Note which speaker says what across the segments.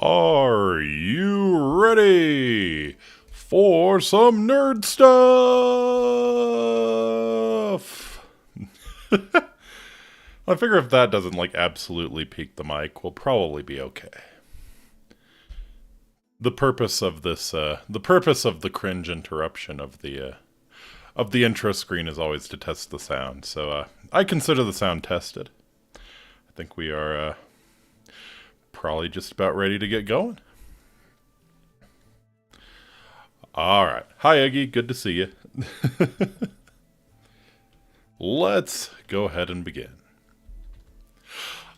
Speaker 1: Are you ready for some nerd stuff? I figure if that doesn't absolutely peak the mic, we'll probably be okay. The purpose of the cringe interruption of the intro screen is always to test the sound. So I consider the sound tested. I think we are probably just about ready to get going. All right. Hi, Eggy. Good to see you. Let's go ahead and begin.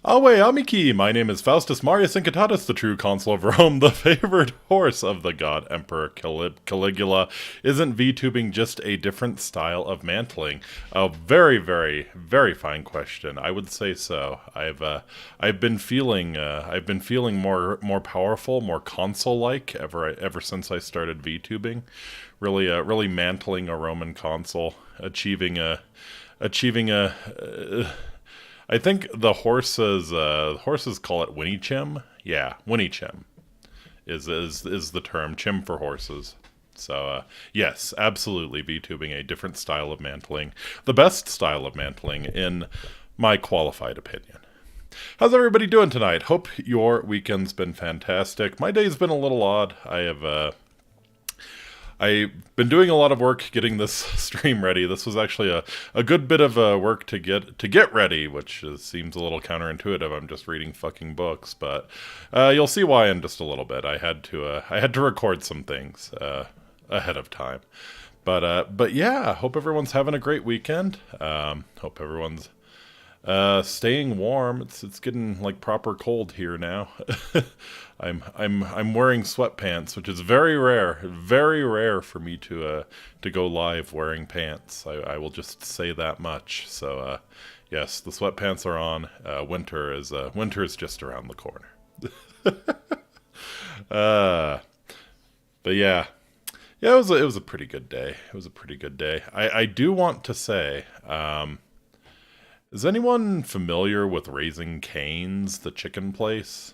Speaker 1: Awe Amiki, my name is Faustus Marius Incitatus, the true consul of Rome, the favored horse of the god Emperor Caligula. Isn't VTubing just a different style of mantling? A very, very, very fine question. I would say so. I've been feeling more powerful, more console-like ever since I started VTubing. Really mantling a Roman consul, achieving a I think the horses call it Winnie Chim. Yeah, Winnie Chim is the term, Chim for horses. So yes, absolutely VTubing a different style of mantling, the best style of mantling in my qualified opinion. How's everybody doing tonight? Hope your weekend's been fantastic. My day's been a little odd. I've been doing a lot of work getting this stream ready. This was actually a good bit of work to get ready, which seems a little counterintuitive. I'm just reading fucking books, but you'll see why in just a little bit. I had to record some things ahead of time, but yeah. Hope everyone's having a great weekend. Hope everyone's staying warm. It's getting proper cold here now. I'm wearing sweatpants, which is very rare for me to go live wearing pants. I will just say that much. So yes, the sweatpants are on. Winter is just around the corner. But yeah, it was a pretty good day. It was a pretty good day. I do want to say, is anyone familiar with Raising Cane's, the chicken place?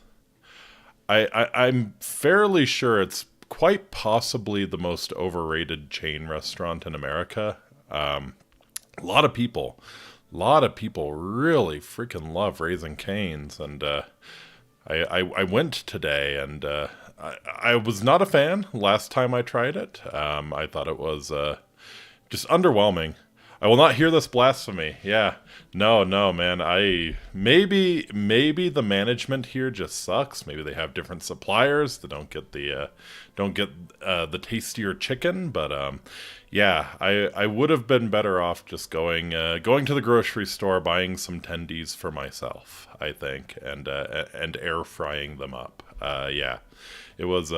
Speaker 1: I'm fairly sure it's quite possibly the most overrated chain restaurant in America. A lot of people really freaking love Raising Cane's, and I went today, and I was not a fan last time I tried it. I thought it was just underwhelming. I will not hear this blasphemy. Yeah. No, man. Maybe the management here just sucks. Maybe they have different suppliers that don't get the tastier chicken, but yeah, I would have been better off just going to the grocery store, buying some tendies for myself, I think, and air frying them up. Yeah. It was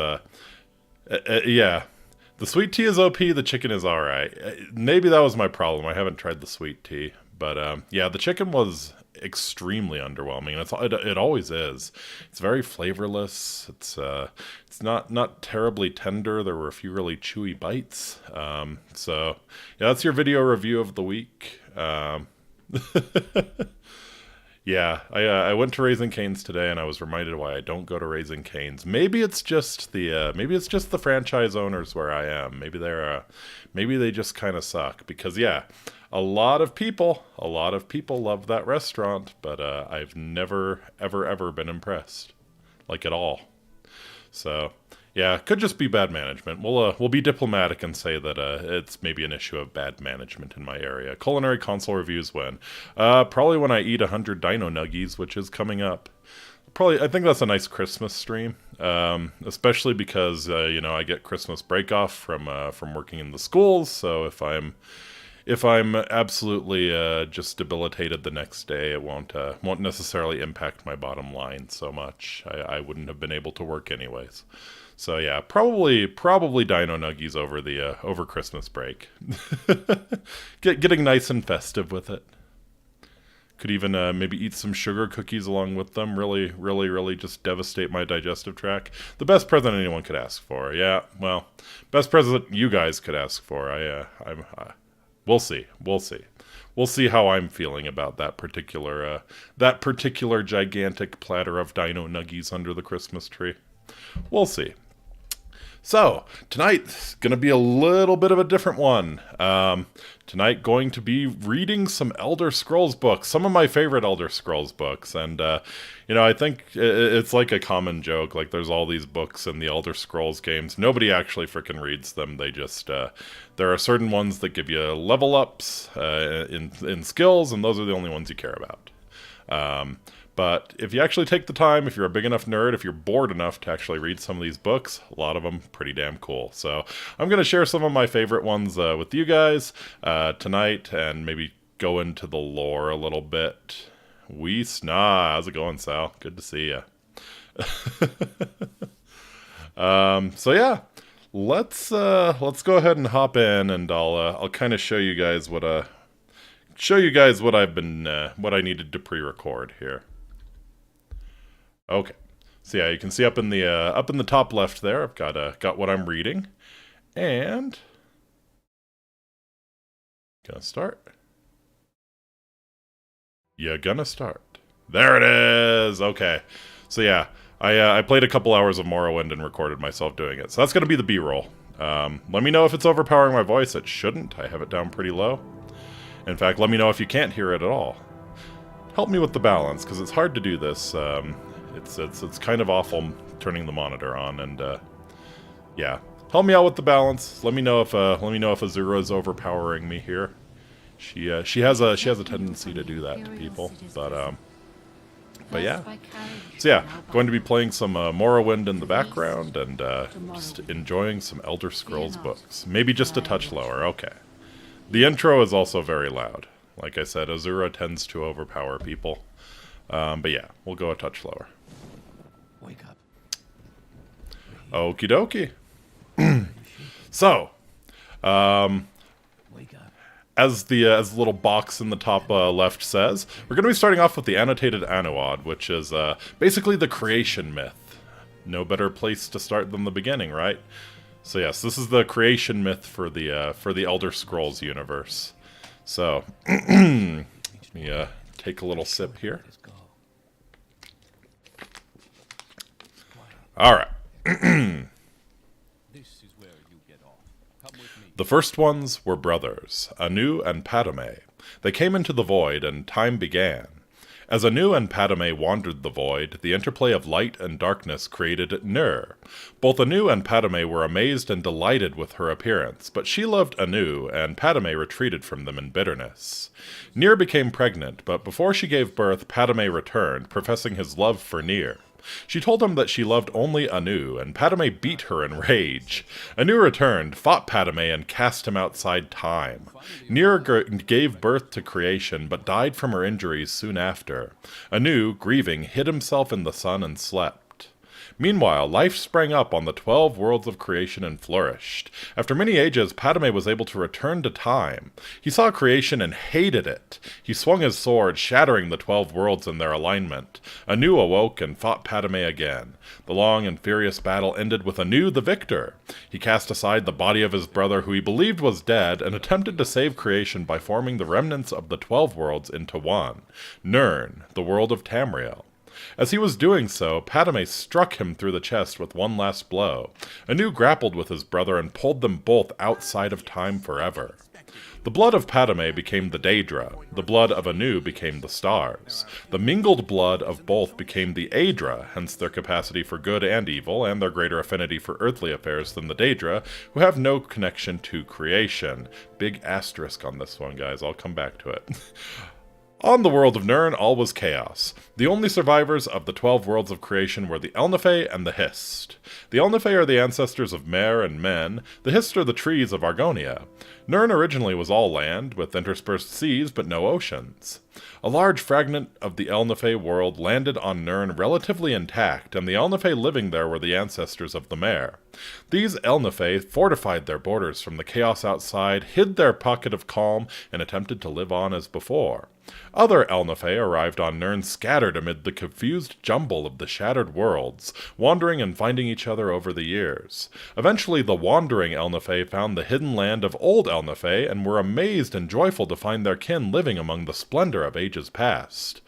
Speaker 1: yeah. The sweet tea is OP, the chicken is alright. Maybe that was my problem. I haven't tried the sweet tea. But yeah, the chicken was extremely underwhelming, and it always is. It's very flavorless. It's not terribly tender. There were a few really chewy bites. So yeah, that's your video review of the week. Yeah, I went to Raising Cane's today, and I was reminded why I don't go to Raising Cane's. Maybe it's just the franchise owners where I am. Maybe they just kind of suck, because yeah, a lot of people love that restaurant, but I've never ever been impressed, at all. So yeah, could just be bad management. We'll be diplomatic and say that it's maybe an issue of bad management in my area. Culinary console reviews when? Probably when I eat 100 Dino Nuggies, which is coming up. I think that's a nice Christmas stream, especially because I get Christmas break off from working in the schools. So if I'm absolutely just debilitated the next day, it won't necessarily impact my bottom line so much. I wouldn't have been able to work anyways. So yeah, probably Dino Nuggies over Christmas break. Getting nice and festive with it. Could even maybe eat some sugar cookies along with them. Really just devastate my digestive tract. The best present anyone could ask for. Yeah, well, best present you guys could ask for. We'll see. We'll see how I'm feeling about that particular gigantic platter of Dino Nuggies under the Christmas tree. we'll see. So, tonight's going to be a little bit of a different one. Tonight, going to be reading some Elder Scrolls books, some of my favorite Elder Scrolls books. And, I think it's like a common joke. Like, there's all these books in the Elder Scrolls games. Nobody actually freaking reads them. They just, there are certain ones that give you level ups in skills, and those are the only ones you care about. But if you actually take the time, if you're a big enough nerd, if you're bored enough to actually read some of these books, a lot of them pretty damn cool. So I'm going to share some of my favorite ones with you guys tonight and maybe go into the lore a little bit. How's it going, Sal? Good to see you. So yeah, let's go ahead and hop in, and I'll kind of show you guys what I've been what I needed to pre-record here. Okay, so yeah, you can see up in the top left there, I've got what I'm reading, and gonna start. You're gonna start. There it is. Okay, so yeah, I played a couple hours of Morrowind and recorded myself doing it. So that's gonna be the B-roll. Let me know if it's overpowering my voice. It shouldn't. I have it down pretty low. In fact, let me know if you can't hear it at all. Help me with the balance, because it's hard to do this. It's kind of awful turning the monitor on, and yeah, help me out with the balance. Let me know if Azura is overpowering me here. She has a tendency to do that to people, but yeah. So yeah, going to be playing some Morrowind in the background and just enjoying some Elder Scrolls books. Maybe just a touch lower. Okay. The intro is also very loud. Like I said, Azura tends to overpower people. But yeah, we'll go a touch lower.
Speaker 2: Wake up.
Speaker 1: Okie dokie. So,
Speaker 2: Wake up.
Speaker 1: as the little box in the top left says, we're going to be starting off with the Annotated Annuad, which is basically the creation myth. No better place to start than the beginning, right? So yes, this is the creation myth for the Elder Scrolls universe. So, let me take a little sip here. All right. The first ones were brothers, Anu and Padme. They came into the void, and time began. As Anu and Padme wandered the void, the interplay of light and darkness created Nur. Both Anu and Padme were amazed and delighted with her appearance, but she loved Anu, and Padme retreated from them in bitterness. Nyr became pregnant, but before she gave birth, Padme returned, professing his love for Nyr. She told him that she loved only Anu, and Padme beat her in rage. Anu returned, fought Padme, and cast him outside time. Nyr gave birth to creation, but died from her injuries soon after. Anu, grieving, hid himself in the sun and slept. Meanwhile, life sprang up on the 12 worlds of creation and flourished. After many ages, Padme was able to return to time. He saw creation and hated it. He swung his sword, shattering the 12 worlds in their alignment. Anu awoke and fought Padme again. The long and furious battle ended with Anu the victor. He cast aside the body of his brother, who he believed was dead, and attempted to save creation by forming the remnants of the 12 worlds into one, Nirn, the world of Tamriel. As he was doing so, Padme struck him through the chest with one last blow. Anu grappled with his brother and pulled them both outside of time forever. The blood of Padme became the Daedra. The blood of Anu became the stars. The mingled blood of both became the Aedra, hence their capacity for good and evil, and their greater affinity for earthly affairs than the Daedra, who have no connection to creation. Big asterisk on this one, guys. I'll come back to it. On the world of Nirn, all was chaos. The only survivors of the 12 worlds of creation were the Elnifey and the Hist. The Elnifey are the ancestors of Mer and Men, the Hist are the trees of Argonia. Nirn originally was all land, with interspersed seas but no oceans. A large fragment of the Elnifey world landed on Nirn relatively intact, and the Elnifey living there were the ancestors of the Mer. These Elnifey fortified their borders from the chaos outside, hid their pocket of calm, and attempted to live on as before. Other Elnathay arrived on Nirn scattered amid the confused jumble of the shattered worlds, wandering and finding each other over the years. Eventually, the wandering Elnathay found the hidden land of old Elnathay and were amazed and joyful to find their kin living among the splendor of ages past.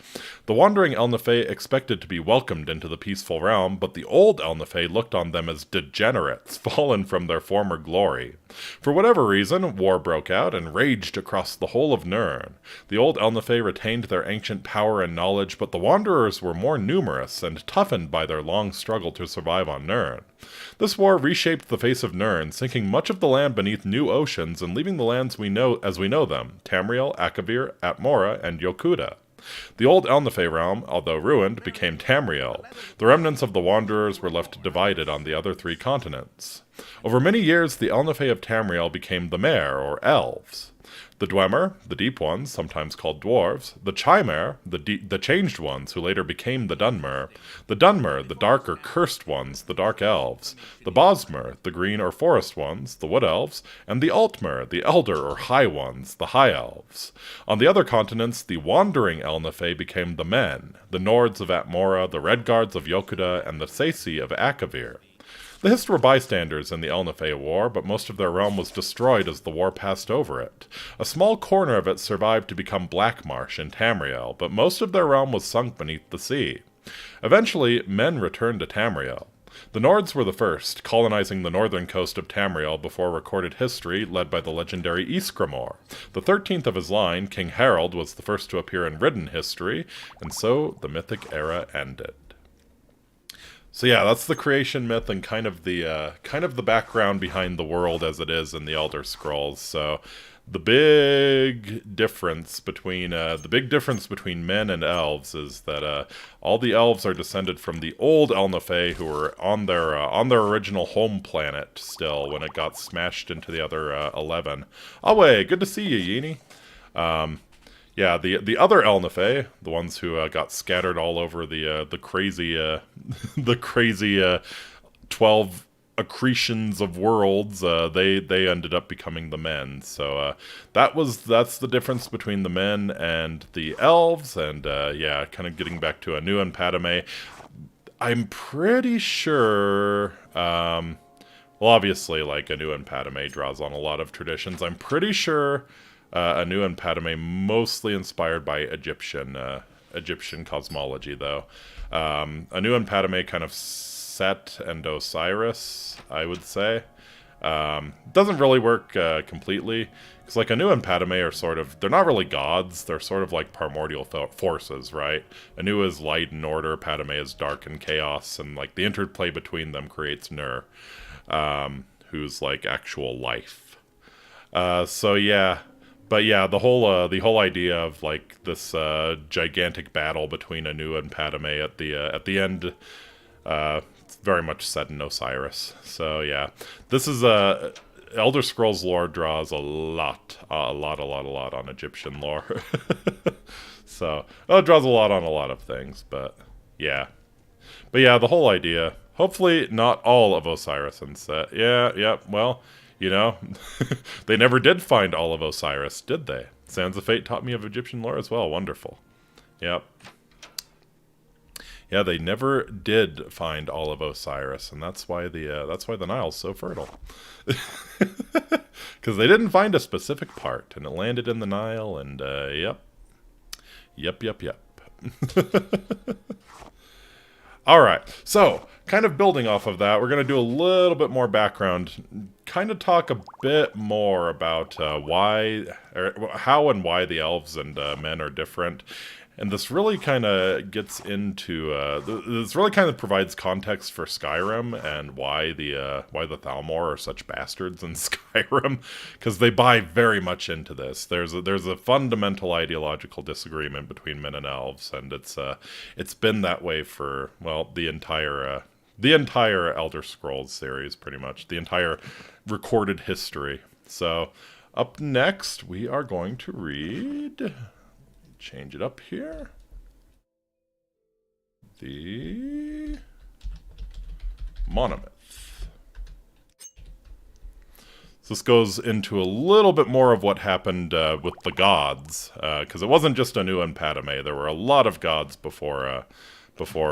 Speaker 1: The wandering Elnathay expected to be welcomed into the peaceful realm, but the old Elnathay looked on them as degenerates, fallen from their former glory. For whatever reason, war broke out and raged across the whole of Nirn. The old Elnathay retained their ancient power and knowledge, but the Wanderers were more numerous and toughened by their long struggle to survive on Nirn. This war reshaped the face of Nirn, sinking much of the land beneath new oceans and leaving the lands we know as we know them, Tamriel, Akavir, Atmora, and Yokuda. The old Elnathay realm, although ruined, became Tamriel. The remnants of the Wanderers were left divided on the other 3 continents. Over many years, the Elnathay of Tamriel became the Mare, or Elves. The Dwemer, the Deep Ones, sometimes called Dwarves, the Chimere, the Changed Ones, who later became the Dunmer, the Dark or Cursed Ones, the Dark Elves, the Bosmer, the Green or Forest Ones, the Wood Elves, and the Altmer, the Elder or High Ones, the High Elves. On the other continents, the Wandering Elnathay became the Men, the Nords of Atmora, the Redguards of Yokuda, and the Sasi of Akavir. The Hist were bystanders in the Elnathay War, but most of their realm was destroyed as the war passed over it. A small corner of it survived to become Blackmarsh in Tamriel, but most of their realm was sunk beneath the sea. Eventually, men returned to Tamriel. The Nords were the first, colonizing the northern coast of Tamriel before recorded history, led by the legendary Ysgramor. The 13th of his line, King Harald, was the first to appear in written history, and so the mythic era ended. So yeah, that's the creation myth and kind of the background behind the world as it is in the Elder Scrolls. So the big difference between men and elves is that all the elves are descended from the old Elnathay, who were on their original home planet still when it got smashed into the other 11. Away, good to see you, Yini. Yeah, the other Elnathay, the ones who got scattered all over the crazy the crazy 12 accretions of worlds, they ended up becoming the men. So that's the difference between the men and the elves, and yeah, kind of getting back to Anu and Padme. I'm pretty sure. Well, obviously, like Anu and Padme draws on a lot of traditions. I'm pretty sure. Anu and Padme mostly inspired by Egyptian cosmology, though. Anu and Padme kind of Set and Osiris, I would say. Doesn't really work completely, because like Anu and Padme are they're not really gods, they're sort of like primordial forces, right? Anu is light and order, Padme is dark and chaos, and like the interplay between them creates Nur, who's like actual life. So yeah. But yeah, the whole idea of like this gigantic battle between Anu and Padme at the end, it's very much set in Osiris. So yeah, this is Elder Scrolls lore draws a lot on Egyptian lore. So it draws a lot on a lot of things, but yeah, the whole idea. Hopefully, not all of Osiris and Set. Yeah. Well. You know, they never did find all of Osiris, did they? Sands of Fate taught me of Egyptian lore as well. Wonderful. Yep. Yeah, they never did find all of Osiris, and that's why the Nile's so fertile. Because they didn't find a specific part, and it landed in the Nile, and yep. All right, so kind of building off of that, we're going to do a little bit more background, kind of talk a bit more about how and why the elves and men are different. And this really kind of gets into, this really kind of provides context for Skyrim and why the Thalmor are such bastards in Skyrim, because they buy very much into this. There's a fundamental ideological disagreement between men and elves, and it's been that way for, well, the entire Elder Scrolls series, pretty much, the entire recorded history. So up next, we are going to read... Change it up here. The Monomyth. So this goes into a little bit more of what happened with the gods, because it wasn't just Anu and Padme. There were a lot of gods before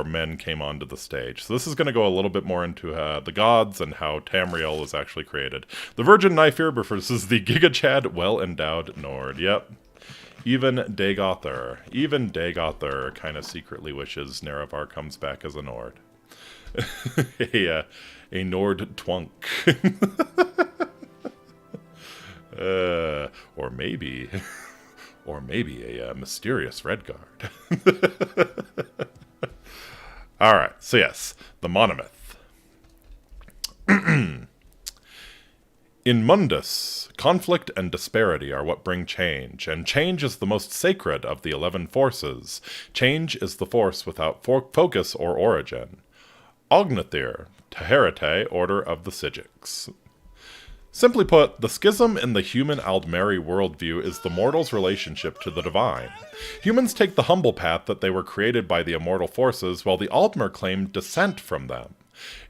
Speaker 1: men came onto the stage. So this is going to go a little bit more into the gods and how Tamriel was actually created. The Virgin Knife here refers to the Giga Chad well-endowed Nord. Yep. Even Dagother kind of secretly wishes Nerevar comes back as a Nord. a Nord twunk. Or maybe a mysterious Redguard. Alright, so yes, the monomyth. In Mundus, conflict and disparity are what bring change, and change is the most sacred of the 11 forces. Change is the force without focus or origin. Ognathir, Teherete, Order of the Sigics. Simply put, the schism in the human Aldmeri worldview is the mortal's relationship to the divine. Humans take the humble path that they were created by the immortal forces, while the Aldmer claim descent from them.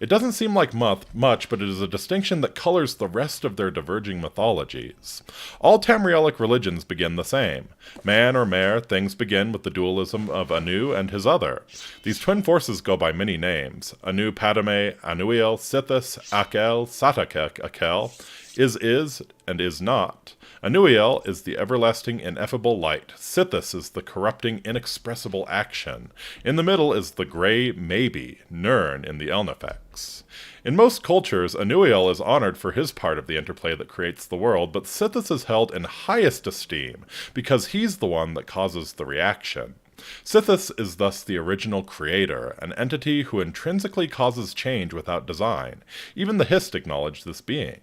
Speaker 1: It doesn't seem like much, but it is a distinction that colors the rest of their diverging mythologies. All Tamrielic religions begin the same. Man or mare, things begin with the dualism of Anu and his other. These twin forces go by many names. Anu Padme, Anuiel, Sithis, Akel, Satakek, Akel, is, and is not. Anuiel is the everlasting ineffable light. Sithis is the corrupting inexpressible action. In the middle is the grey maybe, Nirn in the Elnifex. In most cultures, Anuiel is honored for his part of the interplay that creates the world, but Sithis is held in highest esteem, because he's the one that causes the reaction. Sithis is thus the original creator, an entity who intrinsically causes change without design. Even the Hist acknowledge this being.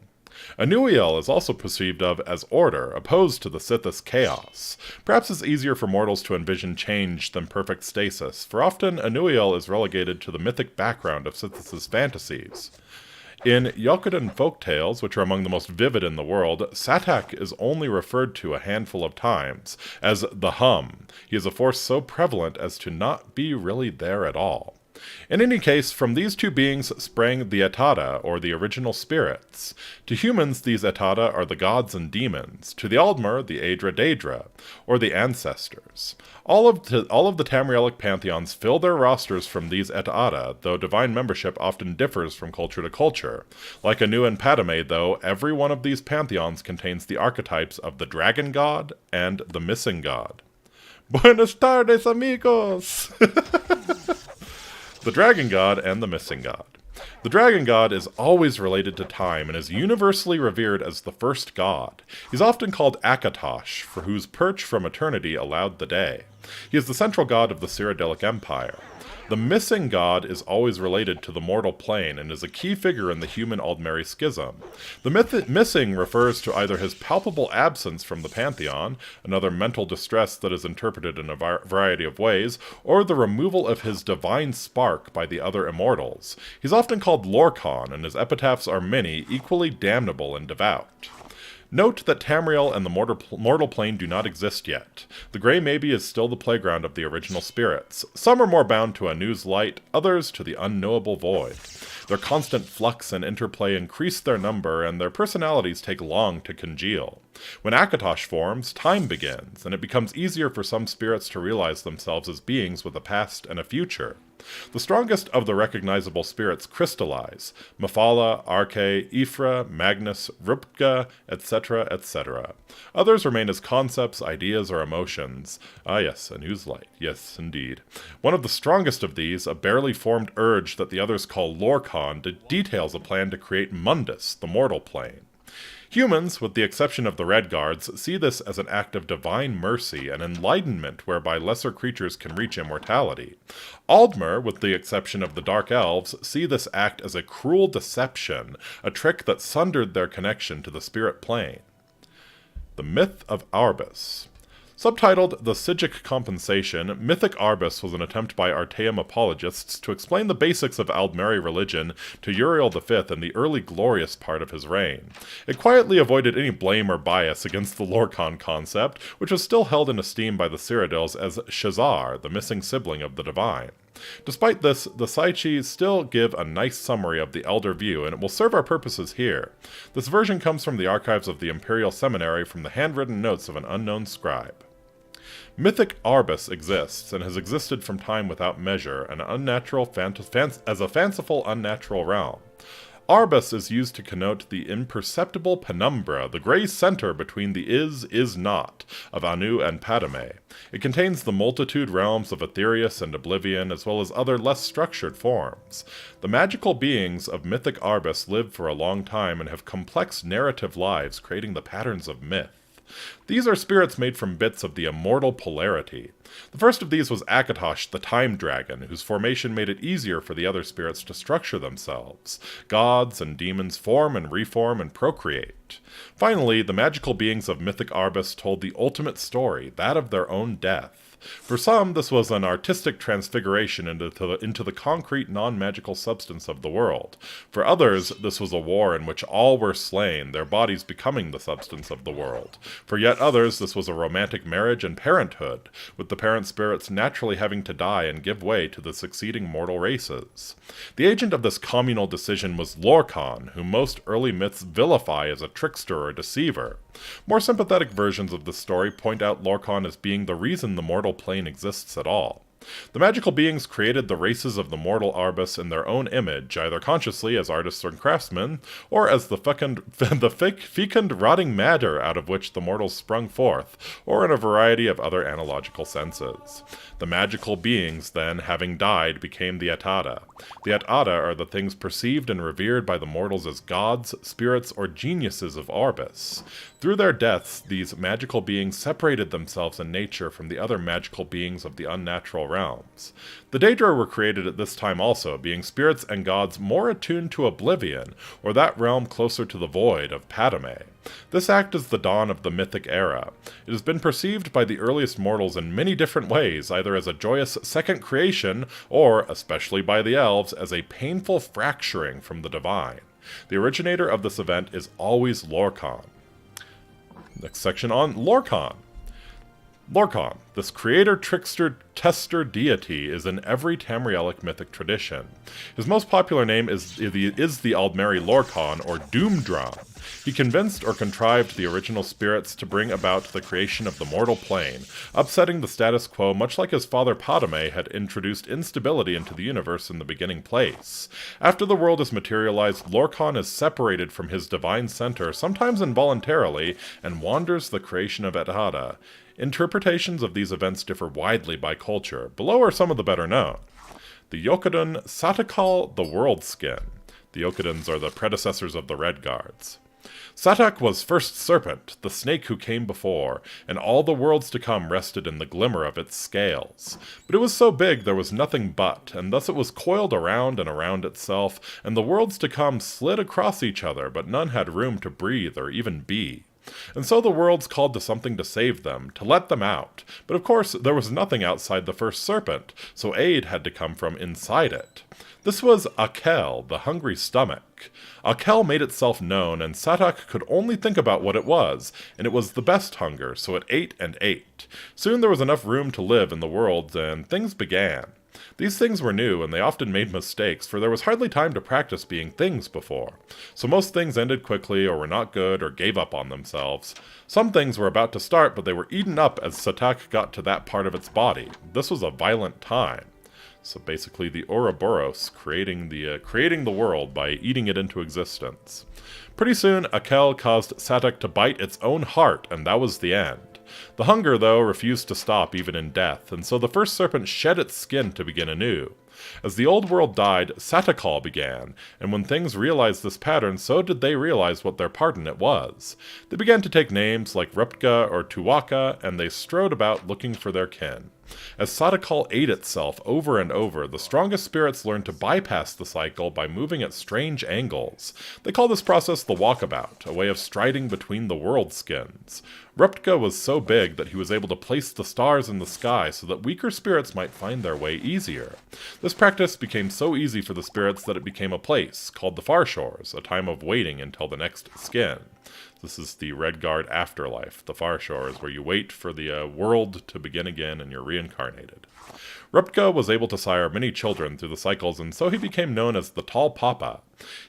Speaker 1: Anuiel is also perceived of as order, opposed to the Sithis chaos. Perhaps it's easier for mortals to envision change than perfect stasis, for often Anuiel is relegated to the mythic background of Sithis' fantasies. In Yokudan folktales, which are among the most vivid in the world, Satak is only referred to a handful of times, as the Hum. He is a force so prevalent as to not be really there at all. In any case, from these two beings sprang the Etada, or the original spirits. To humans, these Etada are the gods and demons. To the Aldmer, the Aedra Daedra, or the ancestors. All of the Tamrielic pantheons fill their rosters from these Etada, though divine membership often differs from culture to culture. Like Anu and Padme, though, every one of these pantheons contains the archetypes of the dragon god and the missing god. Buenas tardes, amigos! The Dragon God and the Missing God. The Dragon God is always related to time and is universally revered as the first god. He's often called Akatosh, for whose perch from eternity allowed the day. He is the central god of the Cyrodiilic Empire. The Missing God is always related to the mortal plane and is a key figure in the human Aldmeri schism. The missing refers to either his palpable absence from the pantheon, another mental distress that is interpreted in a variety of ways, or the removal of his divine spark by the other immortals. He's often called Lorcan, and his epitaphs are many, equally damnable and devout. Note that Tamriel and the mortal plane do not exist yet. The Grey Maybe is still the playground of the original spirits. Some are more bound to Anu's light, others to the unknowable void. Their constant flux and interplay increase their number, and their personalities take long to congeal. When Akatosh forms, time begins, and it becomes easier for some spirits to realize themselves as beings with a past and a future. The strongest of the recognizable spirits crystallize: Mephala, Arche, Ifra, Magnus, Rupka, etc., etc. Others remain as concepts, ideas, or emotions. Ah yes, Anu's light. Yes, indeed. One of the strongest of these, a barely formed urge that the others call Lorcan, details a plan to create Mundus, the mortal plane. Humans, with the exception of the Redguards, see this as an act of divine mercy and enlightenment whereby lesser creatures can reach immortality. Aldmer, with the exception of the Dark Elves, see this act as a cruel deception, a trick that sundered their connection to the spirit plane. The Myth of Arbus. Subtitled The Sigic Compensation, Mythic Arbus was an attempt by Artaeum apologists to explain the basics of Aldmeri religion to Uriel V in the early glorious part of his reign. It quietly avoided any blame or bias against the Lorcan concept, which was still held in esteem by the Cyrodiils as Shazar, the missing sibling of the divine. Despite this, the Saichi still give a nice summary of the Elder View, and it will serve our purposes here. This version comes from the archives of the Imperial Seminary from the handwritten notes of an unknown scribe. Mythic Arbus exists, and has existed from time without measure, an unnatural as a fanciful unnatural realm. Arbus is used to connote the imperceptible penumbra, the gray center between the is-not of Anu and Padme. It contains the multitude realms of Aetherius and Oblivion, as well as other less structured forms. The magical beings of mythic Arbus live for a long time and have complex narrative lives, creating the patterns of myth. These are spirits made from bits of the immortal polarity. The first of these was Akatosh, the Time Dragon, whose formation made it easier for the other spirits to structure themselves. Gods and demons form and reform and procreate. Finally, the magical beings of mythic Arbus told the ultimate story, that of their own death. For some, this was an artistic transfiguration into the concrete, non-magical substance of the world. For others, this was a war in which all were slain, their bodies becoming the substance of the world. For yet others, this was a romantic marriage and parenthood, with the parent spirits naturally having to die and give way to the succeeding mortal races. The agent of this communal decision was Lorcan, whom most early myths vilify as a trickster or deceiver. More sympathetic versions of this story point out Lorcan as being the reason the mortal plane exists at all. The magical beings created the races of the mortal Arbus in their own image, either consciously as artists or craftsmen, or as the fecund rotting matter out of which the mortals sprung forth, or in a variety of other analogical senses. The magical beings, then, having died, became the Atata. The Atata are the things perceived and revered by the mortals as gods, spirits, or geniuses of Arbus. Through their deaths, these magical beings separated themselves in nature from the other magical beings of the unnatural realms. The Daedra were created at this time also, being spirits and gods more attuned to Oblivion, or that realm closer to the void of Padme. This act is the dawn of the mythic era. It has been perceived by the earliest mortals in many different ways, either as a joyous second creation, or, especially by the elves, as a painful fracturing from the divine. The originator of this event is always Lorcan. Next section on Lorcan. Lorcan, this creator, trickster, tester deity, is in every Tamrielic mythic tradition. His most popular name is the Aldmeri Lorcan, or Doomdran. He convinced or contrived the original spirits to bring about the creation of the mortal plane, upsetting the status quo much like his father Padme had introduced instability into the universe in the beginning place. After the world is materialized, Lorcan is separated from his divine center, sometimes involuntarily, and wanders the creation of Atata. Interpretations of these events differ widely by culture. Below are some of the better known. The Yokudun Satakal the World Skin. The Yokuduns are the predecessors of the Red Guards. Satak was first serpent, the snake who came before, and all the worlds to come rested in the glimmer of its scales. But it was so big there was nothing but, and thus it was coiled around and around itself, and the worlds to come slid across each other, but none had room to breathe or even be. And so the worlds called to something to save them, to let them out. But of course, there was nothing outside the first serpent, so aid had to come from inside it. This was Akel, the hungry stomach. Akel made itself known, and Satak could only think about what it was, and it was the best hunger, so it ate and ate. Soon there was enough room to live in the worlds, and things began. These things were new, and they often made mistakes, for there was hardly time to practice being things before. So most things ended quickly, or were not good, or gave up on themselves. Some things were about to start, but they were eaten up as Satak got to that part of its body. This was a violent time. So basically the Ouroboros creating the world by eating it into existence. Pretty soon, Akel caused Satak to bite its own heart, and that was the end. The hunger, though, refused to stop even in death, and so the first serpent shed its skin to begin anew. As the old world died, Satakal began, and when things realized this pattern, so did they realize what their part in it was. They began to take names like Ruptka or Tuwaka, and they strode about looking for their kin. As Satakal ate itself over and over, the strongest spirits learned to bypass the cycle by moving at strange angles. They call this process the walkabout, a way of striding between the world skins. Ruptka was so big that he was able to place the stars in the sky so that weaker spirits might find their way easier. This practice became so easy for the spirits that it became a place, called the Far Shores, a time of waiting until the next skin. This is the Redguard afterlife, the far shores, where you wait for the world to begin again and you're reincarnated. Rupka was able to sire many children through the cycles, and so he became known as the Tall Papa.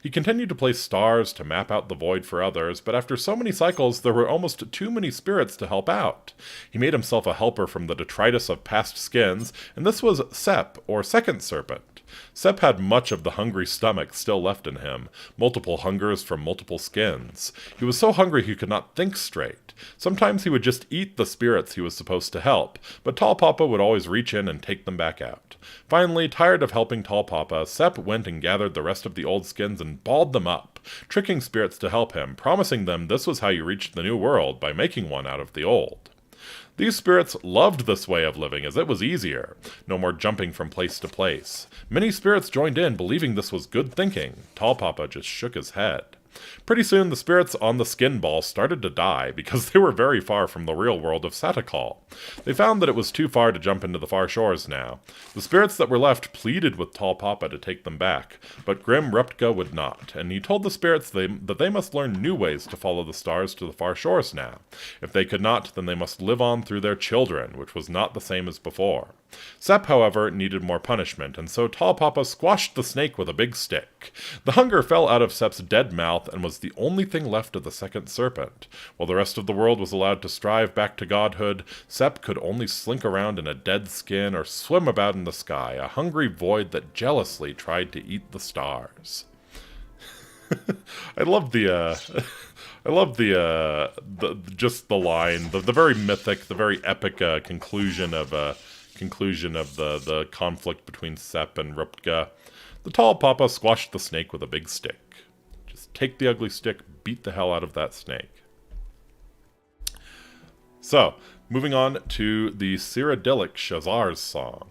Speaker 1: He continued to place stars to map out the void for others, but after so many cycles, there were almost too many spirits to help out. He made himself a helper from the detritus of past skins, and this was Sep, or Second Serpent. Sep had much of the hungry stomach still left in him, multiple hungers from multiple skins. He was so hungry he could not think straight. Sometimes he would just eat the spirits he was supposed to help, but Tall Papa would always reach in and take them back out. Finally, tired of helping Tall Papa, Sep went and gathered the rest of the old skins and balled them up, tricking spirits to help him, promising them this was how you reached the new world, by making one out of the old. These spirits loved this way of living, as it was easier. No more jumping from place to place. Many spirits joined in, believing this was good thinking. Tall Papa just shook his head. Pretty soon, the spirits on the skin ball started to die, because they were very far from the real world of Satakal. They found that it was too far to jump into the far shores now. The spirits that were left pleaded with Tall Papa to take them back, but Grim Rupka would not, and he told the spirits that they must learn new ways to follow the stars to the far shores now. If they could not, then they must live on through their children, which was not the same as before. Sep, however, needed more punishment, and so Tall Papa squashed the snake with a big stick. The hunger fell out of Sep's dead mouth and was the only thing left of the Second Serpent. While the rest of the world was allowed to strive back to godhood, Sep could only slink around in a dead skin or swim about in the sky, a hungry void that jealously tried to eat the stars. I love just the line, the very mythic, the very epic conclusion of the conflict between Sep and Rupka. The Tall Papa squashed the snake with a big stick. Just take the ugly stick, beat the hell out of that snake. So, moving on to the Cyrodiilic Shazar's song.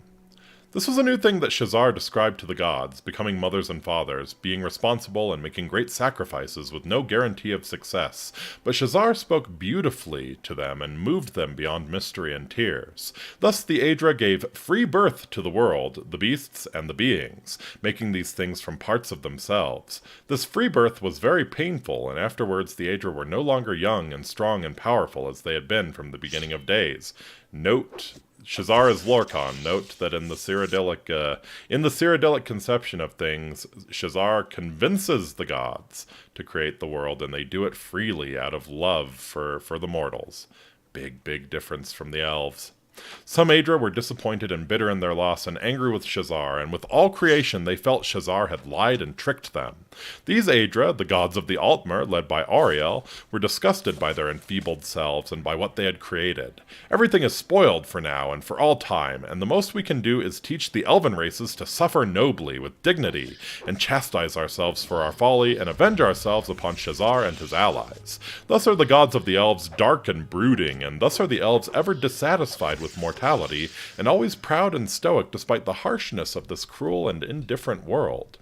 Speaker 1: This was a new thing that Shazar described to the gods, becoming mothers and fathers, being responsible and making great sacrifices with no guarantee of success. But Shazar spoke beautifully to them and moved them beyond mystery and tears. Thus the Aedra gave free birth to the world, the beasts and the beings, making these things from parts of themselves. This free birth was very painful, and afterwards the Aedra were no longer young and strong and powerful as they had been from the beginning of days. Note Shazar is Lorcan. Note that in the Cyrodiilic conception of things, Shazar convinces the gods to create the world, and they do it freely out of love for the mortals. Big difference from the elves. Some Aedra were disappointed and bitter in their loss and angry with Shazar, and with all creation they felt Shazar had lied and tricked them. These Aedra, the gods of the Altmer, led by Auriel, were disgusted by their enfeebled selves and by what they had created. Everything is spoiled for now and for all time, and the most we can do is teach the elven races to suffer nobly, with dignity, and chastise ourselves for our folly, and avenge ourselves upon Shazar and his allies. Thus are the gods of the elves dark and brooding, and thus are the elves ever dissatisfied with mortality, and always proud and stoic despite the harshness of this cruel and indifferent world.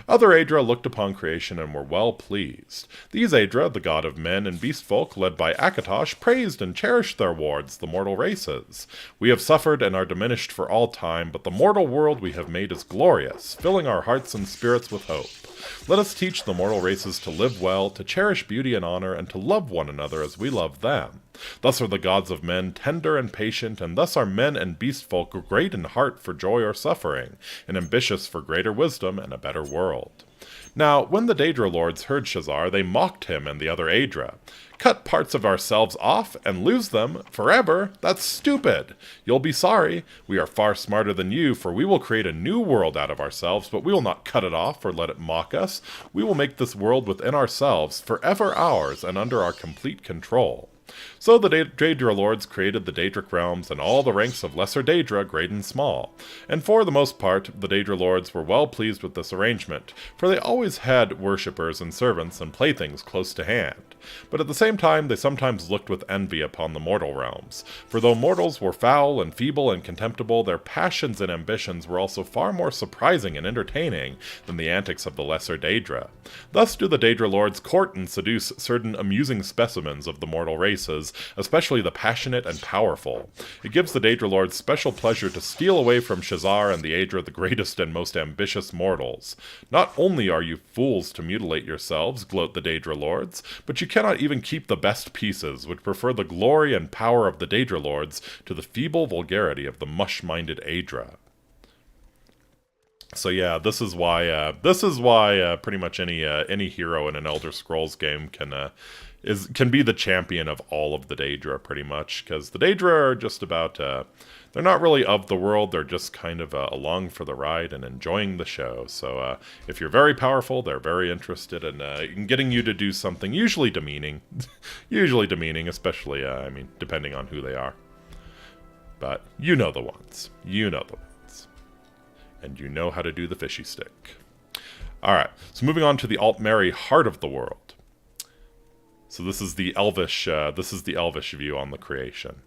Speaker 1: Other Aedra looked upon creation and were well pleased. These Aedra, the god of men and beast folk, led by Akatosh, praised and cherished their wards, the mortal races. We have suffered and are diminished for all time, but the mortal world we have made is glorious, filling our hearts and spirits with hope. Let us teach the mortal races to live well, to cherish beauty and honor, and to love one another as we love them. Thus are the gods of men tender and patient, and thus are men and beast folk great in heart for joy or suffering, and ambitious for greater wisdom and a better world. Now, when the Daedra lords heard Shazar, they mocked him and the other Aedra. Cut parts of ourselves off and lose them forever? That's stupid. You'll be sorry. We are far smarter than you, for we will create a new world out of ourselves, but we will not cut it off or let it mock us. We will make this world within ourselves, forever ours and under our complete control. So the Daedra lords created the Daedric realms and all the ranks of lesser Daedra, great and small. And for the most part, the Daedra lords were well pleased with this arrangement, for they always had worshippers and servants and playthings close to hand. But at the same time, they sometimes looked with envy upon the mortal realms, for though mortals were foul and feeble and contemptible, their passions and ambitions were also far more surprising and entertaining than the antics of the lesser Daedra. Thus do the Daedra lords court and seduce certain amusing specimens of the mortal races, races, especially the passionate and powerful. It gives the Daedra Lords special pleasure to steal away from Shazar and the Aedra the greatest and most ambitious mortals. Not only are you fools to mutilate yourselves, gloat the Daedra Lords, but you cannot even keep the best pieces, which prefer the glory and power of the Daedra Lords to the feeble vulgarity of the mush-minded Aedra. So yeah, this is why pretty much any hero in an Elder Scrolls game can be the champion of all of the Daedra, pretty much, because the Daedra are just about they're not really of the world, they're just kind of along for the ride and enjoying the show. So if you're very powerful, they're very interested in getting you to do something usually demeaning, especially I mean, depending on who they are. But you know the ones. And you know how to do the fishy stick. Alright, so moving on to the Altmeri Heart of the World. So this is the Elvish view on the creation.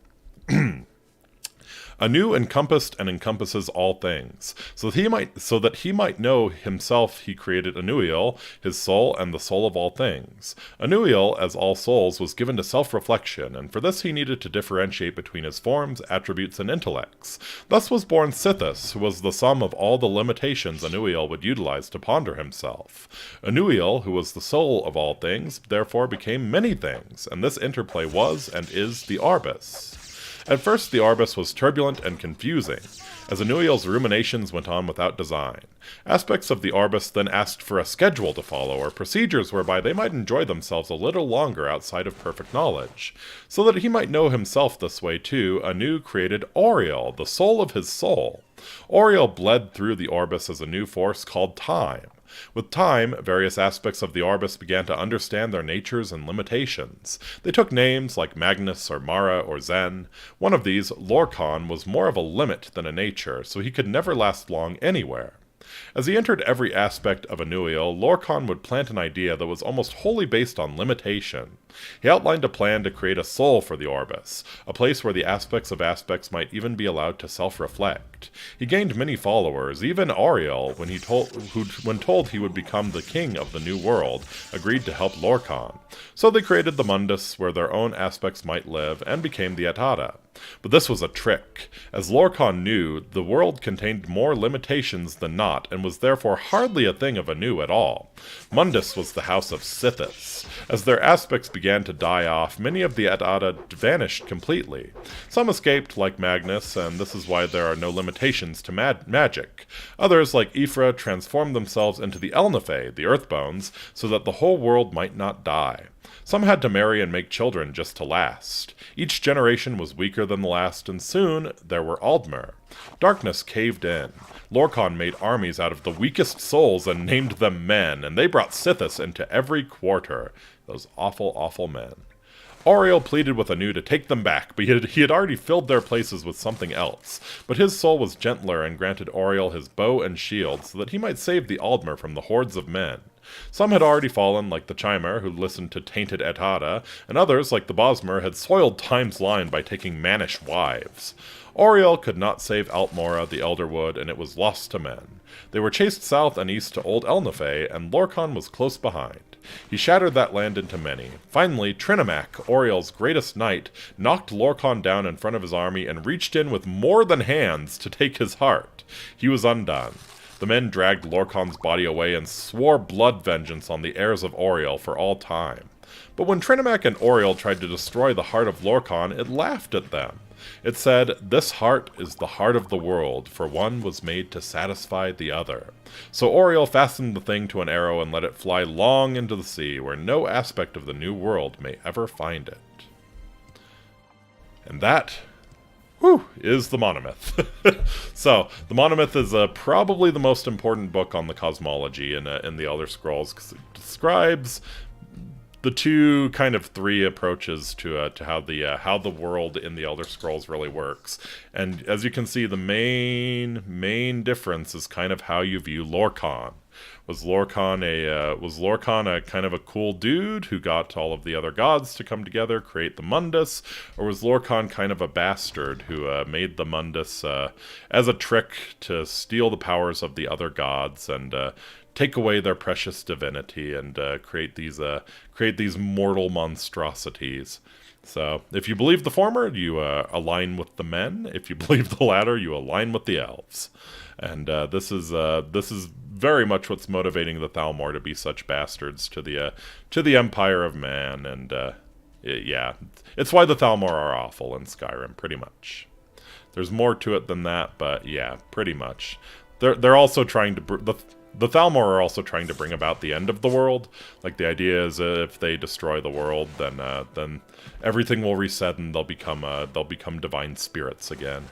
Speaker 1: Anu encompassed and encompasses all things, so that he might know himself he created Anuiel, his soul, and the soul of all things. Anuiel, as all souls, was given to self-reflection, and for this he needed to differentiate between his forms, attributes, and intellects. Thus was born Sithis, who was the sum of all the limitations Anuiel would utilize to ponder himself. Anuiel, who was the soul of all things, therefore became many things, and this interplay was and is the Arbus. At first, the Arbus was turbulent and confusing, as Anuiel's ruminations went on without design. Aspects of the Arbus then asked for a schedule to follow, or procedures whereby they might enjoy themselves a little longer outside of perfect knowledge. So that he might know himself this way too, Anu created Auriel, the soul of his soul. Auriel bled through the Arbus as a new force called Time. With time, various aspects of the Arbus began to understand their natures and limitations. They took names like Magnus or Mara or Zen. One of these, Lorcan, was more of a limit than a nature, so he could never last long anywhere. As he entered every aspect of Anuiel, Lorcan would plant an idea that was almost wholly based on limitation. He outlined a plan to create a soul for the Arbus, a place where the aspects of aspects might even be allowed to self-reflect. He gained many followers, even Auriel, when told he would become the king of the new world, agreed to help Lorcan. So they created the Mundus, where their own aspects might live, and became the Etata. But this was a trick. As Lorcan knew, the world contained more limitations than not, and was therefore hardly a thing of Anu at all. Mundus was the house of Sithis. As their aspects began to die off, many of the Etata vanished completely. Some escaped, like Magnus, and this is why there are no limitations to magic. Others, like Ifra, transformed themselves into the Elnathe, the Earthbones, so that the whole world might not die. Some had to marry and make children just to last. Each generation was weaker than the last, and soon there were Aldmer. Darkness caved in. Lorcan made armies out of the weakest souls and named them men, and they brought Sithis into every quarter. Those awful, awful men. Auriel pleaded with Anu to take them back, but he had already filled their places with something else. But his soul was gentler and granted Auriel his bow and shield so that he might save the Aldmer from the hordes of men. Some had already fallen, like the Chimer, who listened to tainted Etata, and others, like the Bosmer, had soiled Time's line by taking mannish wives. Auriel could not save Altmora, the Elderwood, and it was lost to men. They were chased south and east to Old Elnathe, and Lorcan was close behind. He shattered that land into many. Finally, Trinimac, Auriel's greatest knight, knocked Lorcan down in front of his army and reached in with more than hands to take his heart. He was undone. The men dragged Lorcan's body away and swore blood vengeance on the heirs of Auriel for all time. But when Trinimac and Auriel tried to destroy the heart of Lorcan, it laughed at them. It said, "This heart is the heart of the world, for one was made to satisfy the other." So Auriel fastened the thing to an arrow and let it fly long into the sea, where no aspect of the new world may ever find it. And that is the Monomyth. So, the Monomyth is probably the most important book on the cosmology in the Elder Scrolls, because it describes the two kind of three approaches to how the world in the Elder Scrolls really works. And as you can see, the main difference is kind of how you view Lorcan. Was Lorcan a kind of a cool dude who got all of the other gods to come together, create the Mundus, or was Lorcan kind of a bastard who made the Mundus as a trick to steal the powers of the other gods and take away their precious divinity and create these mortal monstrosities. So, if you believe the former, you align with the men. If you believe the latter, you align with the elves. And this is very much what's motivating the Thalmor to be such bastards to the Empire of Man. And yeah, it's why the Thalmor are awful in Skyrim, pretty much. There's more to it than that, but yeah, pretty much. They're also trying to the Thalmor are also trying to bring about the end of the world. Like, the idea is if they destroy the world, then everything will reset and they'll become divine spirits again.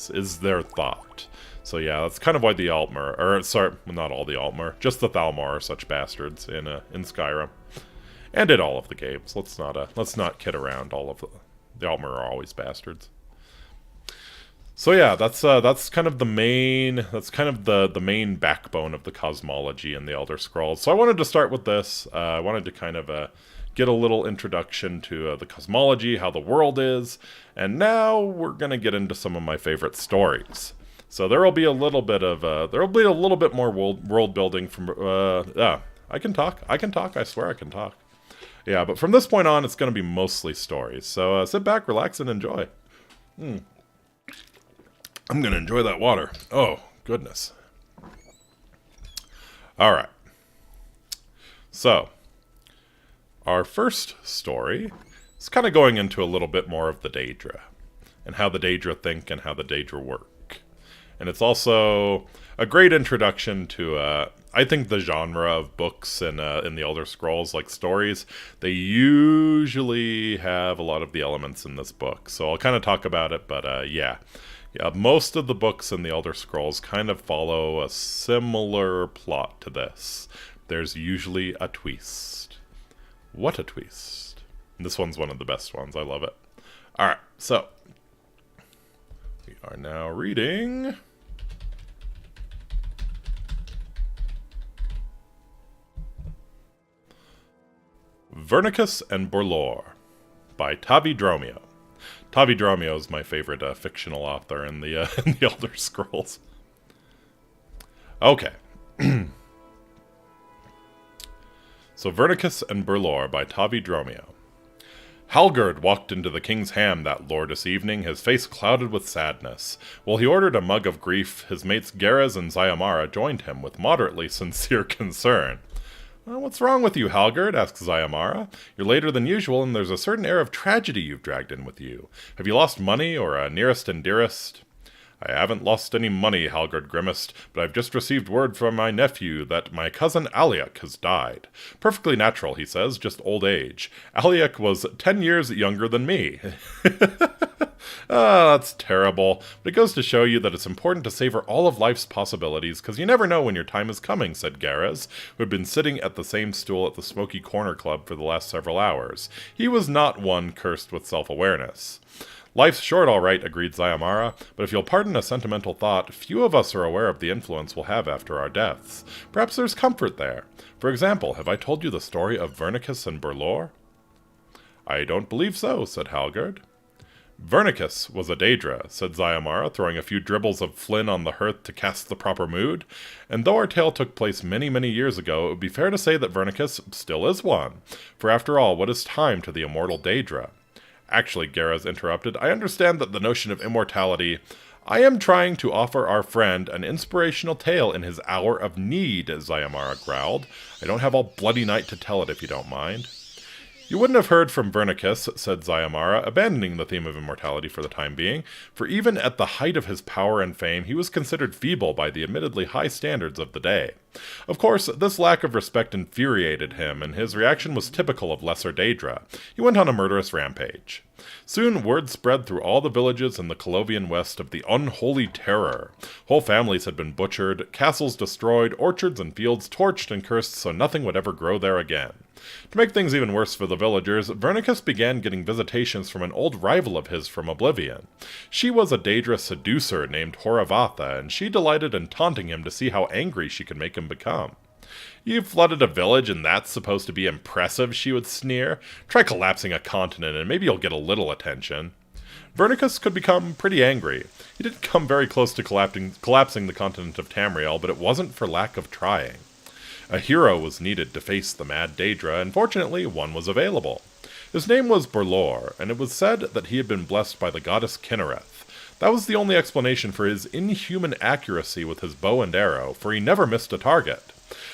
Speaker 1: Is their thought. So yeah, that's kind of why the Altmer, or sorry, not all the Altmer, just the Thalmor are such bastards in Skyrim, and in all of the games. Let's not kid around. All of the Altmer are always bastards. So yeah, that's kind of the main backbone of the cosmology in the Elder Scrolls. So I wanted to start with this. I wanted to kind of get a little introduction to the cosmology, how the world is, and now we're gonna get into some of my favorite stories. So there will be a little bit more world building from. I can talk. I swear I can talk. Yeah, but from this point on, it's gonna be mostly stories. So sit back, relax, and enjoy. I'm going to enjoy that water. Oh, goodness. Alright. So, our first story is kind of going into a little bit more of the Daedra, and how the Daedra think and how the Daedra work. And it's also a great introduction to, I think, the genre of books in the Elder Scrolls, like stories. They usually have a lot of the elements in this book. So I'll kind of talk about it, but yeah. Yeah, most of the books in the Elder Scrolls kind of follow a similar plot to this. There's usually a twist. What a twist. And this one's one of the best ones. I love it. Alright, so we are now reading Vernicus and Borlore by Tavi Dromio. Tavi Dromio is my favorite fictional author in the Elder Scrolls. Okay. So, Vernicus and Borlore by Tavi Dromio. Halgerd walked into the king's ham that glorious evening, his face clouded with sadness. While he ordered a mug of grief, his mates Garez and Zyamara joined him with moderately sincere concern. What's wrong with you, Halgerd? Asks Zyamara. You're later than usual, and there's a certain air of tragedy you've dragged in with you. Have you lost money, or a nearest and dearest? I haven't lost any money, Halgerd grimaced, but I've just received word from my nephew that my cousin Aliak has died. Perfectly natural, he says, just old age. Aliak was 10 years younger than me. That's terrible. But it goes to show you that it's important to savor all of life's possibilities, because you never know when your time is coming, said Garez, who had been sitting at the same stool at the Smoky Corner Club for the last several hours. He was not one cursed with self-awareness. Life's short, all right, agreed Zyamara, but if you'll pardon a sentimental thought, few of us are aware of the influence we'll have after our deaths. Perhaps there's comfort there. For example, have I told you the story of Vernicus and Borlore? I don't believe so, said Halgerd. Vernicus was a Daedra, said Zyamara, throwing a few dribbles of Flynn on the hearth to cast the proper mood. And though our tale took place many, many years ago, it would be fair to say that Vernicus still is one. For after all, what is time to the immortal Daedra? Actually, Garez interrupted, I understand that the notion of immortality... I am trying to offer our friend an inspirational tale in his hour of need, Zyamara growled. I don't have all bloody night to tell it if you don't mind. You wouldn't have heard from Vernicus, said Zyamara, abandoning the theme of immortality for the time being, for even at the height of his power and fame, he was considered feeble by the admittedly high standards of the day. Of course, this lack of respect infuriated him, and his reaction was typical of lesser Daedra. He went on a murderous rampage. Soon word spread through all the villages in the Colovian West of the unholy terror. Whole families had been butchered, castles destroyed, orchards and fields torched and cursed so nothing would ever grow there again. To make things even worse for the villagers, Vernicus began getting visitations from an old rival of his from Oblivion. She was a Daedra seducer named Horavatha, and she delighted in taunting him to see how angry she could make him become. You've flooded a village and that's supposed to be impressive, she would sneer. Try collapsing a continent and maybe you'll get a little attention. Vernicus could become pretty angry. He didn't come very close to collapsing the continent of Tamriel, but it wasn't for lack of trying. A hero was needed to face the mad Daedra, and fortunately one was available. His name was Berlor, and it was said that he had been blessed by the goddess Kinnereth. That was the only explanation for his inhuman accuracy with his bow and arrow, for he never missed a target.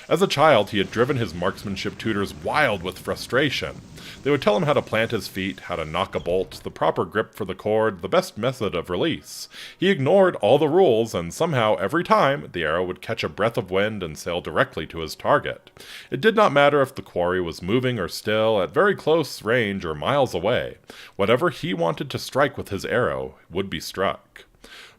Speaker 1: As a child, he had driven his marksmanship tutors wild with frustration. They would tell him how to plant his feet, how to knock a bolt, the proper grip for the cord, the best method of release. He ignored all the rules, and somehow, every time, the arrow would catch a breath of wind and sail directly to his target. It did not matter if the quarry was moving or still, at very close range or miles away. Whatever he wanted to strike with his arrow would be struck.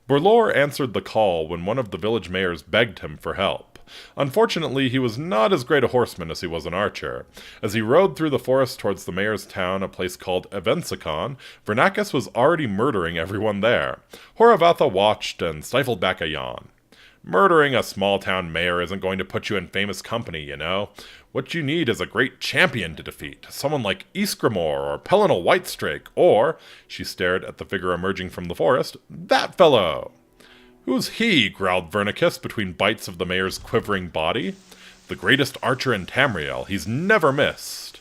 Speaker 1: Berlor answered the call when one of the village mayors begged him for help. Unfortunately, he was not as great a horseman as he was an archer. As he rode through the forest towards the mayor's town, a place called Evensicon, Vernacus was already murdering everyone there. Horavatha watched and stifled back a yawn. Murdering a small-town mayor isn't going to put you in famous company, you know. What you need is a great champion to defeat, someone like Ysgramor or Pelinal Whitestrake, or, she stared at the figure emerging from the forest, that fellow! Who's he? Growled Vernicus between bites of the mayor's quivering body. The greatest archer in Tamriel. He's never missed.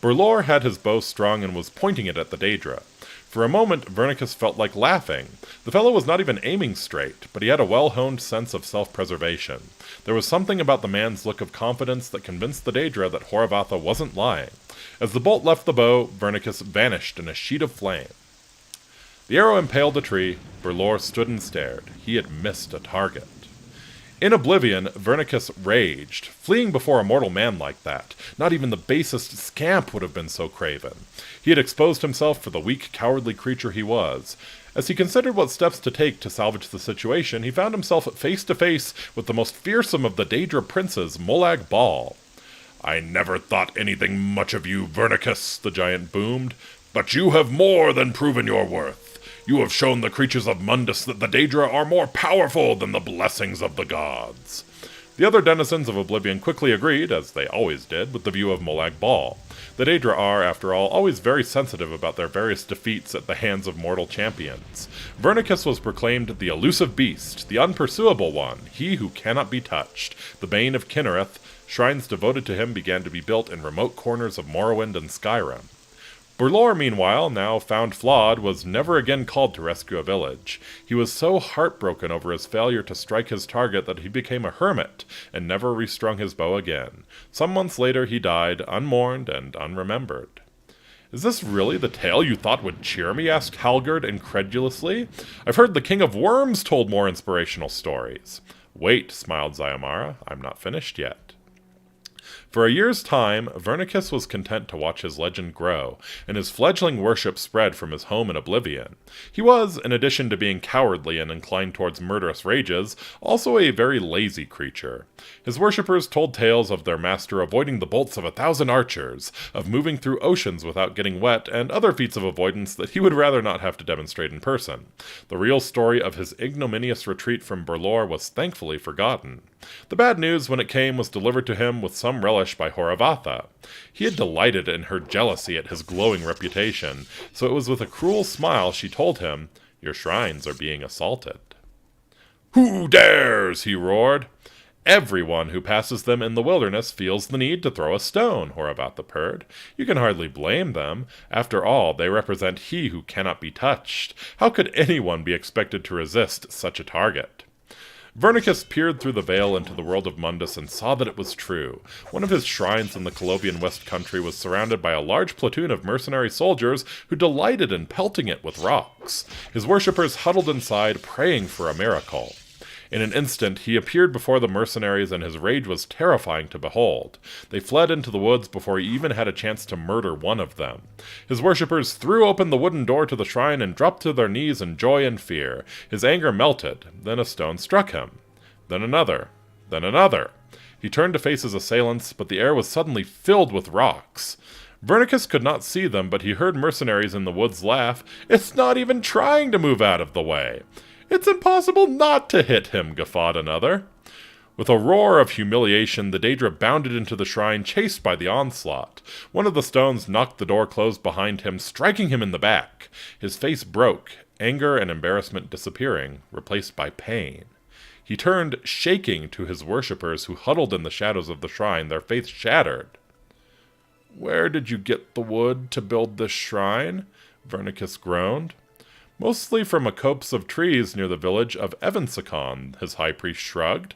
Speaker 1: Berlor had his bow strung and was pointing it at the Daedra. For a moment, Vernicus felt like laughing. The fellow was not even aiming straight, but he had a well-honed sense of self-preservation. There was something about the man's look of confidence that convinced the Daedra that Horavatha wasn't lying. As the bolt left the bow, Vernicus vanished in a sheet of flame. The arrow impaled a tree. Berlor stood and stared. He had missed a target. In oblivion, Vernicus raged, fleeing before a mortal man like that. Not even the basest scamp would have been so craven. He had exposed himself for the weak, cowardly creature he was. As he considered what steps to take to salvage the situation, he found himself face to face with the most fearsome of the Daedra princes, Molag Bal. "I never thought anything much of you, Vernicus," the giant boomed, "but you have more than proven your worth. You have shown the creatures of Mundus that the Daedra are more powerful than the blessings of the gods." The other denizens of Oblivion quickly agreed, as they always did, with the view of Molag Bal. The Daedra are, after all, always very sensitive about their various defeats at the hands of mortal champions. Vernicus was proclaimed the elusive beast, the unpursuable one, he who cannot be touched, the bane of Kinnereth. Shrines devoted to him began to be built in remote corners of Morrowind and Skyrim. Berlor, meanwhile, now found flawed, was never again called to rescue a village. He was so heartbroken over his failure to strike his target that he became a hermit and never restrung his bow again. Some months later he died, unmourned and unremembered. "Is this really the tale you thought would cheer me?" asked Halgerd incredulously. "I've heard the King of Worms told more inspirational stories." "Wait," smiled Zyamara, "I'm not finished yet." For a year's time, Vernicus was content to watch his legend grow, and his fledgling worship spread from his home in Oblivion. He was, in addition to being cowardly and inclined towards murderous rages, also a very lazy creature. His worshippers told tales of their master avoiding the bolts of 1,000 archers, of moving through oceans without getting wet, and other feats of avoidance that he would rather not have to demonstrate in person. The real story of his ignominious retreat from Berlor was thankfully forgotten. The bad news, when it came, was delivered to him with some relish by Horavatha. He had delighted in her jealousy at his glowing reputation, so it was with a cruel smile she told him, "Your shrines are being assaulted." "Who dares?" he roared. "Everyone who passes them in the wilderness feels the need to throw a stone," Horavatha purred. "You can hardly blame them. After all, they represent he who cannot be touched. How could anyone be expected to resist such a target?" Vernicus peered through the veil into the world of Mundus and saw that it was true. One of his shrines in the Colovian West Country was surrounded by a large platoon of mercenary soldiers who delighted in pelting it with rocks. His worshippers huddled inside, praying for a miracle. In an instant, he appeared before the mercenaries, and his rage was terrifying to behold. They fled into the woods before he even had a chance to murder one of them. His worshippers threw open the wooden door to the shrine and dropped to their knees in joy and fear. His anger melted. Then a stone struck him. Then another. Then another. He turned to face his assailants, but the air was suddenly filled with rocks. Vernicus could not see them, but he heard mercenaries in the woods laugh. "It's not even trying to move out of the way." "It's impossible not to hit him," guffawed another. With a roar of humiliation, the Daedra bounded into the shrine, chased by the onslaught. One of the stones knocked the door closed behind him, striking him in the back. His face broke, anger and embarrassment disappearing, replaced by pain. He turned, shaking, to his worshippers who huddled in the shadows of the shrine, their faith shattered. "Where did you get the wood to build this shrine?" Vernicus groaned. "Mostly from a copse of trees near the village of Evansicon," his high priest shrugged.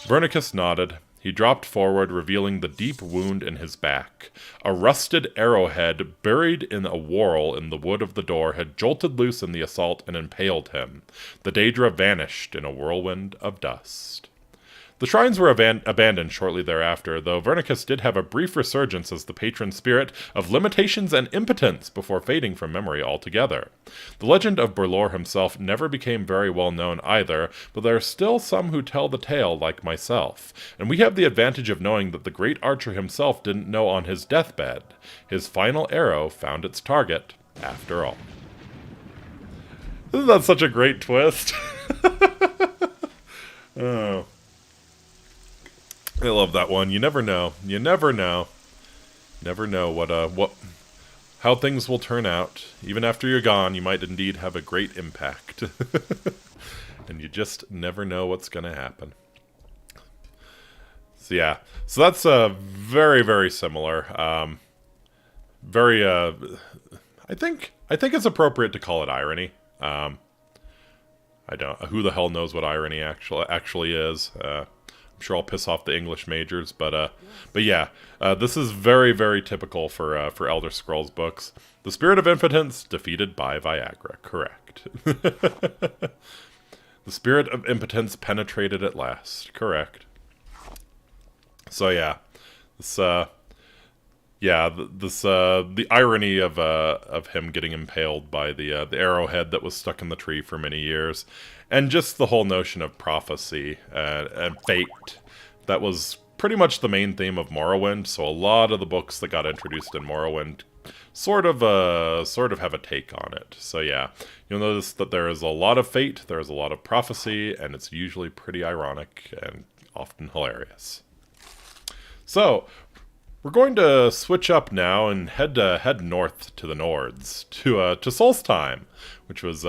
Speaker 1: Vernicus nodded. He dropped forward, revealing the deep wound in his back. A rusted arrowhead buried in a whorl in the wood of the door had jolted loose in the assault and impaled him. The Daedra vanished in a whirlwind of dust. The shrines were abandoned shortly thereafter, though Vernicus did have a brief resurgence as the patron spirit of limitations and impotence before fading from memory altogether. The legend of Berlor himself never became very well known either, but there are still some who tell the tale like myself, and we have the advantage of knowing that the great archer himself didn't know on his deathbed. His final arrow found its target, after all. Isn't that such a great twist? Oh. I love that one. You never know. You never know. Never know how things will turn out. Even after you're gone, you might indeed have a great impact. And you just never know what's going to happen. So yeah. So that's very, very similar. Very I think it's appropriate to call it irony. I don't. Who the hell knows what irony actually is? I'm sure I'll piss off the English majors, but yeah, this is very, very typical for Elder Scrolls books. The spirit of impotence defeated by Viagra. Correct. The spirit of impotence penetrated at last. Correct. So yeah, the irony of him getting impaled by the arrowhead that was stuck in the tree for many years, and just the whole notion of prophecy and fate. That was pretty much the main theme of Morrowind. So a lot of the books that got introduced in Morrowind sort of have a take on it. So yeah, you'll notice that there is a lot of fate, there is a lot of prophecy, and it's usually pretty ironic and often hilarious. So we're going to switch up now and head north to the Nords to Solstheim, which was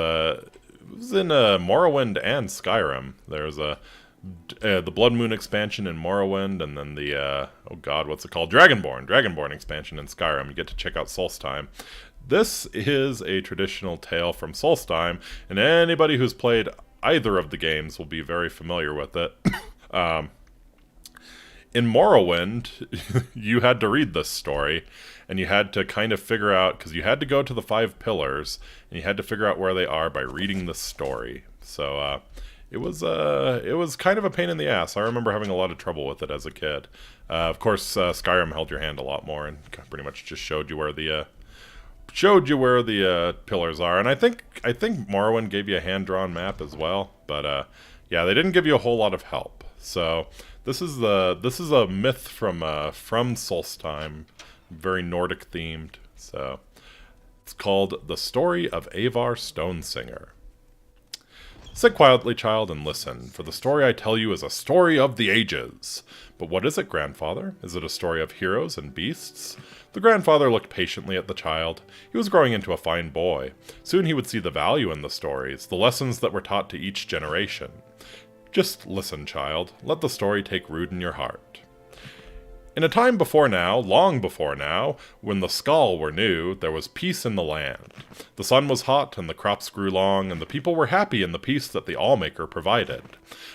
Speaker 1: in Morrowind and Skyrim. There's the Blood Moon expansion in Morrowind, and then the what's it called? Dragonborn expansion in Skyrim. You get to check out Solstheim. This is a traditional tale from Solstheim, and anybody who's played either of the games will be very familiar with it. In Morrowind, you had to read this story, and you had to kind of figure out, because you had to go to the 5 pillars, and you had to figure out where they are by reading the story. So it was kind of a pain in the ass. I remember having a lot of trouble with it as a kid. Of course, Skyrim held your hand a lot more, and pretty much just showed you where the pillars are. And I think Morrowind gave you a hand-drawn map as well, but yeah, they didn't give you a whole lot of help. So this is a myth from Solstheim, very Nordic themed. So it's called The Story of Avar Stonesinger. Sit quietly, child, and listen, for the story I tell you is a story of the ages. But what is it, grandfather? Is it a story of heroes and beasts? The grandfather looked patiently at the child. He was growing into a fine boy. Soon he would see the value in the stories, the lessons that were taught to each generation. Just listen, child. Let the story take root in your heart. In a time before now, long before now, when the Skall were new, there was peace in the land. The sun was hot, and the crops grew long, and the people were happy in the peace that the Allmaker provided.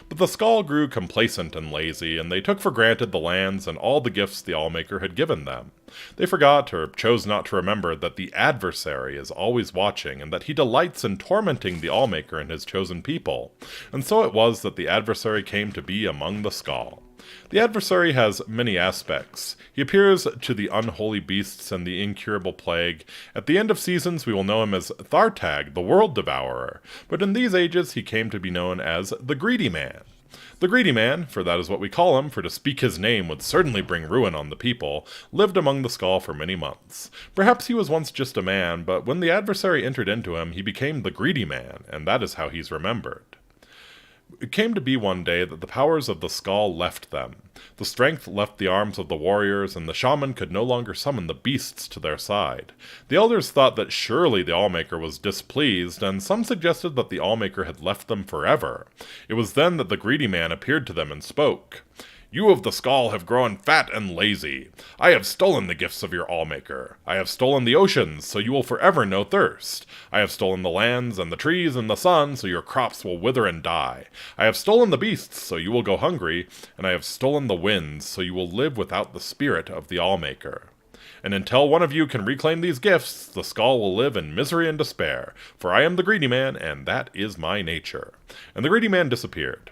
Speaker 1: But the Skall grew complacent and lazy, and they took for granted the lands and all the gifts the Allmaker had given them. They forgot or chose not to remember that the adversary is always watching, and that he delights in tormenting the Allmaker and his chosen people. And so it was that the adversary came to be among the Skall. The adversary has many aspects. He appears to the unholy beasts and the incurable plague. At the end of seasons we will know him as Thartag, the World Devourer, but in these ages he came to be known as the Greedy Man. The Greedy Man, for that is what we call him, for to speak his name would certainly bring ruin on the people, lived among the Skall for many months. Perhaps he was once just a man, but when the adversary entered into him, he became the Greedy Man, and that is how he's remembered. It came to be one day that the powers of the skull left them. The strength left the arms of the warriors, and the shaman could no longer summon the beasts to their side. The elders thought that surely the Allmaker was displeased, and some suggested that the Allmaker had left them forever. It was then that the greedy man appeared to them and spoke. "You of the skull have grown fat and lazy. I have stolen the gifts of your Allmaker. I have stolen the oceans, so you will forever know thirst. I have stolen the lands and the trees and the sun, so your crops will wither and die. I have stolen the beasts, so you will go hungry, and I have stolen the winds, so you will live without the spirit of the Allmaker. And until one of you can reclaim these gifts, the skull will live in misery and despair, for I am the greedy man, and that is my nature." And the greedy man disappeared.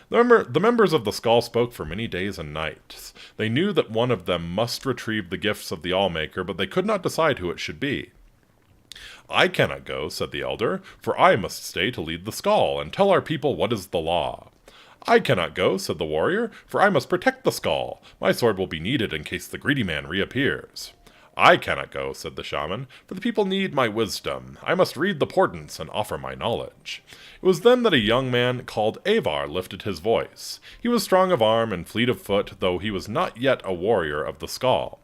Speaker 1: The members of the skull spoke for many days and nights. They knew that one of them must retrieve the gifts of the Allmaker, but they could not decide who it should be. "I cannot go," said the elder, "for I must stay to lead the skull, and tell our people what is the law." "I cannot go," said the warrior, "for I must protect the skull. My sword will be needed in case the greedy man reappears." "I cannot go," said the shaman, "for the people need my wisdom. I must read the portents and offer my knowledge." It was then that a young man called Avar lifted his voice. He was strong of arm and fleet of foot, though he was not yet a warrior of the skull.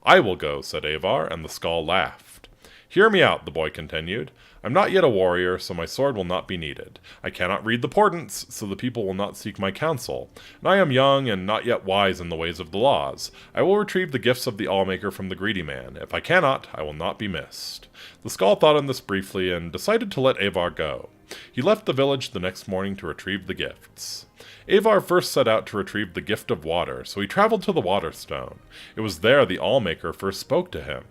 Speaker 1: "I will go," said Avar, and the skull laughed. "Hear me out," the boy continued. "I'm not yet a warrior, so my sword will not be needed. I cannot read the portents, so the people will not seek my counsel. And I am young and not yet wise in the ways of the laws. I will retrieve the gifts of the Allmaker from the greedy man. If I cannot, I will not be missed." The skull thought on this briefly and decided to let Avar go. He left the village the next morning to retrieve the gifts. Avar first set out to retrieve the gift of water, so he traveled to the Waterstone. It was there the Allmaker first spoke to him.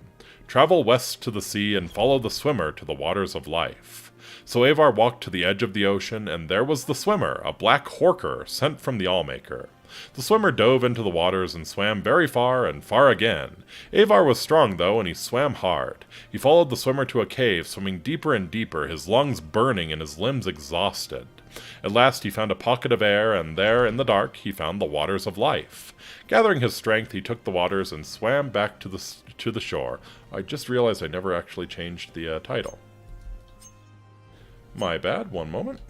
Speaker 1: "Travel west to the sea and follow the swimmer to the waters of life." So Avar walked to the edge of the ocean, and there was the swimmer, a black horker sent from the Allmaker. The swimmer dove into the waters and swam very far and far again. Avar was strong, though, and he swam hard. He followed the swimmer to a cave, swimming deeper and deeper, his lungs burning and his limbs exhausted. At last he found a pocket of air, and there, in the dark, he found the waters of life. Gathering his strength, he took the waters and swam back to the shore. I just realized I never actually changed the title. My bad, one moment.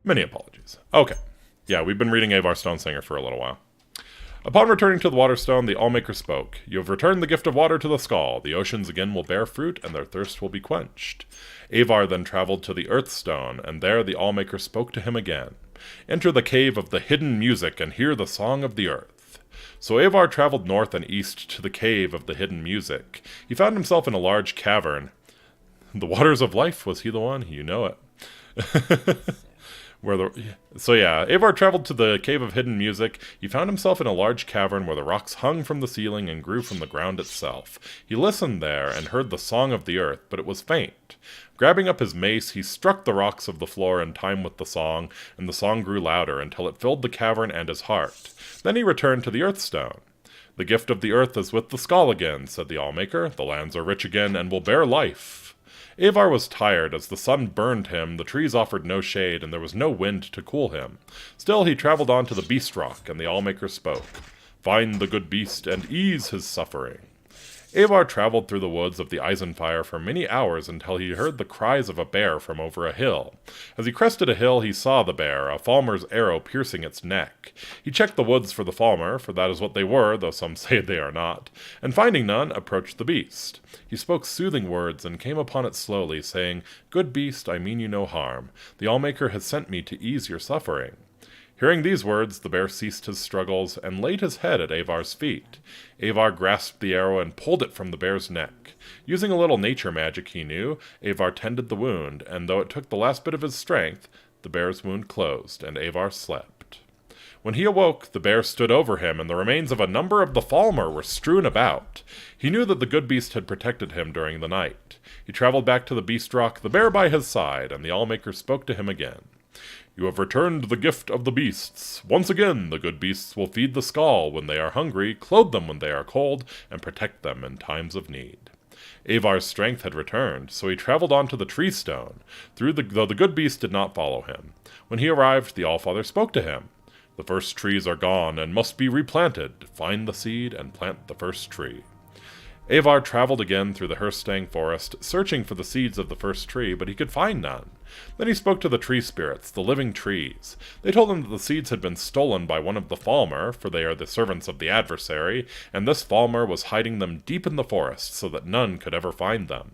Speaker 1: Many apologies. Okay. Yeah, we've been reading Avar Stonesinger for a little while. Upon returning to the Waterstone, the Allmaker spoke. "You have returned the gift of water to the skull. The oceans again will bear fruit, and their thirst will be quenched." Avar then traveled to the Earthstone, and there the Allmaker spoke to him again. "Enter the cave of the hidden music, and hear the song of the earth." So Avar traveled north and east to the cave of the hidden music. He found himself in a large cavern. The waters of life, was he the one? You know it. Avar traveled to the Cave of Hidden Music. He found himself in a large cavern where the rocks hung from the ceiling and grew from the ground itself. He listened there and heard the song of the earth, but it was faint. Grabbing up his mace, he struck the rocks of the floor in time with the song, and the song grew louder until it filled the cavern and his heart. Then he returned to the Earthstone. "The gift of the earth is with the skull again," said the Allmaker. "The lands are rich again and will bear life." Avar was tired. As the sun burned him, the trees offered no shade, and there was no wind to cool him. Still, he traveled on to the Beast Rock, and the Allmaker spoke. "Find the good beast and ease his suffering." Avar traveled through the woods of the Eisenfire for many hours until he heard the cries of a bear from over a hill. As he crested a hill, he saw the bear, a falmer's arrow piercing its neck. He checked the woods for the falmer, for that is what they were, though some say they are not, and finding none, approached the beast. He spoke soothing words and came upon it slowly, saying, "Good beast, I mean you no harm. The Allmaker has sent me to ease your suffering." Hearing these words, the bear ceased his struggles and laid his head at Avar's feet. Avar grasped the arrow and pulled it from the bear's neck. Using a little nature magic he knew, Avar tended the wound, and though it took the last bit of his strength, the bear's wound closed, and Avar slept. When he awoke, the bear stood over him, and the remains of a number of the falmer were strewn about. He knew that the good beast had protected him during the night. He traveled back to the Beast Rock, the bear by his side, and the Allmaker spoke to him again. "You have returned the gift of the beasts. Once again, the good beasts will feed the skull when they are hungry, clothe them when they are cold, and protect them in times of need." Avar's strength had returned, so he traveled on to the Tree Stone, though the good beast did not follow him. When he arrived, the Allfather spoke to him. "The first trees are gone and must be replanted. Find the seed and plant the first tree." Avar traveled again through the Herstang forest, searching for the seeds of the first tree, but he could find none. Then he spoke to the tree spirits, the living trees. They told him that the seeds had been stolen by one of the Falmer, for they are the servants of the adversary, and this Falmer was hiding them deep in the forest, so that none could ever find them.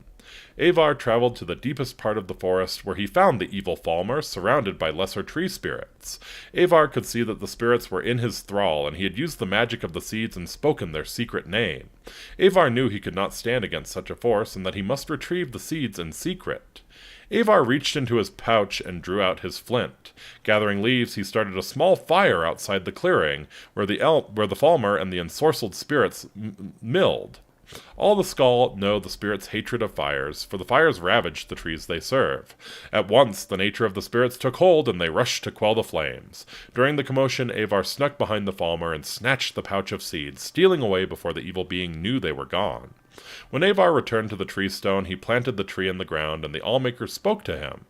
Speaker 1: Avar traveled to the deepest part of the forest, where he found the evil Falmer surrounded by lesser tree spirits. Avar could see that the spirits were in his thrall, and he had used the magic of the seeds and spoken their secret name. Avar knew he could not stand against such a force, and that he must retrieve the seeds in secret. Avar reached into his pouch and drew out his flint. Gathering leaves, he started a small fire outside the clearing, where the Falmer and the ensorcelled spirits milled. All the Skull know the spirits' hatred of fires, for the fires ravaged the trees they serve. At once, the nature of the spirits took hold, and they rushed to quell the flames. During the commotion, Avar snuck behind the Falmer and snatched the pouch of seeds, stealing away before the evil being knew they were gone. When Avar returned to the tree stone, he planted the tree in the ground, and the Allmaker spoke to him.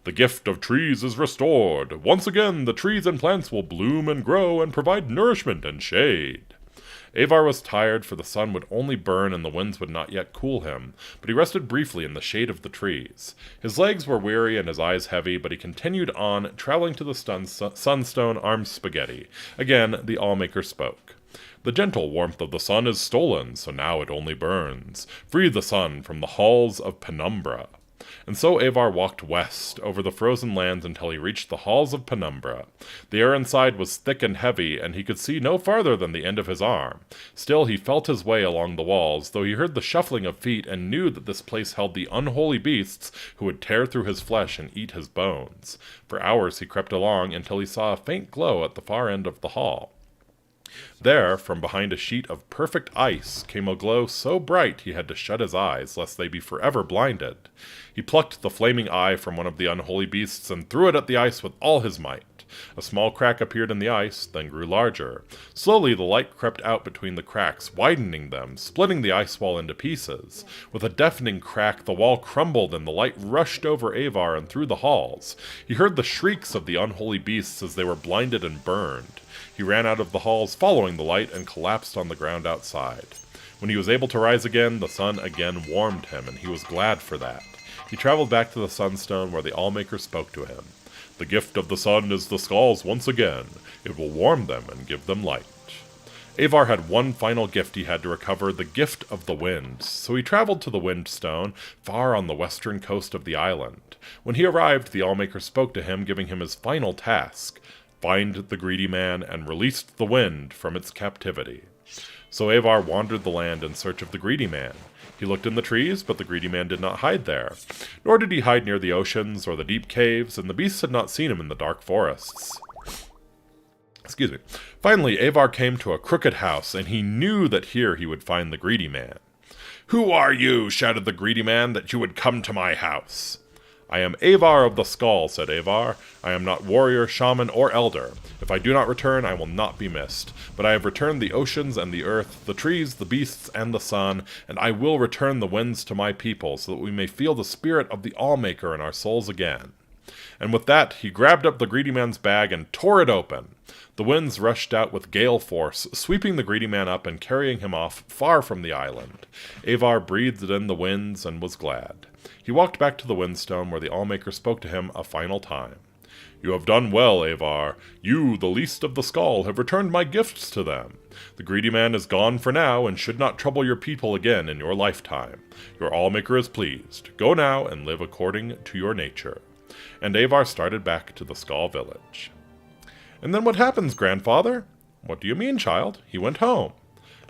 Speaker 1: "The gift of trees is restored. Once again, the trees and plants will bloom and grow and provide nourishment and shade." Avar was tired, for the sun would only burn and the winds would not yet cool him, but he rested briefly in the shade of the trees. His legs were weary and his eyes heavy, but he continued on, traveling to the sunstone armed spaghetti. Again, the Allmaker spoke. "The gentle warmth of the sun is stolen, so now it only burns. Free the sun from the halls of penumbra." And so Avar walked west, over the frozen lands until he reached the halls of penumbra. The air inside was thick and heavy, and he could see no farther than the end of his arm. Still he felt his way along the walls, though he heard the shuffling of feet and knew that this place held the unholy beasts who would tear through his flesh and eat his bones. For hours he crept along until he saw a faint glow at the far end of the hall. There, from behind a sheet of perfect ice, came a glow so bright he had to shut his eyes, lest they be forever blinded. He plucked the flaming eye from one of the unholy beasts and threw it at the ice with all his might. A small crack appeared in the ice, then grew larger. Slowly the light crept out between the cracks, widening them, splitting the ice wall into pieces. With a deafening crack, the wall crumbled and the light rushed over Avar and through the halls. He heard the shrieks of the unholy beasts as they were blinded and burned. He ran out of the halls, following the light, and collapsed on the ground outside. When he was able to rise again, the sun again warmed him, and he was glad for that. He traveled back to the Sunstone, where the Allmaker spoke to him. "The gift of the sun is the Skulls once again. It will warm them and give them light." Avar had one final gift he had to recover, the gift of the wind, so he traveled to the Windstone, far on the western coast of the island. When he arrived, the Allmaker spoke to him, giving him his final task: find the greedy man and release the wind from its captivity. So Avar wandered the land in search of the greedy man. He looked in the trees, but the greedy man did not hide there. Nor did he hide near the oceans or the deep caves, and the beasts had not seen him in the dark forests. Excuse me. Finally, Avar came to a crooked house, and he knew that here he would find the greedy man. "Who are you," shouted the greedy man, "that you would come to my house?" "I am Avar of the Skull," said Avar. "I am not warrior, shaman, or elder. If I do not return, I will not be missed. But I have returned the oceans and the earth, the trees, the beasts, and the sun, and I will return the winds to my people, so that we may feel the spirit of the Allmaker in our souls again." And with that, he grabbed up the greedy man's bag and tore it open. The winds rushed out with gale force, sweeping the greedy man up and carrying him off far from the island. Avar breathed in the winds and was glad. He walked back to the Windstone, where the Allmaker spoke to him a final time. "You have done well, Avar. You, the least of the Skull, have returned my gifts to them. The greedy man is gone for now, and should not trouble your people again in your lifetime. Your Allmaker is pleased. Go now and live according to your nature." And Avar started back to the Skull village. "And then what happens, grandfather?" "What do you mean, child? He went home."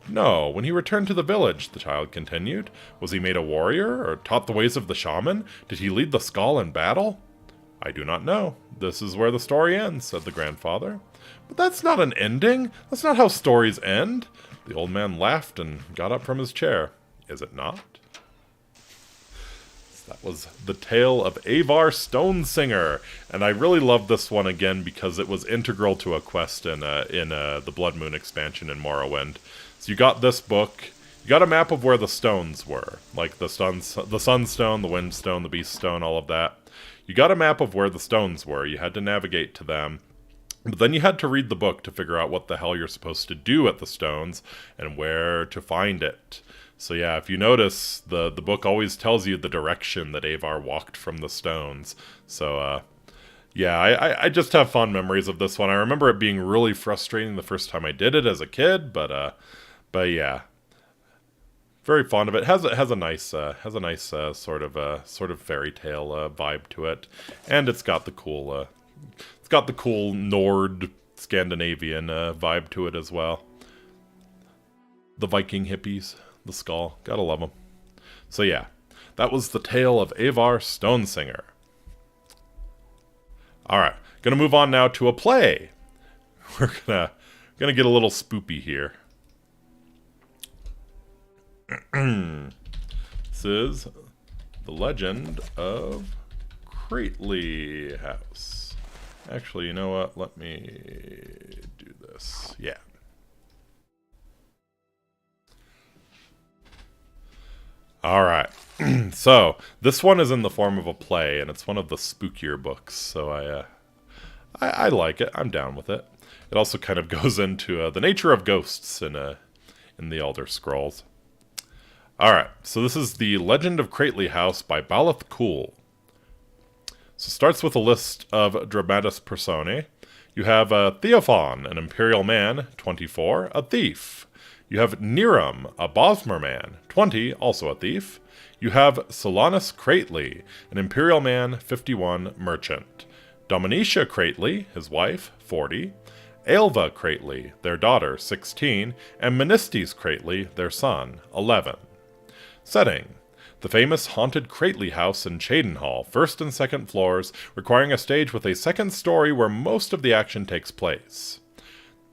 Speaker 1: "No, when he returned to the village," the child continued. "Was he made a warrior, or taught the ways of the shaman? Did he lead the Skull in battle?" "I do not know. This is where the story ends," said the grandfather. "But that's not an ending. That's not how stories end." The old man laughed and got up from his chair. "Is it not?" That was the tale of Avar Stonesinger, and I really love this one again because it was integral to a quest in the Blood Moon expansion in Morrowind. So you got this book, you got a map of where the stones were, like the Sunstone, the Windstone, the Beaststone, all of that. You got a map of where the stones were. You had to navigate to them. But then you had to read the book to figure out what the hell you're supposed to do at the stones and where to find it. So yeah, if you notice, the book always tells you the direction that Avar walked from the stones. So yeah, I just have fond memories of this one. I remember it being really frustrating the first time I did it as a kid, but yeah, very fond of it. Has a nice sort of fairy tale vibe to it, and it's got the cool Nord Scandinavian vibe to it as well. The Viking hippies, the skull, gotta love them. So yeah, that was the tale of Avar Stonesinger. Alright, gonna move on now to a play. We're gonna get a little spoopy here. This is The Legend of Crately House. Actually, you know what? Let me do this. Yeah. Alright. So, this one is in the form of a play, and it's one of the spookier books, so I like it. I'm down with it. It also kind of goes into the nature of ghosts in the Elder Scrolls. Alright, so this is The Legend of Crately House by Baleth Cool. So it starts with a list of dramatis personae. You have Theophon, an imperial man, 24, a thief. You have Niram, a Bosmer man, 20, also a thief. You have Solanus Crately, an imperial man, 51, merchant. Dominica Crately, his wife, 40. Aelva Crately, their daughter, 16. And Menistes Crately, their son, 11. Setting: the famous haunted Crately house in Cheydinhall, first and second floors, requiring a stage with a second story where most of the action takes place.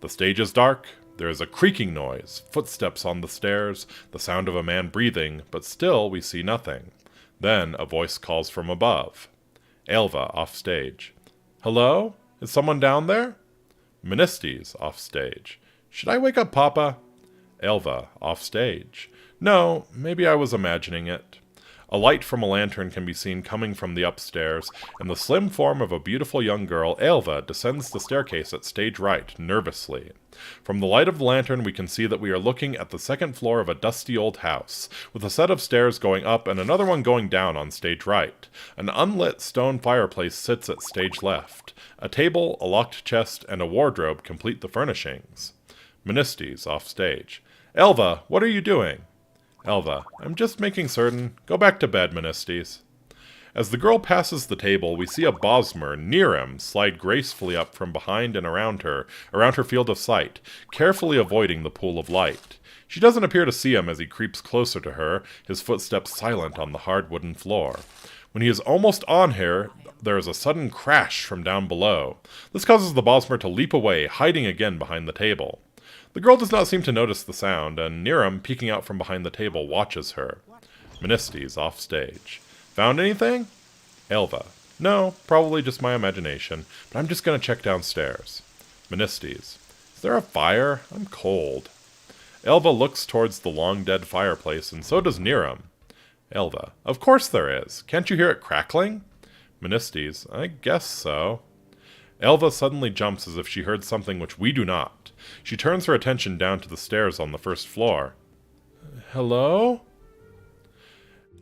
Speaker 1: The stage is dark, there is a creaking noise, footsteps on the stairs, the sound of a man breathing, but still we see nothing. Then a voice calls from above. Aelva, off stage. Hello? Is someone down there? Menistes, off stage. Should I wake up Papa? Aelva, off stage. No, maybe I was imagining it. A light from a lantern can be seen coming from the upstairs, and the slim form of a beautiful young girl, Aelva, descends the staircase at stage right, nervously. From the light of the lantern we can see that we are looking at the second floor of a dusty old house, with a set of stairs going up and another one going down on stage right. An unlit stone fireplace sits at stage left. A table, a locked chest, and a wardrobe complete the furnishings. Menistes, off stage. Aelva, what are you doing? Aelva, I'm just making certain. Go back to bed, Menistes. As the girl passes the table, we see a Bosmer, Niram, slide gracefully up from behind and around her field of sight, carefully avoiding the pool of light. She doesn't appear to see him as he creeps closer to her, his footsteps silent on the hard wooden floor. When he is almost on her, there is a sudden crash from down below. This causes the Bosmer to leap away, hiding again behind the table. The girl does not seem to notice the sound, and Niram, peeking out from behind the table, watches her. Menistes, off stage. Found anything? Aelva. No, probably just my imagination, but I'm just going to check downstairs. Menistes. Is there a fire? I'm cold. Aelva looks towards the long-dead fireplace, and so does Niram. Aelva. Of course there is. Can't you hear it crackling? Menistes. I guess so. Aelva suddenly jumps as if she heard something which we do not. She turns her attention down to the stairs on the first floor. Hello?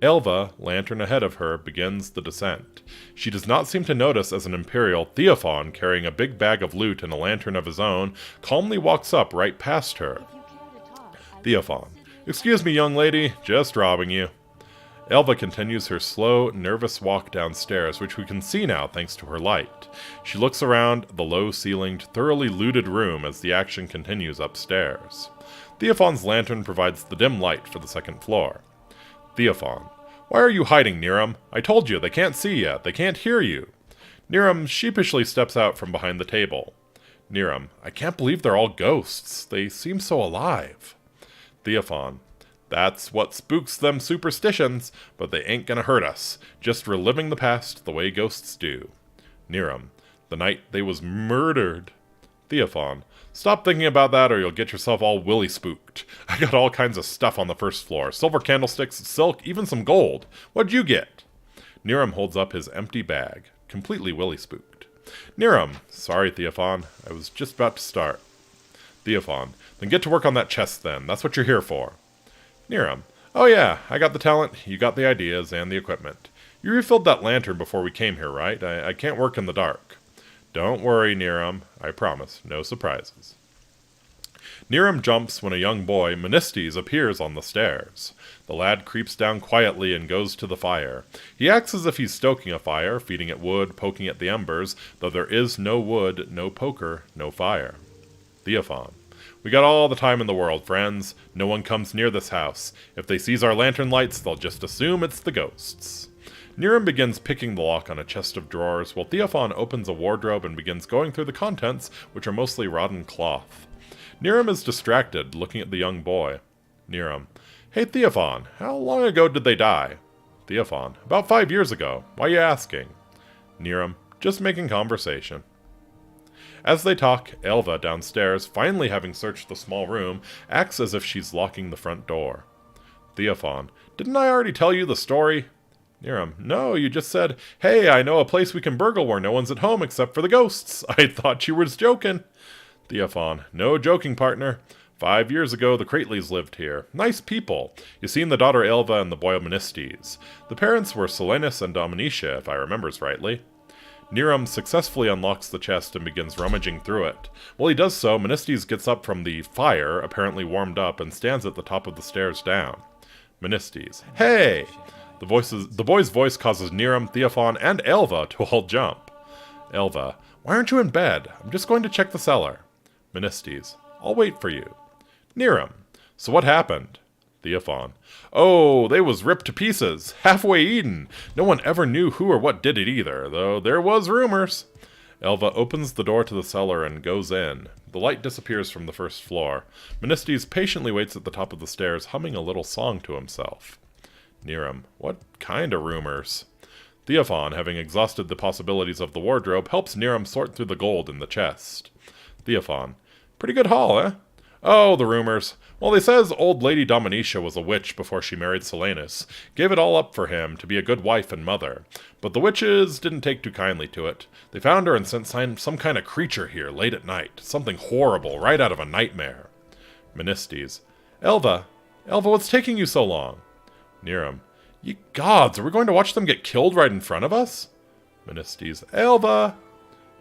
Speaker 1: Aelva, lantern ahead of her, begins the descent. She does not seem to notice as an Imperial, Theophon, carrying a big bag of loot and a lantern of his own, calmly walks up right past her. Theophon. Excuse me, young lady, just robbing you. Aelva continues her slow, nervous walk downstairs, which we can see now thanks to her light. She looks around the low-ceilinged, thoroughly looted room as the action continues upstairs. Theophon's lantern provides the dim light for the second floor. Theophon. Why are you hiding, Niram? I told you, they can't see you. They can't hear you. Niram sheepishly steps out from behind the table. Niram. I can't believe they're all ghosts. They seem so alive. Theophon. That's what spooks them superstitions, but they ain't gonna hurt us. Just reliving the past the way ghosts do. Niram. The night they was murdered. Theophon. Stop thinking about that or you'll get yourself all willy spooked. I got all kinds of stuff on the first floor. Silver candlesticks, silk, even some gold. What'd you get? Niram holds up his empty bag, completely willy spooked. Niram, sorry, Theophan. I was just about to start. Theophan, then get to work on that chest then. That's what you're here for. Niram, oh yeah, I got the talent, you got the ideas, and the equipment. You refilled that lantern before we came here, right? I can't work in the dark. Don't worry, Niram. I promise, no surprises. Niram jumps when a young boy, Menistes, appears on the stairs. The lad creeps down quietly and goes to the fire. He acts as if he's stoking a fire, feeding it wood, poking at the embers, though there is no wood, no poker, no fire. Theophan, we got all the time in the world, friends. No one comes near this house. If they seize our lantern lights, they'll just assume it's the ghosts. Niram begins picking the lock on a chest of drawers, while Theophan opens a wardrobe and begins going through the contents, which are mostly rotten cloth. Niram is distracted, looking at the young boy. Niram, hey Theophan, how long ago did they die? Theophan, about 5 years ago. Why are you asking? Niram, just making conversation. As they talk, Elva, downstairs, finally having searched the small room, acts as if she's locking the front door. Theophan, didn't I already tell you the story? Niram, no, you just said, hey, I know a place we can burgle where no one's at home except for the ghosts. I thought you was joking. Theophan, no joking, partner. 5 years ago, the Crateleys lived here. Nice people. You seen the daughter Elva and the boy Menistes. The parents were Silenus and Dominica, if I remembers rightly. Niram successfully unlocks the chest and begins rummaging through it. While he does so, Menistes gets up from the fire, apparently warmed up, and stands at the top of the stairs down. Menistes, hey! The boy's voice causes Niram, Theophan, and Elva to all jump. Elva, why aren't you in bed? I'm just going to check the cellar. Menistes, I'll wait for you. Niram, so what happened? Theophan, oh, they was ripped to pieces, halfway eaten. No one ever knew who or what did it either, though there was rumors. Elva opens the door to the cellar and goes in. The light disappears from the first floor. Menistes patiently waits at the top of the stairs, humming a little song to himself. Niram, what kind of rumors? Theophan, having exhausted the possibilities of the wardrobe, helps Niram sort through the gold in the chest. Theophan, pretty good haul, eh? Oh, the rumors. Well, they says old Lady Dominica was a witch before she married Silenus. Gave it all up for him to be a good wife and mother. But the witches didn't take too kindly to it. They found her and sent some kind of creature here late at night. Something horrible, right out of a nightmare. Menistes, Elva, what's taking you so long? Niram, ye gods, are we going to watch them get killed right in front of us? Menistes, Elva!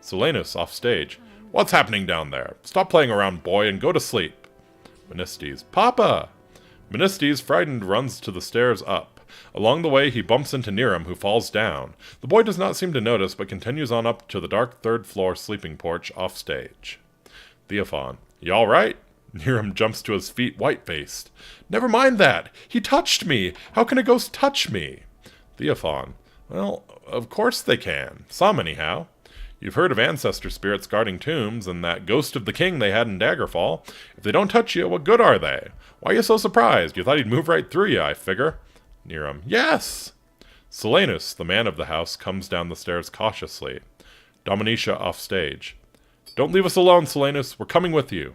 Speaker 1: Silenus, off stage. What's happening down there? Stop playing around, boy, and go to sleep. Menistes, Papa! Menistes, frightened, runs to the stairs up. Along the way, he bumps into Niram, who falls down. The boy does not seem to notice, but continues on up to the dark third-floor sleeping porch off stage. Theophan, you all right? Niram jumps to his feet, white-faced. Never mind that! He touched me! How can a ghost touch me? Theophan, well, of course they can. Some, anyhow. You've heard of ancestor spirits guarding tombs, and that ghost of the king they had in Daggerfall. If they don't touch you, what good are they? Why are you so surprised? You thought he'd move right through you, I figure. Niram, yes! Silenus, the man of the house, comes down the stairs cautiously. Dominica off stage. Don't leave us alone, Silenus. We're coming with you.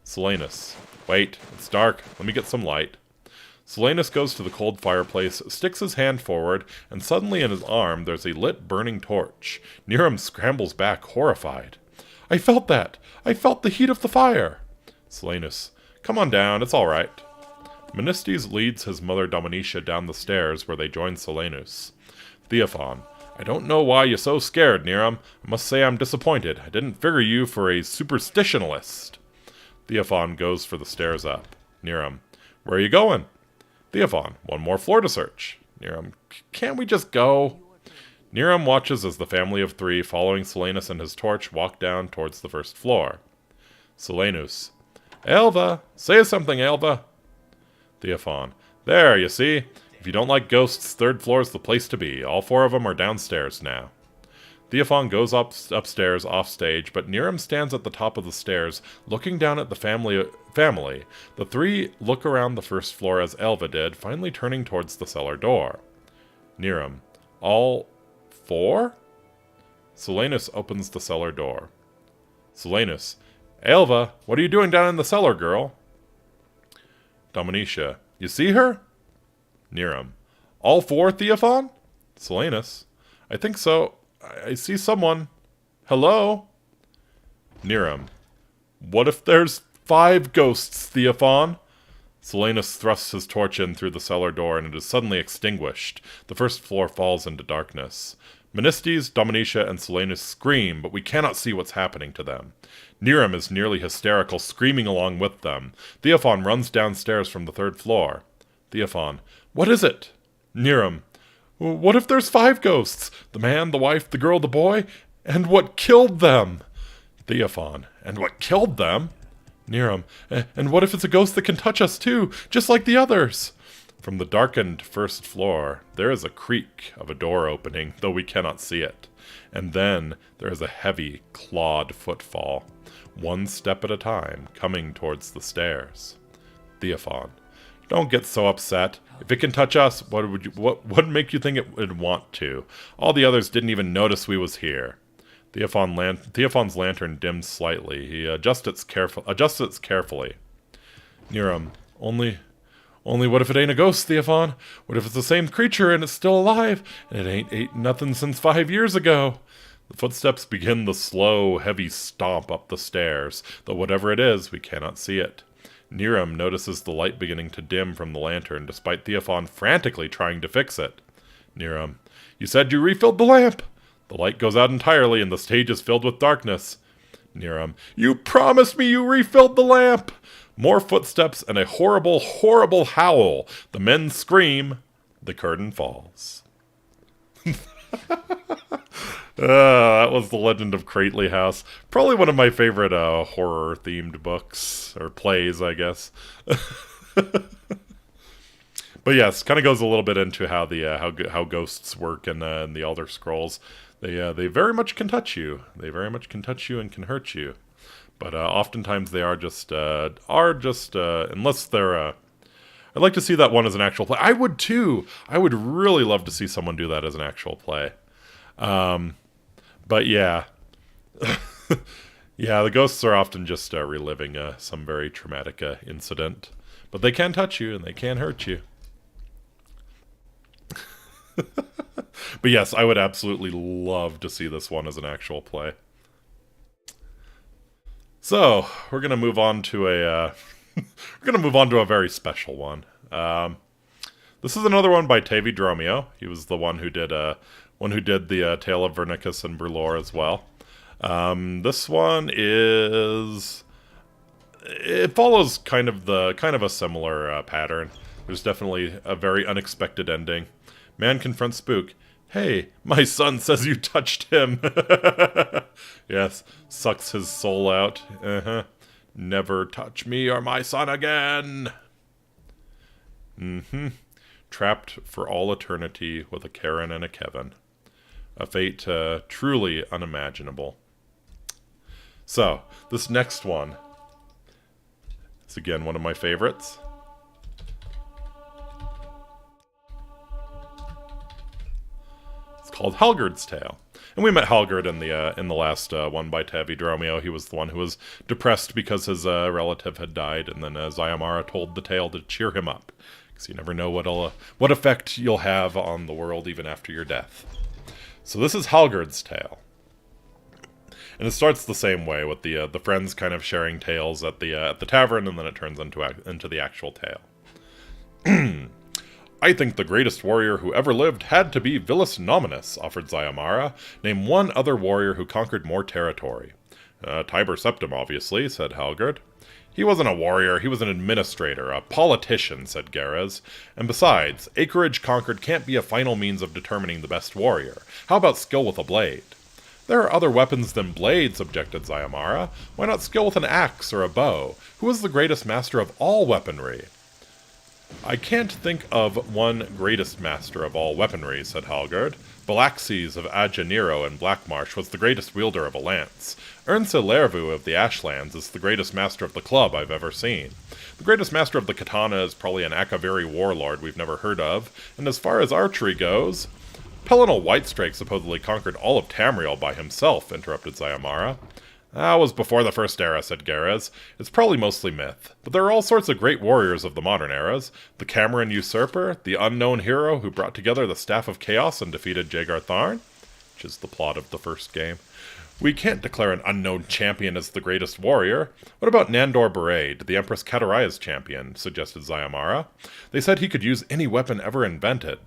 Speaker 1: Silenus, wait, it's dark. Let me get some light. Silenus goes to the cold fireplace, sticks his hand forward, and suddenly in his arm there's a lit, burning torch. Niram scrambles back, horrified. I felt that! I felt the heat of the fire! Silenus, come on down, it's all right. Menistes leads his mother Dominica down the stairs, where they join Silenus. Theophan, I don't know why you're so scared, Niram. I must say I'm disappointed. I didn't figure you for a superstitionalist. Theophan goes for the stairs up. Niram, where are you going? Theophan, one more floor to search. Niram, can't we just go? Niram watches as the family of three, following Silenus and his torch, walk down towards the first floor. Silenus, Elva, say something, Elva. Theophan, there, you see. If you don't like ghosts, third floor's the place to be. All four of them are downstairs now. Theophan goes upstairs off stage, but Niram stands at the top of the stairs, looking down at the family. The three look around the first floor as Elva did, finally turning towards the cellar door. Niram, all four? Silenus opens the cellar door. Silenus, Elva, what are you doing down in the cellar, girl? Dominica, you see her? Niram, all four, Theophan? Silenus, I think so. I see someone. Hello? Niram. What if there's 5 ghosts, Theophon? Silenus thrusts his torch in through the cellar door, and it is suddenly extinguished. The first floor falls into darkness. Menistes, Dominica, and Silenus scream, but we cannot see what's happening to them. Niram is nearly hysterical, screaming along with them. Theophon runs downstairs from the 3rd floor. Theophon. What is it? Niram. What if there's 5 ghosts? The man, the wife, the girl, the boy? And what killed them? Theophon. And what killed them? Niram. And what if it's a ghost that can touch us too, just like the others? From the darkened 1st floor, there is a creak of a door opening, though we cannot see it. And then there is a heavy, clawed footfall, 1 step at a time, coming towards the stairs. Theophon. Don't get so upset. If it can touch us, what would make you think it would want to? All the others didn't even notice we was here. Theophon's lantern dims slightly. He adjusts it carefully. Niram. Only what if it ain't a ghost, Theophon? What if it's the same creature and it's still alive, and it ain't ate nothing since 5 years ago? The footsteps begin the slow, heavy stomp up the stairs, though whatever it is, we cannot see it. Niram notices the light beginning to dim from the lantern, despite Theophon frantically trying to fix it. Niram. You said you refilled the lamp! The light goes out entirely, and the stage is filled with darkness. Niram. You promised me you refilled the lamp! More footsteps and a horrible, horrible howl. The men scream. The curtain falls. That was The Legend of Crately House. Probably one of my favorite horror-themed books, or plays, I guess. But yes, kind of goes a little bit into how the how ghosts work in the Elder Scrolls. They very much can touch you. They very much can touch you and can hurt you. But oftentimes they are just unless they're. I'd like to see that one as an actual play. I would too. I would really love to see someone do that as an actual play. But yeah, yeah, the ghosts are often just reliving some very traumatic incident. But they can touch you and they can hurt you. But yes, I would absolutely love to see this one as an actual play. So we're gonna move on to a very special one. This is another one by Tavi Dromio. He was the one who did the Tale of Vernicus and Brulor as well. This one it follows kind of a similar pattern. There's definitely a very unexpected ending. Man confronts Spook. Hey, my son says you touched him. Yes, sucks his soul out. Never touch me or my son again. Trapped for all eternity with a Karen and a Kevin. A fate truly unimaginable. So, this next one is again one of my favorites. It's called Halgard's Tale. And we met Halgard in the last one by Tavi Dromio. He was the one who was depressed because his relative had died, and then Zayamara told the tale to cheer him up. Because you never know what effect you'll have on the world even after your death. So this is Halgard's Tale. And it starts the same way, with the friends kind of sharing tales at the tavern, and then it turns into the actual tale. I think the greatest warrior who ever lived had to be Vilus Nominus, offered Zayamara. Name one other warrior who conquered more territory. Tiber Septim, obviously, said Halgard. He wasn't a warrior, he was an administrator, a politician, said Garez. And besides, acreage conquered can't be a final means of determining the best warrior. How about skill with a blade? There are other weapons than blades, objected Zayamara. Why not skill with an axe or a bow? Who is the greatest master of all weaponry? I can't think of one greatest master of all weaponry, said Halgard. Balaxes of Ajaniro in Blackmarsh was the greatest wielder of a lance. Ernsa Lervu of the Ashlands is the greatest master of the club I've ever seen. The greatest master of the katana is probably an Akaviri warlord we've never heard of, and as far as archery goes... Pelinal Whitestrake supposedly conquered all of Tamriel by himself, interrupted Zayamara. That was before the First Era, said Garez. It's probably mostly myth, but there are all sorts of great warriors of the modern eras. The Cameron Usurper, the unknown hero who brought together the Staff of Chaos and defeated Jagar Tharn, which is the plot of the first game. We can't declare an unknown champion as the greatest warrior. What about Nandor Barade, the Empress Kataraya's champion, suggested Zayamara. They said he could use any weapon ever invented.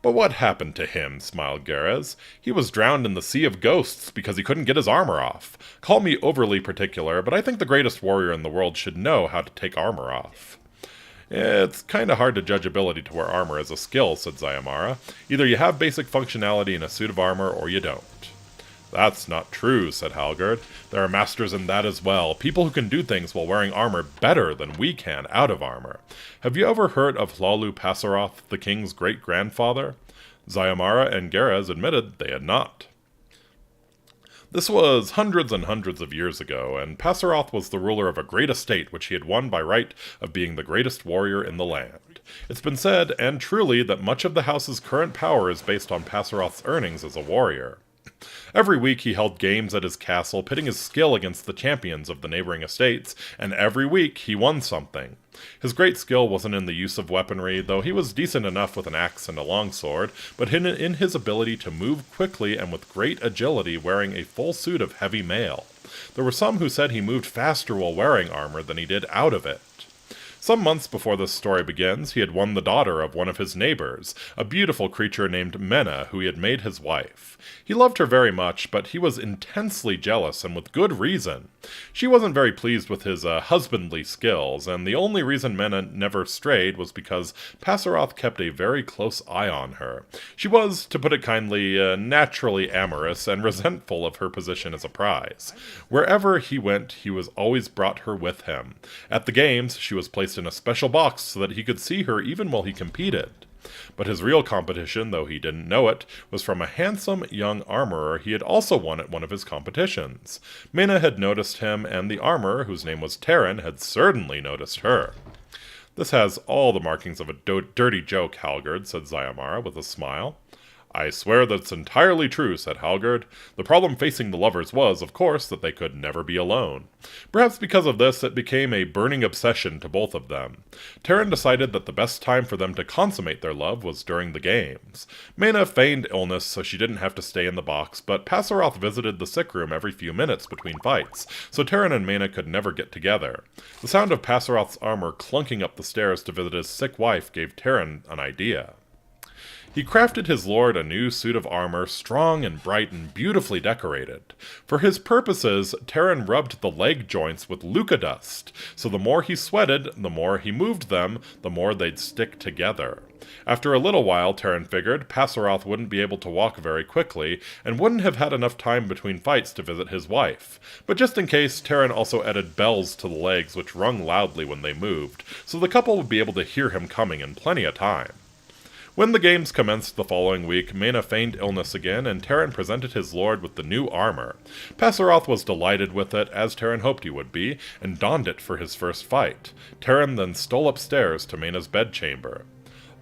Speaker 1: But what happened to him, smiled Garez. He was drowned in the Sea of Ghosts because he couldn't get his armor off. Call me overly particular, but I think the greatest warrior in the world should know how to take armor off. It's kinda hard to judge ability to wear armor as a skill, said Zayamara. Either you have basic functionality in a suit of armor, or you don't. That's not true, said Halgard. There are masters in that as well, people who can do things while wearing armor better than we can out of armor. Have you ever heard of Hlalu Passaroth, the king's great-grandfather? Zayamara and Garez admitted they had not. This was hundreds and hundreds of years ago, and Passaroth was the ruler of a great estate which he had won by right of being the greatest warrior in the land. It's been said, and truly, that much of the house's current power is based on Passaroth's earnings as a warrior. Every week he held games at his castle, pitting his skill against the champions of the neighboring estates, and every week he won something. His great skill wasn't in the use of weaponry, though he was decent enough with an axe and a longsword, but in his ability to move quickly and with great agility wearing a full suit of heavy mail. There were some who said he moved faster while wearing armor than he did out of it. Some months before this story begins, he had won the daughter of one of his neighbors, a beautiful creature named Mena, who he had made his wife. He loved her very much, but he was intensely jealous, and with good reason. She wasn't very pleased with his husbandly skills, and the only reason Mena never strayed was because Passaroth kept a very close eye on her. She was, to put it kindly, naturally amorous and resentful of her position as a prize. Wherever he went, he was always brought her with him. At the games, she was placed in a special box so that he could see her even while he competed. But his real competition, though he didn't know it, was from a handsome young armorer he had also won at one of his competitions. Mena had noticed him, and the armorer, whose name was Terran, had certainly noticed her. This has all the markings of a dirty joke, Halgard, said Zayamara with a smile. I swear that's entirely true, said Halgard. The problem facing the lovers was, of course, that they could never be alone. Perhaps because of this, it became a burning obsession to both of them. Terran decided that the best time for them to consummate their love was during the games. Mena feigned illness so she didn't have to stay in the box, but Passaroth visited the sick room every few minutes between fights, so Terran and Mena could never get together. The sound of Passaroth's armor clunking up the stairs to visit his sick wife gave Terran an idea. He crafted his lord a new suit of armor, strong and bright and beautifully decorated. For his purposes, Terran rubbed the leg joints with Luca dust, so the more he sweated, the more he moved them, the more they'd stick together. After a little while, Terran figured, Passaroth wouldn't be able to walk very quickly, and wouldn't have had enough time between fights to visit his wife. But just in case, Terran also added bells to the legs which rung loudly when they moved, so the couple would be able to hear him coming in plenty of time. When the games commenced the following week, Mena feigned illness again, and Terran presented his lord with the new armor. Passaroth was delighted with it, as Terran hoped he would be, and donned it for his first fight. Terran then stole upstairs to Mena's bedchamber.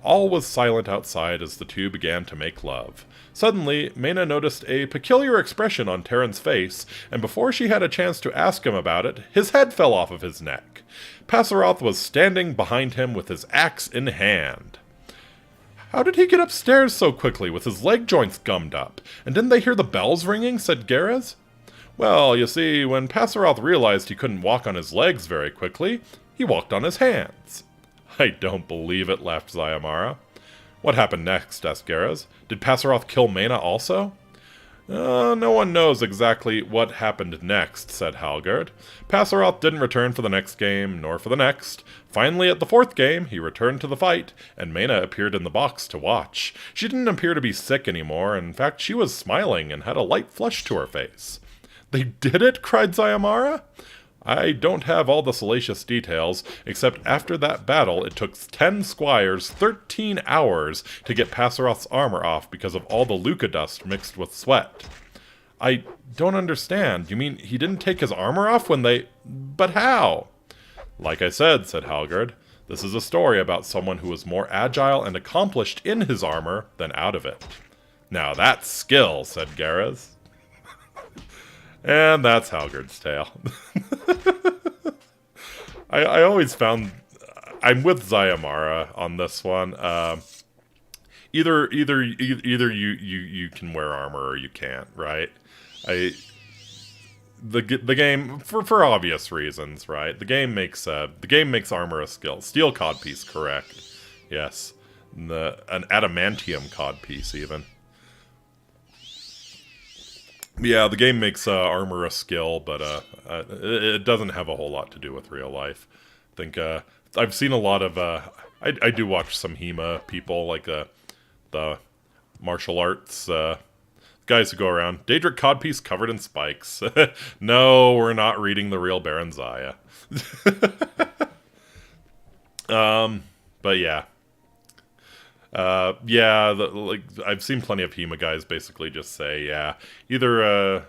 Speaker 1: All was silent outside as the two began to make love. Suddenly, Mena noticed a peculiar expression on Terran's face, and before she had a chance to ask him about it, his head fell off of his neck. Passaroth was standing behind him with his axe in hand. How did he get upstairs so quickly with his leg joints gummed up? And didn't they hear the bells ringing? Said Garez. Well, you see, when Passaroth realized he couldn't walk on his legs very quickly, he walked on his hands. I don't believe it, laughed Zayamara. What happened next? Asked Garez. Did Passaroth kill Mena also? No one knows exactly what happened next, said Halgard. Passaroth didn't return for the next game, nor for the next. Finally, at the fourth game, he returned to the fight, and Mena appeared in the box to watch. She didn't appear to be sick anymore. In fact, she was smiling and had a light flush to her face. They did it? Cried Zayamara. I don't have all the salacious details, except after that battle it took 10 squires 13 hours to get Passaroth's armor off because of all the Luca dust mixed with sweat. I don't understand. You mean he didn't take his armor off when they... But how? Like I said, said Halgard, this is a story about someone who was more agile and accomplished in his armor than out of it. Now that's skill, said Garez. And that's Halgard's tale. I always found... I'm with Zayamara on this one. Either you can wear armor or you can't, right? the game for obvious reasons, right? The game makes armor a skill. Steel codpiece, correct? Yes, an adamantium codpiece even. Yeah, the game makes armor a skill, but it doesn't have a whole lot to do with real life. I think I've seen a lot of. I do watch some HEMA people, like the martial arts guys who go around. Daedric codpiece covered in spikes. No, we're not reading the real Baron Zaya. But yeah. Like I've seen plenty of HEMA guys basically just say, yeah, either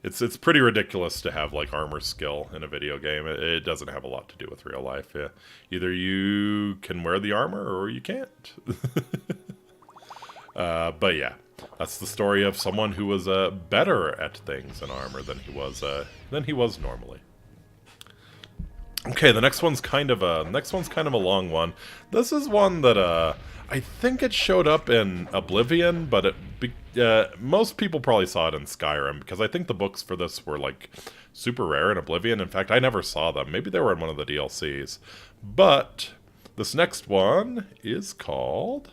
Speaker 1: it's pretty ridiculous to have like armor skill in a video game. It doesn't have a lot to do with real life. Yeah. Either you can wear the armor or you can't. But yeah, that's the story of someone who was better at things in armor than he was normally. Okay, the next one's kind of a long one. This is one that I think it showed up in Oblivion, but most people probably saw it in Skyrim, because I think the books for this were like super rare in Oblivion. In fact, I never saw them. Maybe they were in one of the DLCs. But this next one is called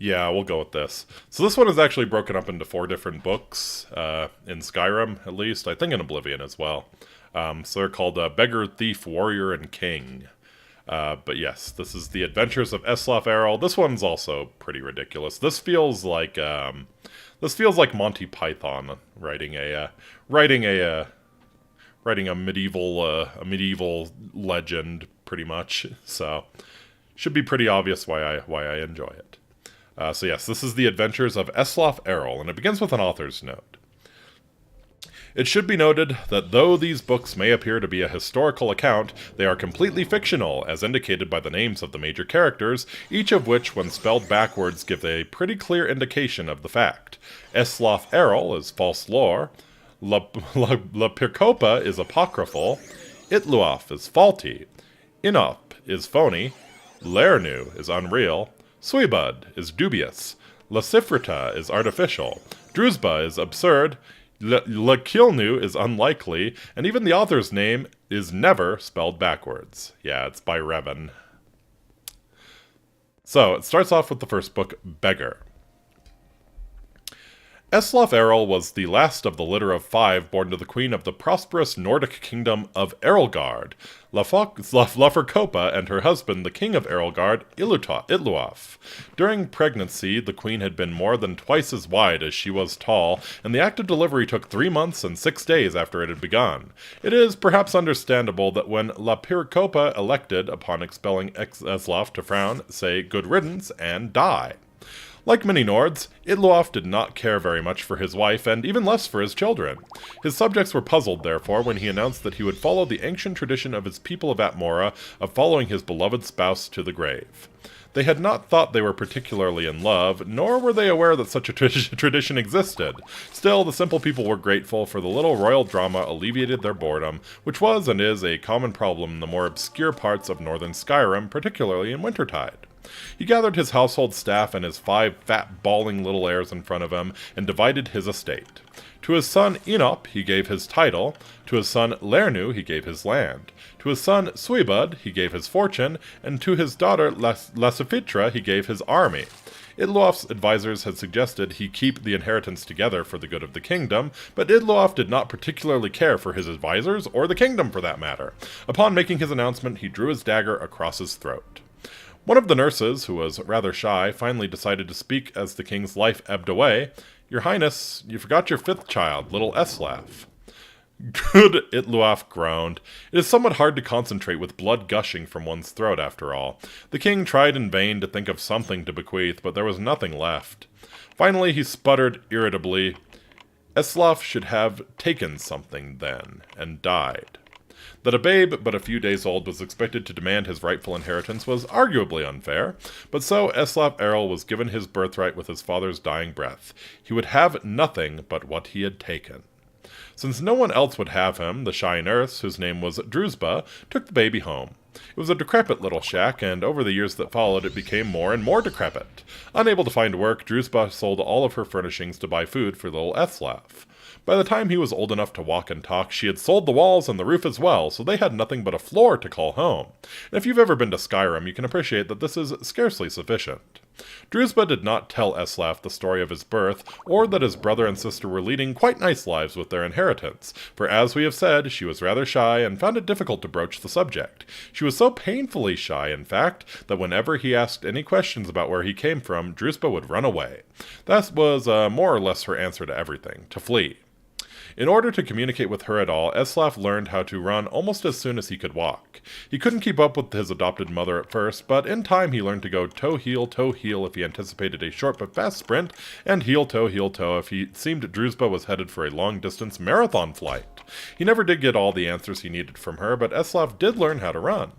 Speaker 1: yeah, we'll go with this. So this one is actually broken up into 4 different books, in Skyrim, at least. I think in Oblivion as well. So they're called Beggar, Thief, Warrior, and King. But yes, this is the Adventures of Eslaf Errol. This one's also pretty ridiculous. This feels like Monty Python writing a medieval legend, pretty much. So should be pretty obvious why I enjoy it. So yes, this is the Adventures of Eslaf Errol, and it begins with an author's note. It should be noted that though these books may appear to be a historical account, they are completely fictional, as indicated by the names of the major characters, each of which, when spelled backwards, give a pretty clear indication of the fact. Eslaf Errol is false lore, La Pircopa is apocryphal, Itluaf is faulty, Inop is phony, Lernu is unreal, Suibud is dubious, Lasifrita is artificial, Druzba is absurd, Lakilnu is unlikely, and even the author's name is never spelled backwards. Yeah, it's by Revan. So, it starts off with the first book, Beggar. Eslaf Errol was the last of the litter of 5 born to the queen of the prosperous Nordic kingdom of Erelgard, Laferkopa, and her husband, the king of Erelgard, Itluaf. During pregnancy, the queen had been more than twice as wide as she was tall, and the act of delivery took 3 months and 6 days after it had begun. It is perhaps understandable that when Laferkopa elected, upon expelling Eslaf, to frown, say good riddance, and die. Like many Nords, Itluaf did not care very much for his wife, and even less for his children. His subjects were puzzled, therefore, when he announced that he would follow the ancient tradition of his people of Atmora of following his beloved spouse to the grave. They had not thought they were particularly in love, nor were they aware that such a tradition existed. Still, the simple people were grateful, for the little royal drama alleviated their boredom, which was and is a common problem in the more obscure parts of northern Skyrim, particularly in wintertide. He gathered his household staff and his 5 fat, bawling little heirs in front of him, and divided his estate. To his son Inop he gave his title, to his son Lernu he gave his land, to his son Suibud he gave his fortune, and to his daughter Lasifitra he gave his army. Itluaf's advisors had suggested he keep the inheritance together for the good of the kingdom, but Itluaf did not particularly care for his advisors, or the kingdom for that matter. Upon making his announcement, he drew his dagger across his throat. One of the nurses, who was rather shy, finally decided to speak as the king's life ebbed away. "Your Highness, you forgot your 5th child, little Eslaf." "Good," Itluaf groaned. "It is somewhat hard to concentrate with blood gushing from one's throat, after all." The king tried in vain to think of something to bequeath, but there was nothing left. Finally he sputtered irritably, "Eslaf should have taken something then, and died." That a babe but a few days old was expected to demand his rightful inheritance was arguably unfair, but so Eslaf Errol was given his birthright with his father's dying breath. He would have nothing but what he had taken. Since no one else would have him, the shy nurse, whose name was Drusba, took the baby home. It was a decrepit little shack, and over the years that followed it became more and more decrepit. Unable to find work, Drusba sold all of her furnishings to buy food for little Eslaf. By the time he was old enough to walk and talk, she had sold the walls and the roof as well, so they had nothing but a floor to call home. And if you've ever been to Skyrim, you can appreciate that this is scarcely sufficient. Drusba did not tell Eslaf the story of his birth, or that his brother and sister were leading quite nice lives with their inheritance, for as we have said, she was rather shy and found it difficult to broach the subject. She was so painfully shy, in fact, that whenever he asked any questions about where he came from, Drusba would run away. That was more or less her answer to everything, to flee. In order to communicate with her at all, Eslaf learned how to run almost as soon as he could walk. He couldn't keep up with his adopted mother at first, but in time he learned to go toe heel if he anticipated a short but fast sprint, and heel toe if he seemed Drusba was headed for a long-distance marathon flight. He never did get all the answers he needed from her, but Eslaf did learn how to run.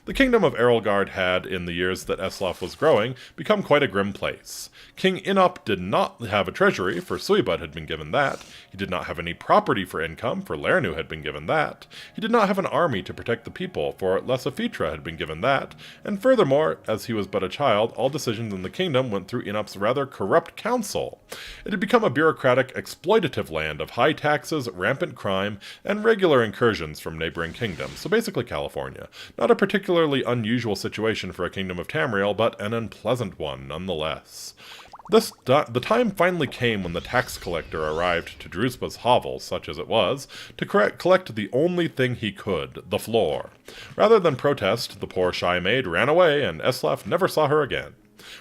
Speaker 1: The kingdom of Erelgard had, in the years that Eslaf was growing, become quite a grim place. King Inop did not have a treasury, for Suibud had been given that. He did not have any property for income, for Lernu had been given that. He did not have an army to protect the people, for Lesafitra had been given that. And furthermore, as he was but a child, all decisions in the kingdom went through Inop's rather corrupt council. It had become a bureaucratic, exploitative land of high taxes, rampant crime, and regular incursions from neighboring kingdoms, so basically California. Not a particularly unusual situation for a kingdom of Tamriel, but an unpleasant one nonetheless. The time finally came when the tax collector arrived to Drusba's hovel, such as it was, to collect the only thing he could, the floor. Rather than protest, the poor shy maid ran away, and Eslaf never saw her again.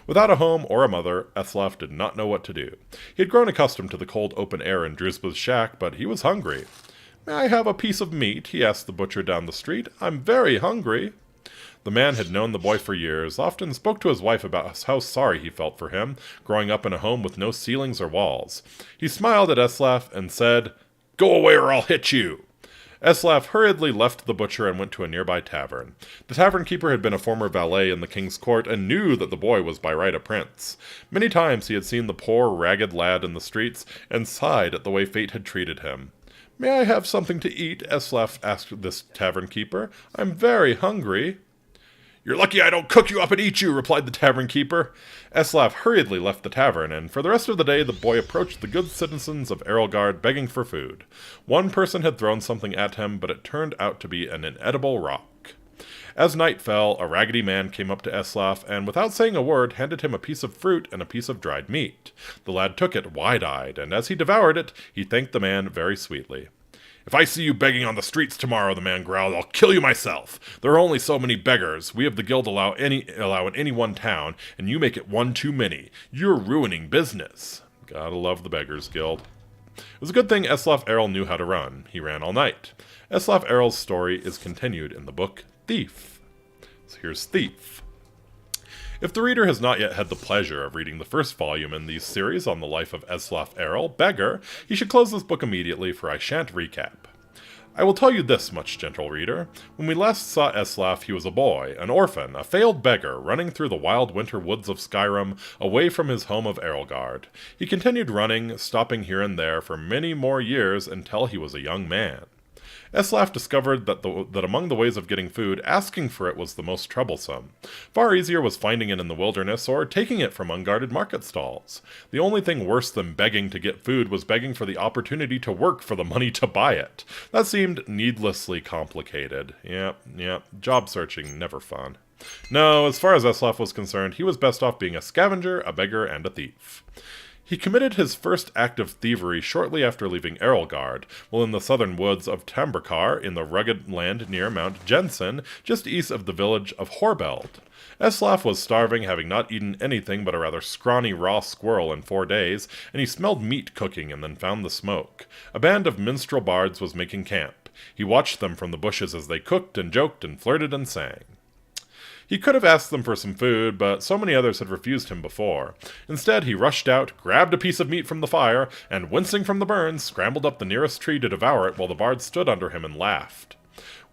Speaker 1: Without a home or a mother, Eslaf did not know what to do. He had grown accustomed to the cold open air in Drusba's shack, but he was hungry. "May I have a piece of meat?" he asked the butcher down the street. "I'm very hungry." The man had known the boy for years, often spoke to his wife about how sorry he felt for him, growing up in a home with no ceilings or walls. He smiled at Eslaf and said, "Go away or I'll hit you." Eslaf hurriedly left the butcher and went to a nearby tavern. The tavern keeper had been a former valet in the king's court and knew that the boy was by right a prince. Many times he had seen the poor, ragged lad in the streets and sighed at the way fate had treated him. "May I have something to eat?" Eslaf asked this tavern keeper. "I'm very hungry." "You're lucky I don't cook you up and eat you," replied the tavern keeper. Eslaf hurriedly left the tavern, and for the rest of the day the boy approached the good citizens of Erelgard begging for food. One person had thrown something at him, but it turned out to be an inedible rock. As night fell, a raggedy man came up to Eslaf, and without saying a word, handed him a piece of fruit and a piece of dried meat. The lad took it wide-eyed, and as he devoured it, he thanked the man very sweetly. "If I see you begging on the streets tomorrow," the man growled, "I'll kill you myself. There are only so many beggars. We of the guild allow in any one town, and you make it one too many. You're ruining business." Gotta love the Beggars Guild. It was a good thing Eslaf Errol knew how to run. He ran all night. Eslaf Errol's story is continued in the book Thief. So here's Thief. If the reader has not yet had the pleasure of reading the first volume in these series on the life of Eslaf Errol, Beggar, he should close this book immediately, for I shan't recap. I will tell you this much, gentle reader. When we last saw Eslaf, he was a boy, an orphan, a failed beggar, running through the wild winter woods of Skyrim, away from his home of Erelgard. He continued running, stopping here and there for many more years until he was a young man. Eslaf discovered that among the ways of getting food, asking for it was the most troublesome. Far easier was finding it in the wilderness or taking it from unguarded market stalls. The only thing worse than begging to get food was begging for the opportunity to work for the money to buy it. That seemed needlessly complicated. Yep, job searching, never fun. No, as far as Eslaf was concerned, he was best off being a scavenger, a beggar, and a thief. He committed his first act of thievery shortly after leaving Erelgard, while in the southern woods of Tambrakar, in the rugged land near Mount Jensen, just east of the village of Horbeld. Eslaf was starving, having not eaten anything but a rather scrawny raw squirrel in 4 days, and he smelled meat cooking and then found the smoke. A band of minstrel bards was making camp. He watched them from the bushes as they cooked and joked and flirted and sang. He could have asked them for some food, but so many others had refused him before. Instead, he rushed out, grabbed a piece of meat from the fire, and wincing from the burns, scrambled up the nearest tree to devour it while the bard stood under him and laughed.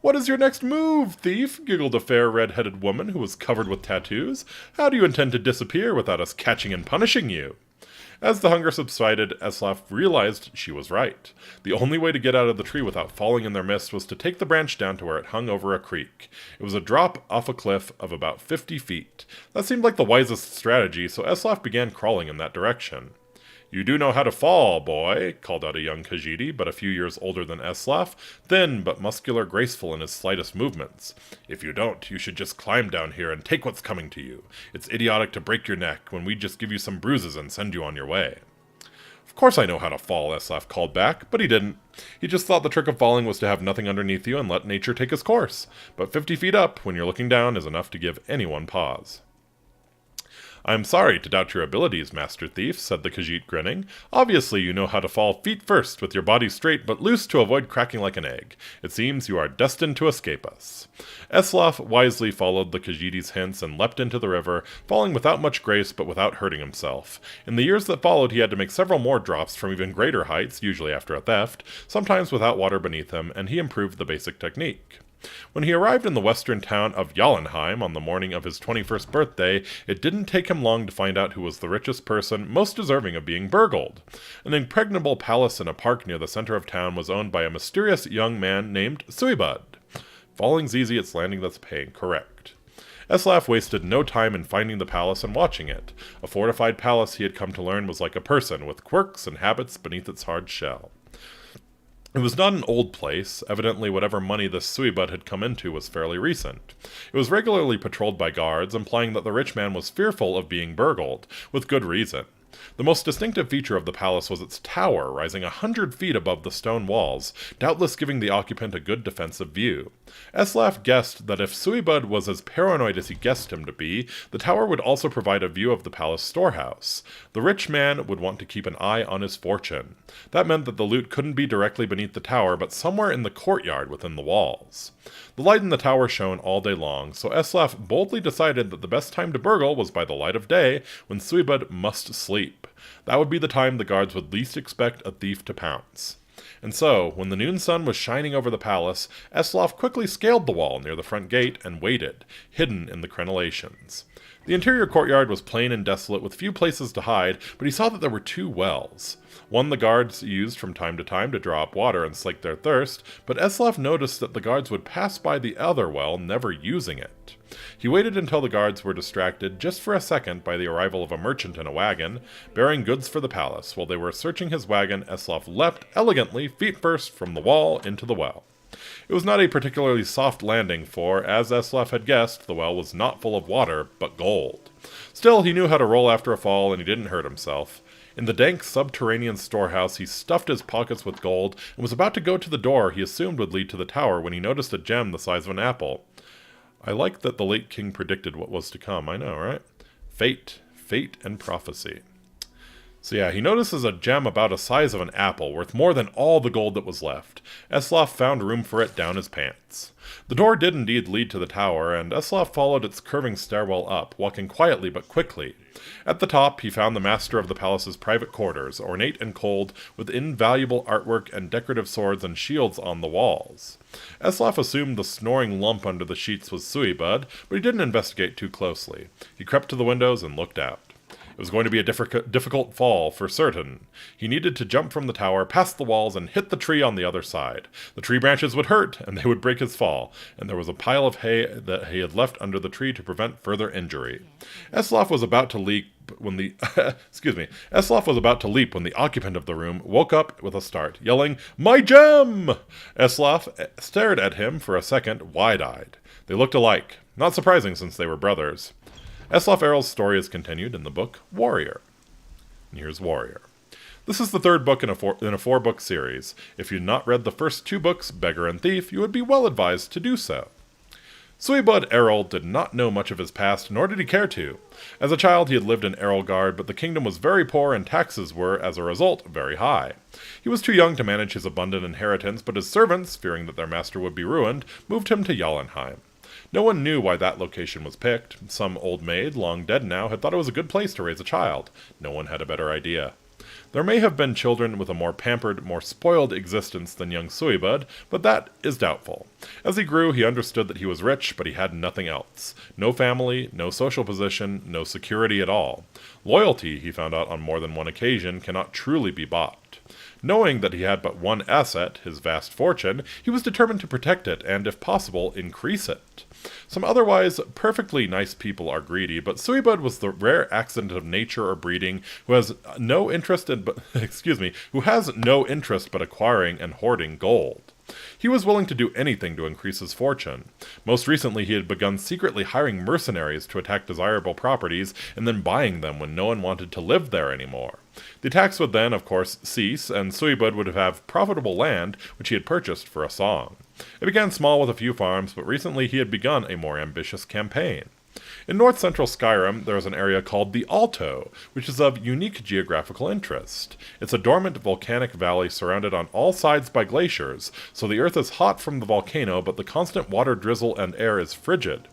Speaker 1: "What is your next move, thief?" giggled a fair red-headed woman who was covered with tattoos. "How do you intend to disappear without us catching and punishing you?" As the hunger subsided, Eslaf realized she was right. The only way to get out of the tree without falling in their midst was to take the branch down to where it hung over a creek. It was a drop off a cliff of about 50 feet. That seemed like the wisest strategy, so Eslaf began crawling in that direction. "You do know how to fall, boy," called out a young Khajiit, but a few years older than Eslaf, thin but muscular, graceful in his slightest movements. "If you don't, you should just climb down here and take what's coming to you. It's idiotic to break your neck when we just give you some bruises and send you on your way." "Of course I know how to fall," Eslaf called back, but he didn't. He just thought the trick of falling was to have nothing underneath you and let nature take its course. But 50 feet up, when you're looking down, is enough to give anyone pause. "I am sorry to doubt your abilities, Master Thief," said the Khajiit, grinning. "Obviously you know how to fall feet first, with your body straight but loose to avoid cracking like an egg. It seems you are destined to escape us." Eslaf wisely followed the Khajiit's hints and leapt into the river, falling without much grace but without hurting himself. In the years that followed he had to make several more drops from even greater heights, usually after a theft, sometimes without water beneath him, and he improved the basic technique. When he arrived in the western town of Jotunheim on the morning of his 21st birthday, it didn't take him long to find out who was the richest person most deserving of being burgled. An impregnable palace in a park near the center of town was owned by a mysterious young man named Suibud. Falling's easy, it's landing that's paying correct. Eslaf wasted no time in finding the palace and watching it. A fortified palace, he had come to learn, was like a person, with quirks and habits beneath its hard shell. It was not an old place. Evidently whatever money this Suibud had come into was fairly recent. It was regularly patrolled by guards, implying that the rich man was fearful of being burgled, with good reason. The most distinctive feature of the palace was its tower, rising 100 feet above the stone walls, doubtless giving the occupant a good defensive view. Eslaf guessed that if Suibud was as paranoid as he guessed him to be, the tower would also provide a view of the palace storehouse. The rich man would want to keep an eye on his fortune. That meant that the loot couldn't be directly beneath the tower, but somewhere in the courtyard within the walls. The light in the tower shone all day long, so Eslaf boldly decided that the best time to burgle was by the light of day, when Suibud must sleep. That would be the time the guards would least expect a thief to pounce. And so, when the noon sun was shining over the palace, Eslaf quickly scaled the wall near the front gate and waited, hidden in the crenellations. The interior courtyard was plain and desolate, with few places to hide, but he saw that there were 2 wells. One the guards used from time to time to draw up water and slake their thirst, but Eslaf noticed that the guards would pass by the other well, never using it. He waited until the guards were distracted, just for a second, by the arrival of a merchant in a wagon, bearing goods for the palace. While they were searching his wagon, Eslaf leapt elegantly, feet first, from the wall into the well. It was not a particularly soft landing, for, as Eslaf had guessed, the well was not full of water, but gold. Still, he knew how to roll after a fall, and he didn't hurt himself. In the dank subterranean storehouse, he stuffed his pockets with gold, and was about to go to the door he assumed would lead to the tower when he noticed a gem the size of an apple. I like that the late king predicted what was to come, I know, right? Fate and prophecy. So yeah, he notices a gem about the size of an apple, worth more than all the gold that was left. Eslaf found room for it down his pants. The door did indeed lead to the tower, and Eslaf followed its curving stairwell up, walking quietly but quickly. At the top, he found the master of the palace's private quarters, ornate and cold, with invaluable artwork and decorative swords and shields on the walls. Eslaf assumed the snoring lump under the sheets was Suibud, but he didn't investigate too closely. He crept to the windows and looked out. It was going to be a difficult fall, for certain. He needed to jump from the tower, past the walls, and hit the tree on the other side. The tree branches would hurt, and they would break his fall, and there was a pile of hay that he had left under the tree to prevent further injury. Eslaf was about to leap when the Eslaf was about to leap when the occupant of the room woke up with a start, yelling, "My gem!" Eslaf stared at him for a second, wide-eyed. They looked alike, not surprising since they were brothers. Eslaf Errol's story is continued in the book Warrior. And here's Warrior. This is the 3rd book in a 4-book series. If you'd not read the first 2 books, Beggar and Thief, you would be well advised to do so. Suibud Errol did not know much of his past, nor did he care to. As a child he had lived in Errolgard, but the kingdom was very poor and taxes were, as a result, very high. He was too young to manage his abundant inheritance, but his servants, fearing that their master would be ruined, moved him to Jotunheim. No one knew why that location was picked. Some old maid, long dead now, had thought it was a good place to raise a child. No one had a better idea. There may have been children with a more pampered, more spoiled existence than young Suibud, but that is doubtful. As he grew, he understood that he was rich, but he had nothing else. No family, no social position, no security at all. Loyalty, he found out on more than one occasion, cannot truly be bought. Knowing that he had but one asset, his vast fortune, he was determined to protect it and, if possible, increase it. Some otherwise perfectly nice people are greedy, but Suibud was the rare accident of nature or breeding who has no interest in who has no interest but acquiring and hoarding gold. He was willing to do anything to increase his fortune. Most recently, he had begun secretly hiring mercenaries to attack desirable properties and then buying them when no one wanted to live there anymore. The attacks would then, of course, cease, and Suibud would have profitable land which he had purchased for a song. It began small with a few farms, but recently he had begun a more ambitious campaign. In north-central Skyrim, there is an area called the Alto, which is of unique geographical interest. It's a dormant volcanic valley surrounded on all sides by glaciers, so the earth is hot from the volcano, but the constant water drizzle and air is frigid.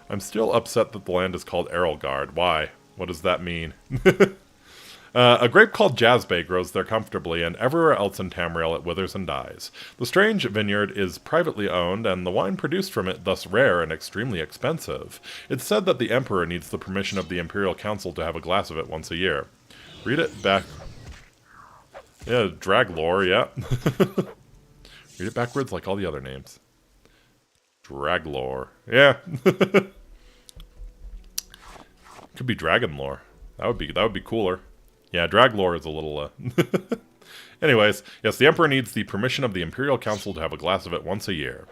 Speaker 1: I'm still upset that the land is called Erelgard. Why? What does that mean? A grape called Jazzbay grows there comfortably, and everywhere else in Tamriel it withers and dies. The strange vineyard is privately owned, and the wine produced from it thus rare and extremely expensive. It's said that the Emperor needs the permission of the Imperial Council to have a glass of it once a year. Read it back... Yeah, Draglore, yeah. Read it backwards like all the other names. Draglore. Yeah. Could be Dragonlore. That would be cooler. Yeah, Draglore is a little, Anyways, yes, the Emperor needs the permission of the Imperial Council to have a glass of it once a year.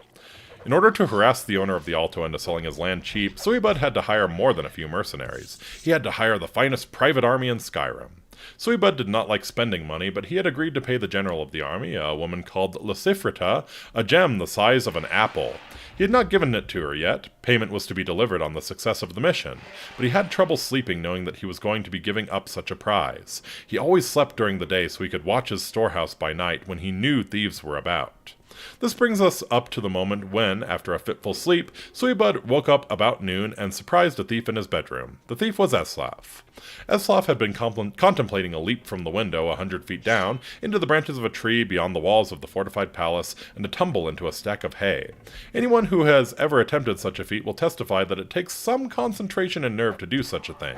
Speaker 1: In order to harass the owner of the Alto into selling his land cheap, Suibud had to hire more than a few mercenaries. He had to hire the finest private army in Skyrim. Suibud did not like spending money, but he had agreed to pay the general of the army, a woman called Lysifrita, a gem the size of an apple. He had not given it to her yet. Payment was to be delivered on the success of the mission, but he had trouble sleeping knowing that he was going to be giving up such a prize. He always slept during the day so he could watch his storehouse by night when he knew thieves were about. This brings us up to the moment when, after a fitful sleep, Suibud woke up about noon and surprised a thief in his bedroom. The thief was Eslaf. Eslaf had been contemplating a leap from the window 100 feet down into the branches of a tree beyond the walls of the fortified palace and a tumble into a stack of hay. Anyone who has ever attempted such a feat will testify that it takes some concentration and nerve to do such a thing.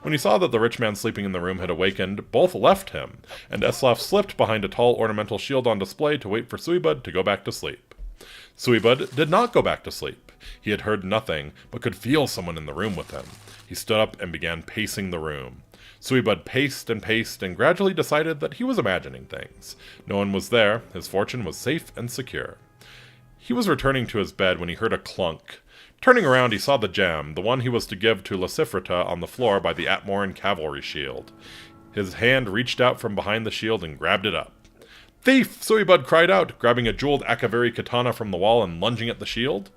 Speaker 1: When he saw that the rich man sleeping in the room had awakened, both left him, and Eslaf slipped behind a tall ornamental shield on display to wait for Suibud to go back to sleep. Suibud did not go back to sleep. He had heard nothing, but could feel someone in the room with him. He stood up and began pacing the room. Suibud paced and gradually decided that he was imagining things. No one was there. His fortune was safe and secure. He was returning to his bed when he heard a clunk. Turning around, he saw the gem, the one he was to give to Lysifrita, on the floor by the Atmoran cavalry shield. His hand reached out from behind the shield and grabbed it up. "Thief!" Suibud cried out, grabbing a jeweled Akaviri katana from the wall and lunging at the shield.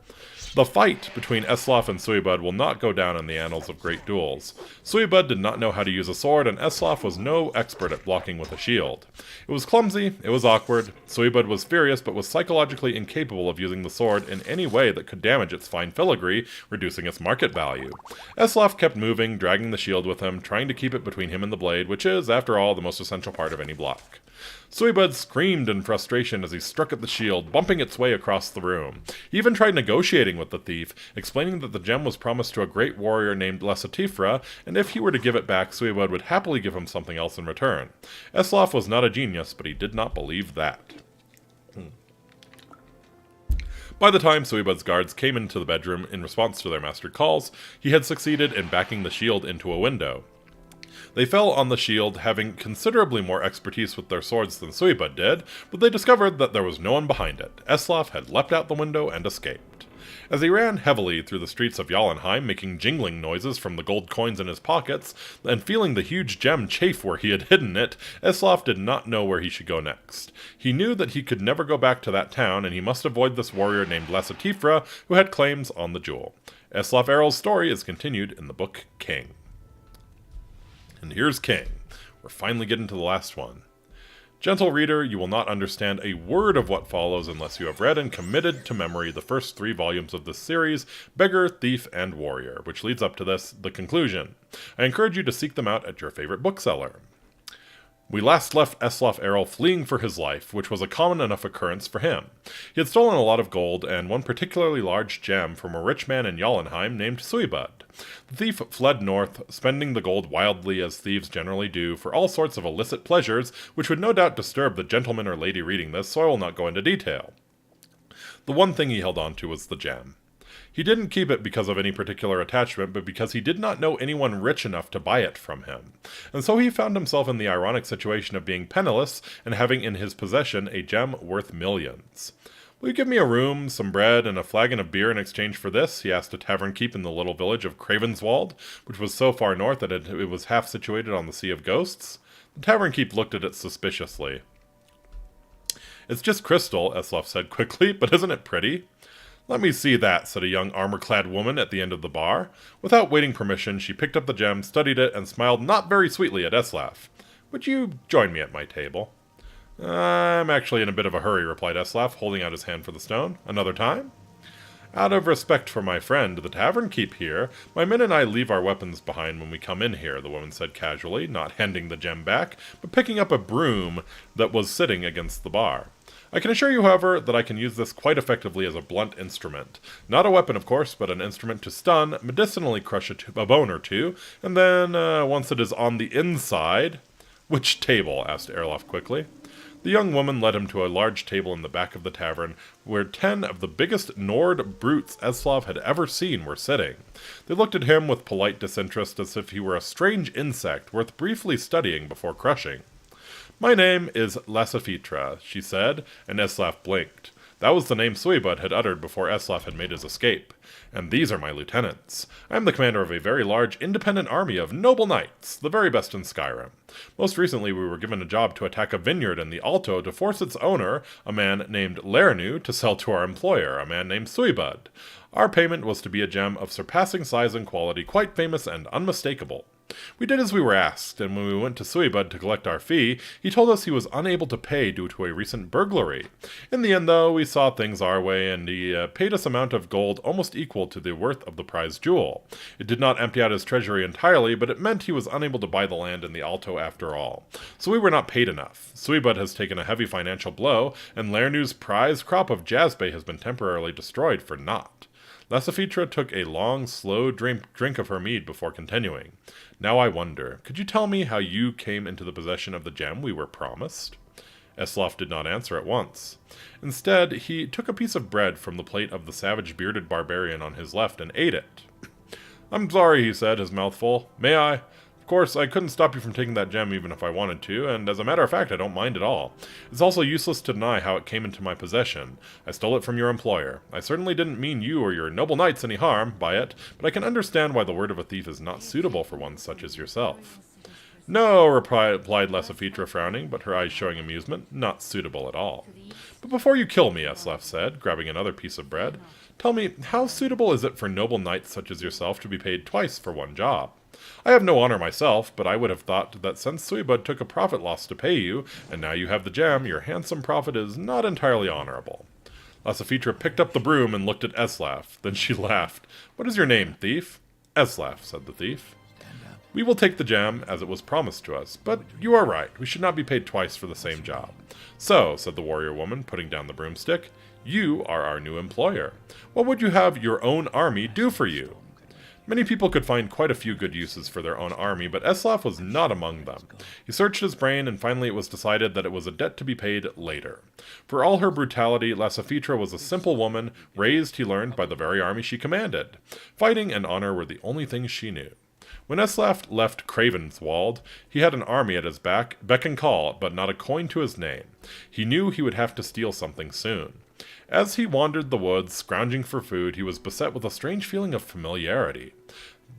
Speaker 1: The fight between Eslaf and Suibud will not go down in the annals of great duels. Suibud did not know how to use a sword, and Eslaf was no expert at blocking with a shield. It was clumsy, it was awkward. Suibud was furious, but was psychologically incapable of using the sword in any way that could damage its fine filigree, reducing its market value. Eslaf kept moving, dragging the shield with him, trying to keep it between him and the blade, which is, after all, the most essential part of any block. Suibud screamed in frustration as he struck at the shield, bumping its way across the room. He even tried negotiating with the thief, explaining that the gem was promised to a great warrior named Lessatifra, and if he were to give it back, Suibud would happily give him something else in return. Eslaf was not a genius, but he did not believe that. By the time Suibud's guards came into the bedroom in response to their master calls, he had succeeded in backing the shield into a window. They fell on the shield, having considerably more expertise with their swords than Suibud did, but they discovered that there was no one behind it. Eslaf had leapt out the window and escaped. As he ran heavily through the streets of Jotunheim, making jingling noises from the gold coins in his pockets, and feeling the huge gem chafe where he had hidden it, Eslaf did not know where he should go next. He knew that he could never go back to that town, and he must avoid this warrior named Lessatifra, who had claims on the jewel. Eslaf Errol's story is continued in the book King. And here's King. We're finally getting to the last one. Gentle reader, you will not understand a word of what follows unless you have read and committed to memory the first 3 volumes of this series, Beggar, Thief, and Warrior, which leads up to this, the conclusion. I encourage you to seek them out at your favorite bookseller. We last left Eslaf Errol fleeing for his life, which was a common enough occurrence for him. He had stolen a lot of gold and one particularly large gem from a rich man in Jolenheim named Suibud. The thief fled north, spending the gold wildly as thieves generally do, for all sorts of illicit pleasures, which would no doubt disturb the gentleman or lady reading this, so I will not go into detail. The one thing he held on to was the gem. He didn't keep it because of any particular attachment, but because he did not know anyone rich enough to buy it from him. And so he found himself in the ironic situation of being penniless and having in his possession a gem worth millions. "Will you give me a room, some bread, and a flagon of beer in exchange for this?" he asked a tavern keep in the little village of Cravenswald, which was so far north that it was half situated on the Sea of Ghosts. The tavern keep looked at it suspiciously. "It's just crystal," Eslaf said quickly, "but isn't it pretty?" "Let me see that," said a young armor-clad woman at the end of the bar. Without waiting permission, she picked up the gem, studied it, and smiled not very sweetly at Eslaf. "Would you join me at my table?" "I'm actually in a bit of a hurry," replied Eslaf, holding out his hand for the stone. "Another time?" "Out of respect for my friend, the tavern keep here, my men and I leave our weapons behind when we come in here," the woman said casually, not handing the gem back, but picking up a broom that was sitting against the bar. "I can assure you, however, that I can use this quite effectively as a blunt instrument. Not a weapon, of course, but an instrument to stun, medicinally crush a bone or two, and then, once it is on the inside—" "Which table?" asked Erlof quickly. The young woman led him to a large table in the back of the tavern, where 10 of the biggest Nord brutes Eslaf had ever seen were sitting. They looked at him with polite disinterest, as if he were a strange insect worth briefly studying before crushing. "My name is Lassafitra," she said, and Eslaf blinked. That was the name Suibud had uttered before Eslaf had made his escape. "And these are my lieutenants. I am the commander of a very large independent army of noble knights, the very best in Skyrim. Most recently we were given a job to attack a vineyard in the Alto to force its owner, a man named Llerose, to sell to our employer, a man named Suibud. Our payment was to be a gem of surpassing size and quality, quite famous and unmistakable. We did as we were asked, and when we went to Suibud to collect our fee, he told us he was unable to pay due to a recent burglary. In the end, though, we saw things our way, and he paid us an amount of gold almost equal to the worth of the prized jewel. It did not empty out his treasury entirely, but it meant he was unable to buy the land in the Alto after all. So we were not paid enough. Suibud has taken a heavy financial blow, and Lernu's prized crop of jazzbay has been temporarily destroyed for naught." Lassafitra took a long, slow drink of her mead before continuing. "Now I wonder, could you tell me how you came into the possession of the gem we were promised?" Eslaf did not answer at once. Instead, he took a piece of bread from the plate of the savage bearded barbarian on his left and ate it. "I'm sorry," he said, his mouth full. "May I? Of course, I couldn't stop you from taking that gem even if I wanted to, and as a matter of fact, I don't mind at all. It's also useless to deny how it came into my possession. I stole it from your employer. I certainly didn't mean you or your noble knights any harm by it, but I can understand why the word of a thief is not suitable for one such as yourself." "No," replied Lassafitra, frowning, but her eyes showing amusement, "not suitable at all." "But before you kill me," Eslaf said, grabbing another piece of bread, "tell me, how suitable is it for noble knights such as yourself to be paid twice for one job? I have no honor myself, but I would have thought that since Suibud took a profit loss to pay you, and now you have the gem, your handsome profit is not entirely honorable." Lassafitra picked up the broom and looked at Eslaf. Then she laughed. "What is your name, thief?" "Eslaf," said the thief. "We will take the gem, as it was promised to us, but you are right, we should not be paid twice for the same job. So," said the warrior woman, putting down the broomstick, "you are our new employer. What would you have your own army do for you?" Many people could find quite a few good uses for their own army, but Eslaf was not among them. He searched his brain, and finally it was decided that it was a debt to be paid later. For all her brutality, Lassafitra was a simple woman, raised, he learned, by the very army she commanded. Fighting and honor were the only things she knew. When Eslaf left Cravenswald, he had an army at his beck and call, but not a coin to his name. He knew he would have to steal something soon. As he wandered the woods, scrounging for food, he was beset with a strange feeling of familiarity.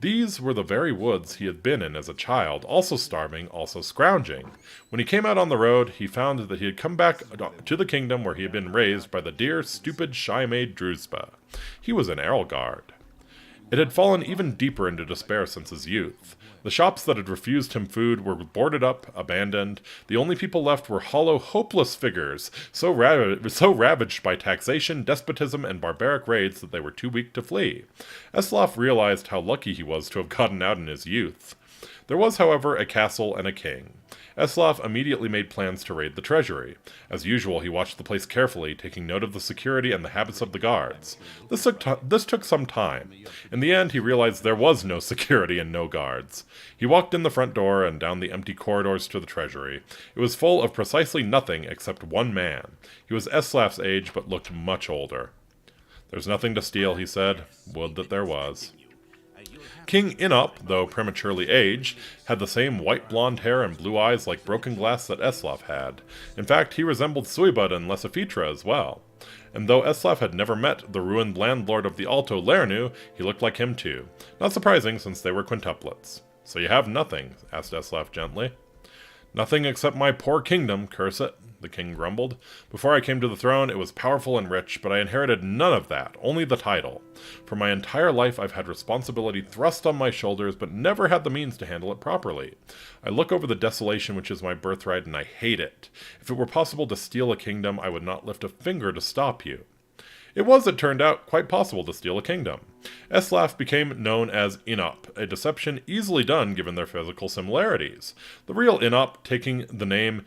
Speaker 1: These were the very woods he had been in as a child, also starving, also scrounging. When he came out on the road, he found that he had come back to the kingdom where he had been raised by the dear, stupid, shy maid Druspa. He was in Erlgard. It had fallen even deeper into despair since his youth. The shops that had refused him food were boarded up, abandoned. The only people left were hollow, hopeless figures, so ravaged by taxation, despotism, and barbaric raids that they were too weak to flee. Eslaf realized how lucky he was to have gotten out in his youth. There was, however, a castle and a king. Eslaf immediately made plans to raid the treasury. As usual, he watched the place carefully, taking note of the security and the habits of the guards. This took some time. In the end, he realized there was no security and no guards. He walked in the front door and down the empty corridors to the treasury. It was full of precisely nothing except one man. He was Eslaf's age, but looked much older. "There's nothing to steal," he said. Would that there was. King Inop, though prematurely aged, had the same white blonde hair and blue eyes like broken glass that Eslaf had. In fact, he resembled Suibud and Lesafitra as well. And though Eslaf had never met the ruined landlord of the Alto Lernu, he looked like him too. Not surprising, since they were quintuplets. "So you have nothing?" asked Eslaf gently. "Nothing except my poor kingdom, curse it," the king grumbled. "Before I came to the throne, it was powerful and rich, but I inherited none of that, only the title. For my entire life, I've had responsibility thrust on my shoulders, but never had the means to handle it properly. I look over the desolation which is my birthright, and I hate it. If it were possible to steal a kingdom, I would not lift a finger to stop you." It was, it turned out, quite possible to steal a kingdom. Eslaf became known as Inop, a deception easily done given their physical similarities. The real Inop, taking the name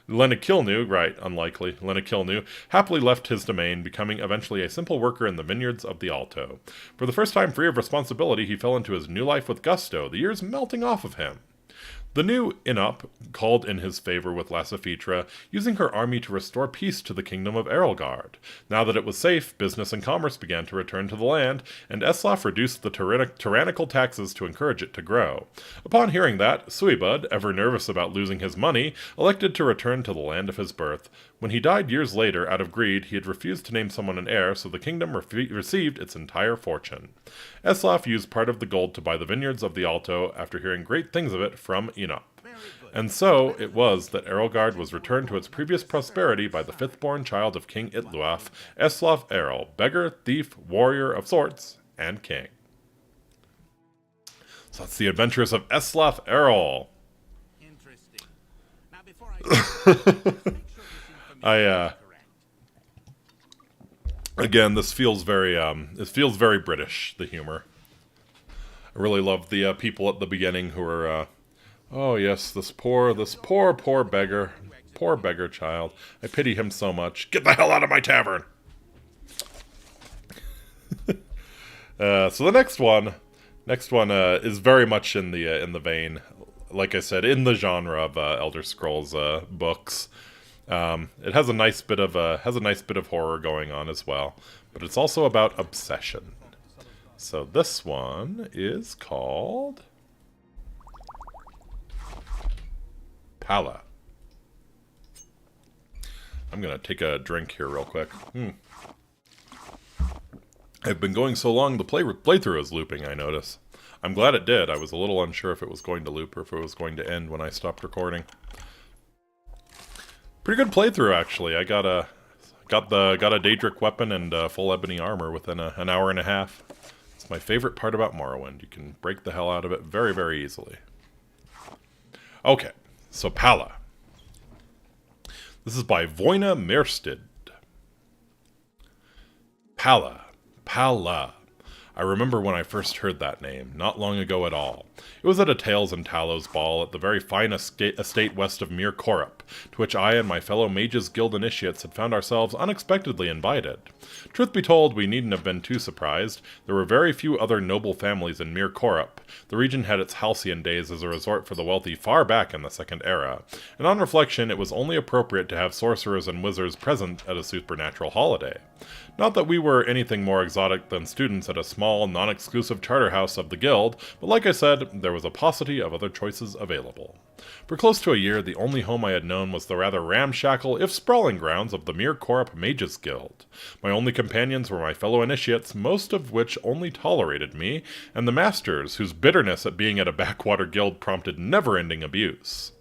Speaker 1: Lenakilnu, right, unlikely, Lenakilnu, happily left his domain, becoming eventually a simple worker in the vineyards of the Alto. For the first time free of responsibility, he fell into his new life with gusto, the years melting off of him. The new Inop called in his favor with Lesafitra, using her army to restore peace to the kingdom of Erelgard. Now that it was safe, business and commerce began to return to the land, and Eslaf reduced the tyrannical taxes to encourage it to grow. Upon hearing that, Suibud, ever nervous about losing his money, elected to return to the land of his birth. When he died years later, out of greed, he had refused to name someone an heir, so the kingdom received its entire fortune. Eslaf used part of the gold to buy the vineyards of the Alto after hearing great things of it from Inop. And so it was that Erelgard was returned to its previous prosperity by the fifth-born child of King Itluaf, Eslaf Erel, beggar, thief, warrior of sorts, and king. So that's the adventures of Eslaf Erel.
Speaker 2: Interesting. Now, before I
Speaker 1: Again, this feels very, it feels very British, the humor. I really love the people at the beginning who are, "Oh yes, this poor beggar, poor beggar child. I pity him so much. Get the hell out of my tavern!" So the next one is very much in the vein, like I said, in the genre of Elder Scrolls books. It has a nice bit of horror going on as well, but it's also about obsession. So this one is called Pala. I'm gonna take a drink here real quick. I've been going so long, the playthrough is looping, I notice. I'm glad it did. I was a little unsure if it was going to loop or if it was going to end when I stopped recording. Pretty good playthrough, actually. I got a Daedric weapon and full ebony armor within an hour and a half. It's my favorite part about Morrowind. You can break the hell out of it very, very easily. Okay, so Pala. This is by Voina Merstid. Pala. I remember when I first heard that name, not long ago at all. It was at a Tales and Talos ball at the very fine estate west of Mir Korup, to which I and my fellow Mages Guild initiates had found ourselves unexpectedly invited. Truth be told, we needn't have been too surprised. There were very few other noble families in Mir Korup. The region had its halcyon days as a resort for the wealthy far back in the Second Era, and on reflection it was only appropriate to have sorcerers and wizards present at a supernatural holiday. Not that we were anything more exotic than students at a small, non-exclusive charter house of the guild, but like I said, there was a paucity of other choices available. For close to a year, the only home I had known was the rather ramshackle, if sprawling grounds of the Mir Korup Mages Guild. My only companions were my fellow initiates, most of which only tolerated me, and the masters, whose bitterness at being at a backwater guild prompted never-ending abuse.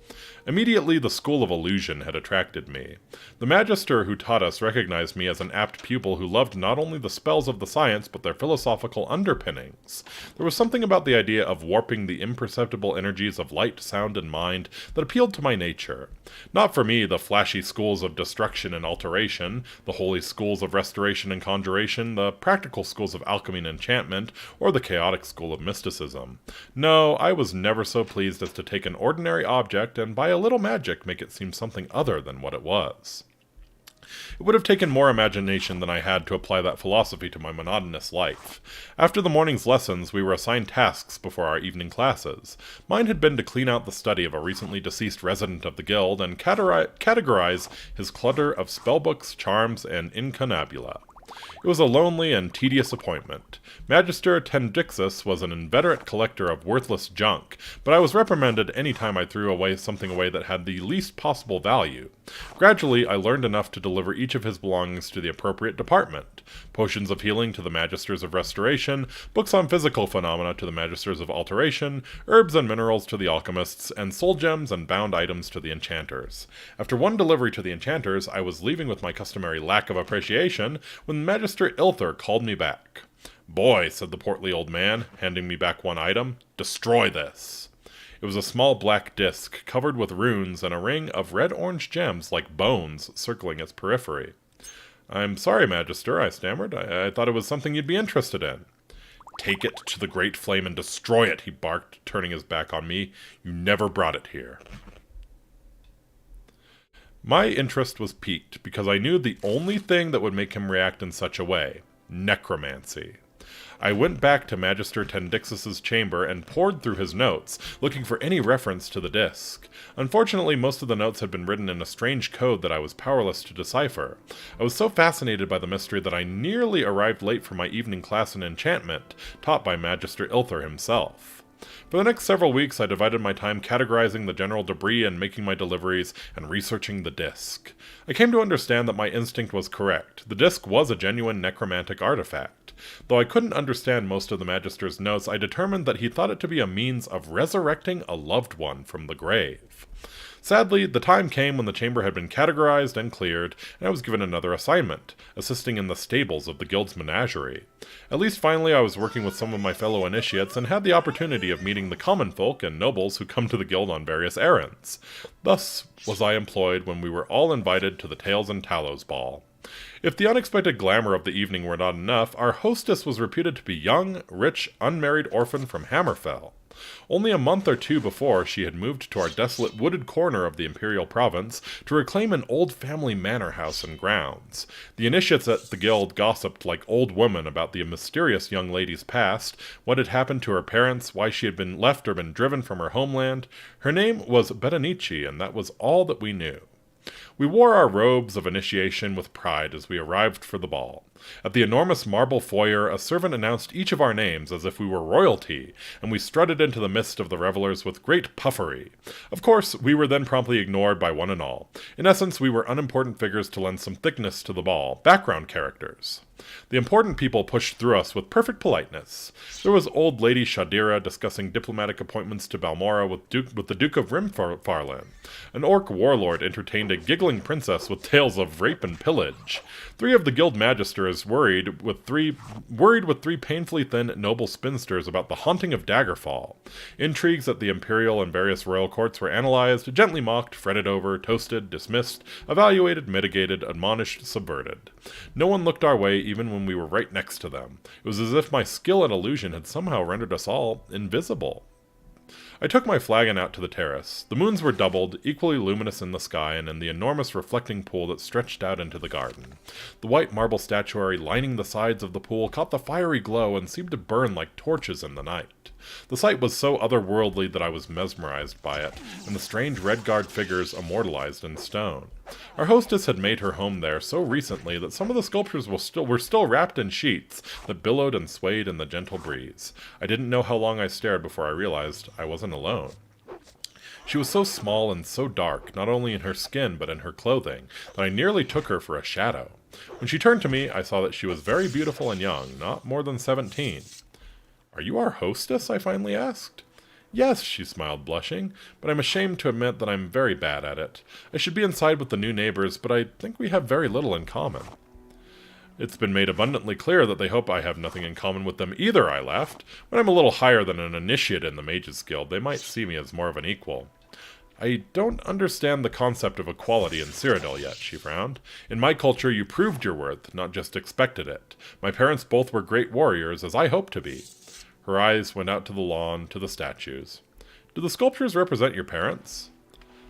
Speaker 1: Immediately, the School of Illusion had attracted me. The Magister who taught us recognized me as an apt pupil who loved not only the spells of the science, but their philosophical underpinnings. There was something about the idea of warping the imperceptible energies of light, sound, and mind that appealed to my nature. Not for me the flashy schools of destruction and alteration, the holy schools of restoration and conjuration, the practical schools of alchemy and enchantment, or the chaotic school of mysticism. No, I was never so pleased as to take an ordinary object and by a little magic make it seem something other than what it was. It would have taken more imagination than I had to apply that philosophy to my monotonous life. After the morning's lessons, we were assigned tasks before our evening classes. Mine had been to clean out the study of a recently deceased resident of the guild and categorize his clutter of spellbooks, charms, and incunabula. It was a lonely and tedious appointment. Magister Tendixus was an inveterate collector of worthless junk, but I was reprimanded any time I threw something away that had the least possible value. Gradually, I learned enough to deliver each of his belongings to the appropriate department. Potions of healing to the Magisters of Restoration, books on physical phenomena to the Magisters of Alteration, herbs and minerals to the alchemists, and soul gems and bound items to the enchanters. After one delivery to the enchanters, I was leaving with my customary lack of appreciation when Magister Ilther called me back. "Boy," said the portly old man, handing me back one item, "destroy this." It was a small black disc, covered with runes and a ring of red-orange gems like bones circling its periphery. "I'm sorry, Magister," I stammered. I thought it was something you'd be interested in." "Take it to the Great Flame and destroy it," he barked, turning his back on me. "You never brought it here." My interest was piqued, because I knew the only thing that would make him react in such a way: necromancy. I went back to Magister Tendixus's chamber and pored through his notes, looking for any reference to the disc. Unfortunately, most of the notes had been written in a strange code that I was powerless to decipher. I was so fascinated by the mystery that I nearly arrived late for my evening class in enchantment, taught by Magister Ilther himself. For the next several weeks, I divided my time categorizing the general debris and making my deliveries and researching the disc. I came to understand that my instinct was correct. The disc was a genuine necromantic artifact. Though I couldn't understand most of the Magister's notes, I determined that he thought it to be a means of resurrecting a loved one from the grave. Sadly, the time came when the chamber had been categorized and cleared, and I was given another assignment, assisting in the stables of the guild's menagerie. At least finally I was working with some of my fellow initiates, and had the opportunity of meeting the common folk and nobles who come to the guild on various errands. Thus was I employed when we were all invited to the Tales and Tallows ball. If the unexpected glamour of the evening were not enough, our hostess was reputed to be young, rich, unmarried orphan from Hammerfell. Only a month or two before, she had moved to our desolate wooded corner of the imperial province to reclaim an old family manor house and grounds. The initiates at the guild gossiped like old women about the mysterious young lady's past, what had happened to her parents, why she had been left or been driven from her homeland. Her name was Berenice, and that was all that we knew. We wore our robes of initiation with pride as we arrived for the ball. At the enormous marble foyer, a servant announced each of our names as if we were royalty, and we strutted into the midst of the revelers with great puffery. Of course, we were then promptly ignored by one and all. In essence, we were unimportant figures to lend some thickness to the ball, background characters. The important people pushed through us with perfect politeness. There was old Lady Shadira discussing diplomatic appointments to Balmora with the Duke of Rimfarlin. An orc warlord entertained a giggling princess with tales of rape and pillage. Three of the guild magisters worried with three painfully thin noble spinsters about the haunting of Daggerfall. Intrigues at the imperial and various royal courts were analyzed, gently mocked, fretted over, toasted, dismissed, evaluated, mitigated, admonished, subverted. No one looked our way even when we were right next to them. It was as if my skill at illusion had somehow rendered us all invisible. I took my flagon out to the terrace. The moons were doubled, equally luminous in the sky and in the enormous reflecting pool that stretched out into the garden. The white marble statuary lining the sides of the pool caught the fiery glow and seemed to burn like torches in the night. The sight was so otherworldly that I was mesmerized by it, and the strange red-guard figures immortalized in stone. Our hostess had made her home there so recently that some of the sculptures were still wrapped in sheets that billowed and swayed in the gentle breeze. I didn't know how long I stared before I realized I wasn't alone. She was so small and so dark, not only in her skin but in her clothing, that I nearly took her for a shadow. When she turned to me, I saw that she was very beautiful and young, not more than 17. "Are you our hostess?" I finally asked. Yes, she smiled, blushing, but I'm ashamed to admit that I'm very bad at it. I should be inside with the new neighbors, but I think we have very little in common. It's been made abundantly clear that they hope I have nothing in common with them either, I laughed. When I'm a little higher than an initiate in the Mages Guild, they might see me as more of an equal. I don't understand the concept of equality in Cyrodiil yet, she frowned. In my culture, you proved your worth, not just expected it. My parents both were great warriors, as I hope to be. Her eyes went out to the lawn, to the statues. Do the sculptures represent your parents?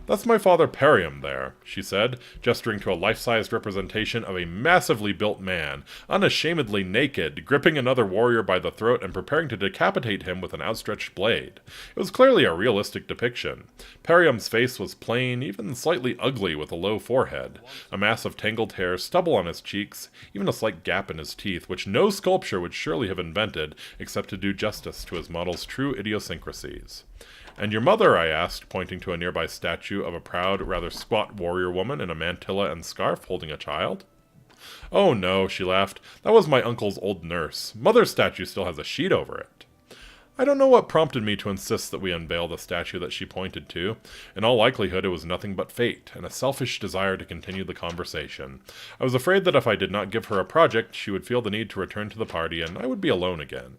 Speaker 1: That's my father Perium there, she said, gesturing to a life-sized representation of a massively built man, unashamedly naked, gripping another warrior by the throat and preparing to decapitate him with an outstretched blade. It was clearly a realistic depiction. Perium's face was plain, even slightly ugly, with a low forehead, a mass of tangled hair, stubble on his cheeks, even a slight gap in his teeth, which no sculpture would surely have invented, except to do justice to his model's true idiosyncrasies. And your mother, I asked, pointing to a nearby statue of a proud, rather squat warrior woman in a mantilla and scarf holding a child. Oh no, she laughed. That was my uncle's old nurse. Mother's statue still has a sheet over it. I don't know what prompted me to insist that we unveil the statue that she pointed to. In all likelihood, it was nothing but fate, and a selfish desire to continue the conversation. I was afraid that if I did not give her a project, she would feel the need to return to the party, and I would be alone again.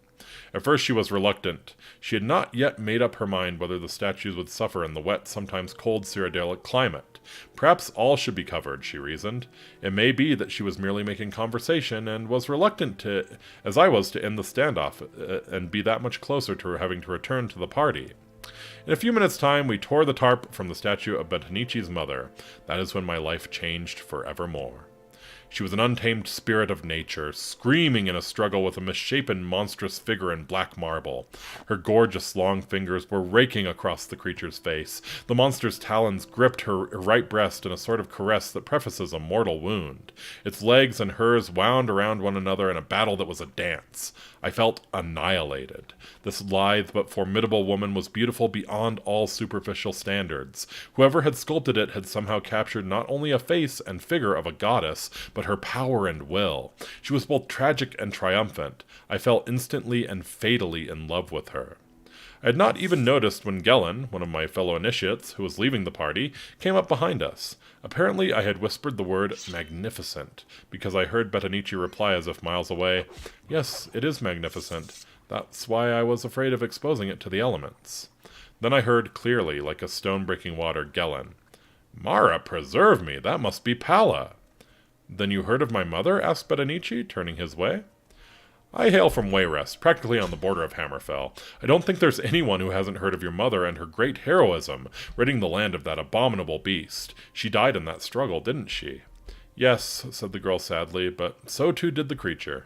Speaker 1: At first she was reluctant. She had not yet made up her mind whether the statues would suffer in the wet, sometimes cold Cyrodiilic climate. Perhaps all should be covered, she reasoned. It may be that she was merely making conversation, and was reluctant as I was, to end the standoff, and be that much closer to her having to return to the party. In a few minutes' time, we tore the tarp from the statue of Betanici's mother. That is when my life changed forevermore. She was an untamed spirit of nature, screaming in a struggle with a misshapen, monstrous figure in black marble. Her gorgeous long fingers were raking across the creature's face. The monster's talons gripped her right breast in a sort of caress that prefaces a mortal wound. Its legs and hers wound around one another in a battle that was a dance. I felt annihilated. This lithe but formidable woman was beautiful beyond all superficial standards. Whoever had sculpted it had somehow captured not only a face and figure of a goddess, but her power and will. She was both tragic and triumphant. I fell instantly and fatally in love with her. I had not even noticed when Gellin, one of my fellow initiates, who was leaving the party, came up behind us. Apparently I had whispered the word magnificent, because I heard Betanici reply as if miles away, "Yes, it is magnificent. That's why I was afraid of exposing it to the elements." Then I heard clearly, like a stone breaking water, Gellin. "Mara, preserve me! That must be Palla!" "Then you heard of my mother?" asked Betanici, turning his way. "I hail from Wayrest, practically on the border of Hammerfell. I don't think there's anyone who hasn't heard of your mother and her great heroism, ridding the land of that abominable beast. She died in that struggle, didn't she?" "Yes," said the girl sadly, "but so too did the creature."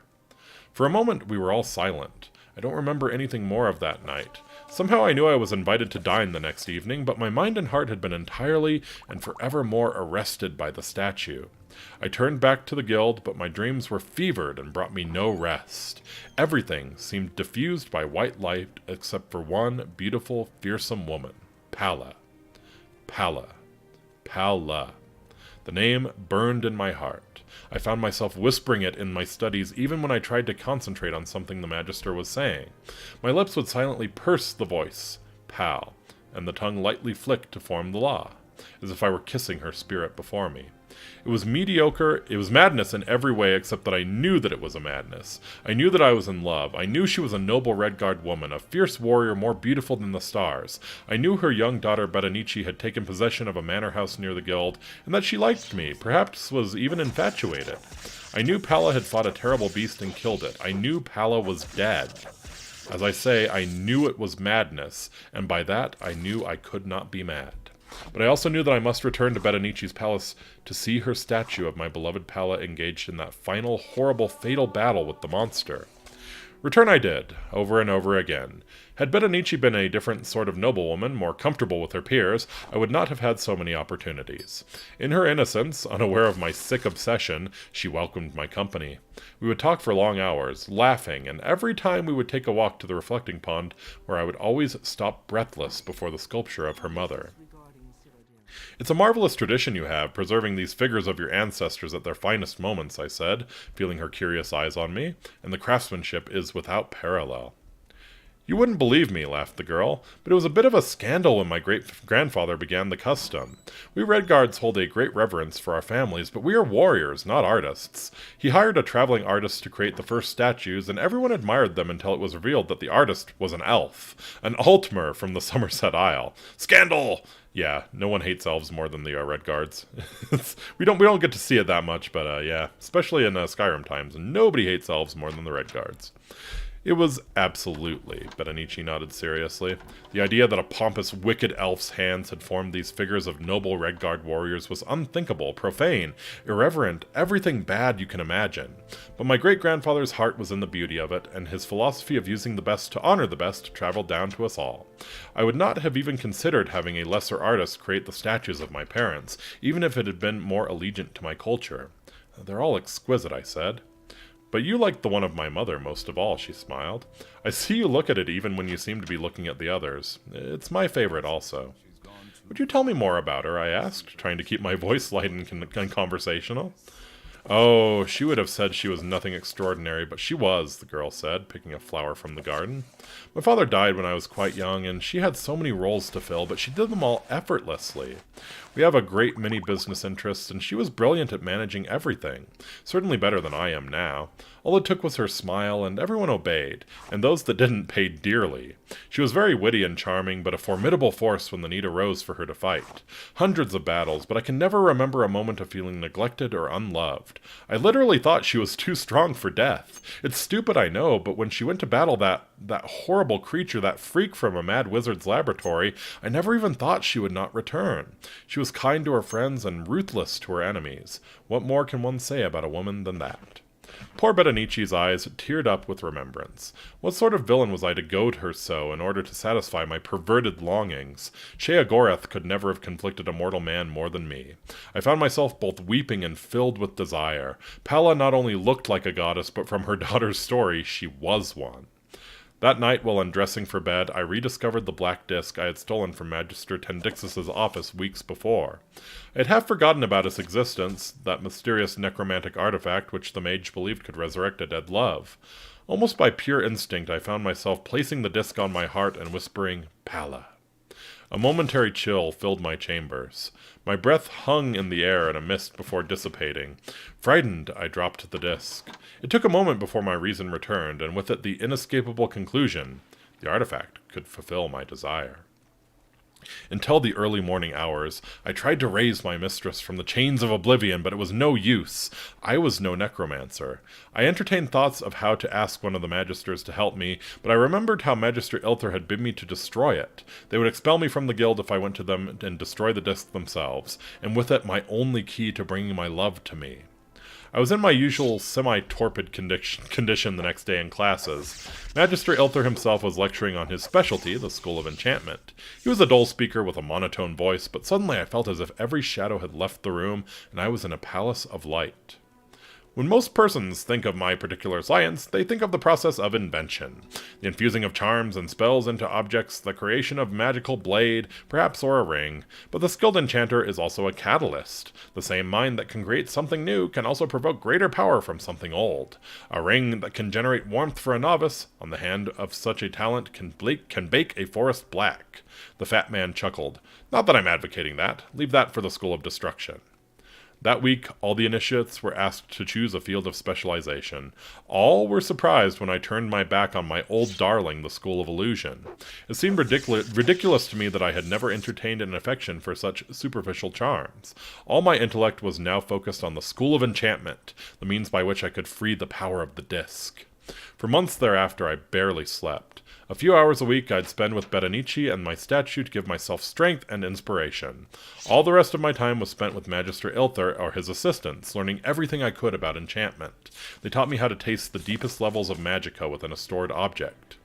Speaker 1: For a moment we were all silent. I don't remember anything more of that night. Somehow I knew I was invited to dine the next evening, but my mind and heart had been entirely and forevermore arrested by the statue. I turned back to the guild, but my dreams were fevered and brought me no rest. Everything seemed diffused by white light except for one beautiful, fearsome woman. Palla. Palla. Palla. The name burned in my heart. I found myself whispering it in my studies even when I tried to concentrate on something the Magister was saying. My lips would silently purse the voice, Pal, and the tongue lightly flick to form the law, as if I were kissing her spirit before me. It was madness in every way except that I knew that it was a madness. I knew that I was in love. I knew she was a noble Redguard woman, a fierce warrior more beautiful than the stars. I knew her young daughter Betanici had taken possession of a manor house near the guild, and that she liked me, perhaps was even infatuated. I knew Palla had fought a terrible beast and killed it. I knew Palla was dead. As I say, I knew it was madness, and by that I knew I could not be mad. But I also knew that I must return to Betanici's palace to see her statue of my beloved Palla engaged in that final, horrible, fatal battle with the monster. Return I did, over and over again. Had Betanici been a different sort of noblewoman, more comfortable with her peers, I would not have had so many opportunities. In her innocence, unaware of my sick obsession, she welcomed my company. We would talk for long hours, laughing, and every time we would take a walk to the reflecting pond, where I would always stop breathless before the sculpture of her mother. "It's a marvelous tradition you have, preserving these figures of your ancestors at their finest moments," I said, feeling her curious eyes on me, "and the craftsmanship is without parallel." You wouldn't believe me, laughed the girl, but it was a bit of a scandal when my great-grandfather began the custom. We Redguards hold a great reverence for our families, but we are warriors, not artists. He hired a traveling artist to create the first statues, and everyone admired them until it was revealed that the artist was an elf. An Altmer from the Somerset Isle. Scandal! Yeah, no one hates elves more than the Redguards. we don't get to see it that much, but yeah, especially in Skyrim times, nobody hates elves more than the Redguards. It was absolutely, Berenice nodded seriously. The idea that a pompous, wicked elf's hands had formed these figures of noble Redguard warriors was unthinkable, profane, irreverent, everything bad you can imagine. But my great-grandfather's heart was in the beauty of it, and his philosophy of using the best to honor the best traveled down to us all. I would not have even considered having a lesser artist create the statues of my parents, even if it had been more allegiant to my culture. They're all exquisite, I said. But you like the one of my mother most of all, she smiled. I see you look at it even when you seem to be looking at the others. It's my favorite also. Would you tell me more about her, I asked, trying to keep my voice light and conversational. Oh, she would have said she was nothing extraordinary, but she was, the girl said, picking a flower from the garden. My father died when I was quite young, and she had so many roles to fill, but she did them all effortlessly. We have a great many business interests, and she was brilliant at managing everything. Certainly better than I am now. All it took was her smile, and everyone obeyed, and those that didn't paid dearly. She was very witty and charming, but a formidable force when the need arose for her to fight. Hundreds of battles, but I can never remember a moment of feeling neglected or unloved. I literally thought she was too strong for death. It's stupid, I know, but when she went to battle that horrible creature, that freak from a mad wizard's laboratory, I never even thought she would not return. She was kind to her friends and ruthless to her enemies. What more can one say about a woman than that? Poor Berenice's eyes teared up with remembrance. What sort of villain was I to goad her so in order to satisfy my perverted longings? Sheogorath could never have conflicted a mortal man more than me. I found myself both weeping and filled with desire. Palla not only looked like a goddess, but from her daughter's story, she was one. That night, while undressing for bed, I rediscovered the black disc I had stolen from Magister Tendixus's office weeks before. I had half forgotten about its existence, that mysterious necromantic artifact which the mage believed could resurrect a dead love. Almost by pure instinct, I found myself placing the disc on my heart and whispering, Palla. A momentary chill filled my chambers. My breath hung in the air in a mist before dissipating. Frightened, I dropped the disc. It took a moment before my reason returned, and with it the inescapable conclusion, the artifact could fulfill my desire. Until the early morning hours, I tried to raise my mistress from the chains of oblivion, but it was no use. I was no necromancer. I entertained thoughts of how to ask one of the magisters to help me, but I remembered how Magister Ilther had bid me to destroy it. They would expel me from the guild if I went to them and destroy the disc themselves, and with it my only key to bringing my love to me. I was in my usual semi-torpid condition the next day in classes. Magister Ilther himself was lecturing on his specialty, the School of Enchantment. He was a dull speaker with a monotone voice, but suddenly I felt as if every shadow had left the room, and I was in a palace of light. When most persons think of my particular science, they think of the process of invention. The infusing of charms and spells into objects, the creation of magical blade, perhaps or a ring. But the skilled enchanter is also a catalyst. The same mind that can create something new can also provoke greater power from something old. A ring that can generate warmth for a novice, on the hand of such a talent, can bake a forest black. The fat man chuckled. Not that I'm advocating that. Leave that for the School of Destruction. That week, all the initiates were asked to choose a field of specialization. All were surprised when I turned my back on my old darling, the School of Illusion. It seemed ridiculous to me that I had never entertained an affection for such superficial charms. All my intellect was now focused on the School of Enchantment, the means by which I could free the power of the disc. For months thereafter, I barely slept. A few hours a week I'd spend with Berenice and my statue to give myself strength and inspiration. All the rest of my time was spent with Magister Ilther or his assistants, learning everything I could about enchantment. They taught me how to taste the deepest levels of magicka within a stored object.